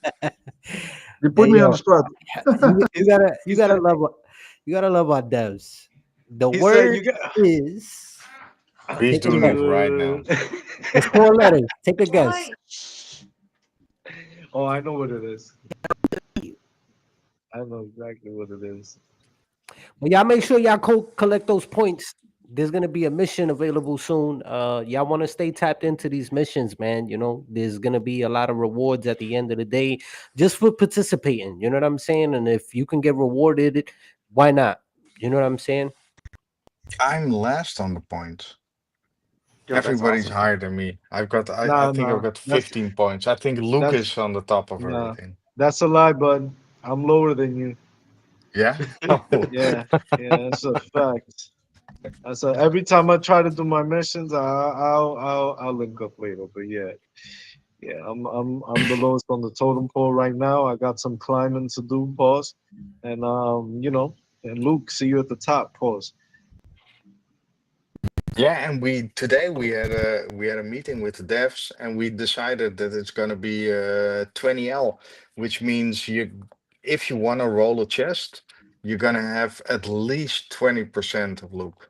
You Hey, put me on the yo, spot. you, he, you he gotta said love our devs. The he said word you got is He's take a doing guess. it right now. It's 4 letters. Take a guess. Oh, I know what it is. I know exactly what it is. Well, y'all make sure y'all collect those points. There's gonna be a mission available soon. Y'all want to stay tapped into these missions, man. You know, there's gonna be a lot of rewards at the end of the day just for participating. You know what I'm saying? And if you can get rewarded, why not? You know what I'm saying? I'm last on the points. Yo, that's Everybody's awesome. higher than me. I Nah, think I've nah. got That's 15 points. I think Luke that's is on the top of nah. everything. That's a lie, bud. I'm lower than you. Yeah? Oh. Yeah, yeah, that's a fact. That's a, every time I try to do my missions, I'll link up later. But yeah, yeah, I'm the lowest on the totem pole right now. I got some climbing to do, pause, and and Luke, see you at the top, pause. Yeah, and we had a meeting with the devs and we decided that it's gonna be 20L, which means if you wanna roll a chest, you're gonna have at least 20% of Luke.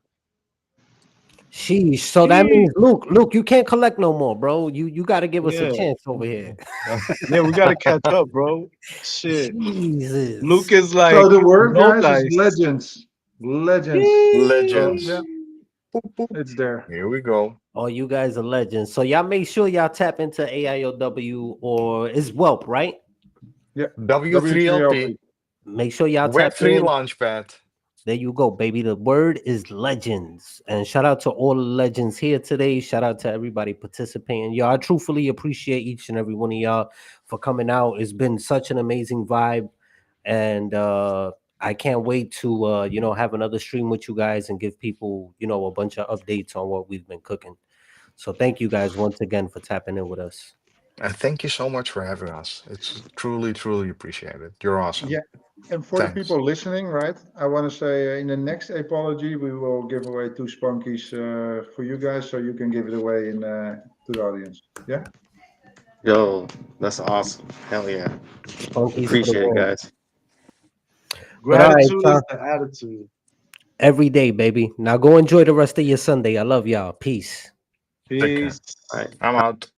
Sheesh. So that Gee, means Luke, you can't collect no more, bro. You got to give us a yeah, chance over here. yeah, we gotta catch up, bro. Shit, Luke Jesus. is So like the word, no guys, is dice. legends. Legends. So Yee. yeah, Legends. Boop, boop. it's there. Here we go. Oh, you guys are legends. So y'all make sure y'all tap into AIOW or it's Whelp, right? Yeah. W3LP, W3LP. Make sure y'all tap Web3 in. Launchpad. There you go, baby. The word is legends. And shout out to all the legends here today. Shout out to everybody participating. Y'all, I truthfully appreciate each and every one of y'all for coming out. It's been such an amazing vibe. And I can't wait to have another stream with you guys and give people, a bunch of updates on what we've been cooking. So thank you guys once again for tapping in with us. Thank you so much for having us. It's truly, truly appreciated. You're awesome. Yeah. And for the Thanks. people listening, right? I want to say in the next apology, we will give away two spunkies for you guys, so you can give it away to the audience. Yeah. Yo, that's awesome. Hell yeah. Spunkies for the Appreciate it, win. guys. But all right, Gratitude is y'all. the attitude. Every day, baby. Now go enjoy the rest of your Sunday. I love y'all. Peace. Take care. Peace. All right. I'm out.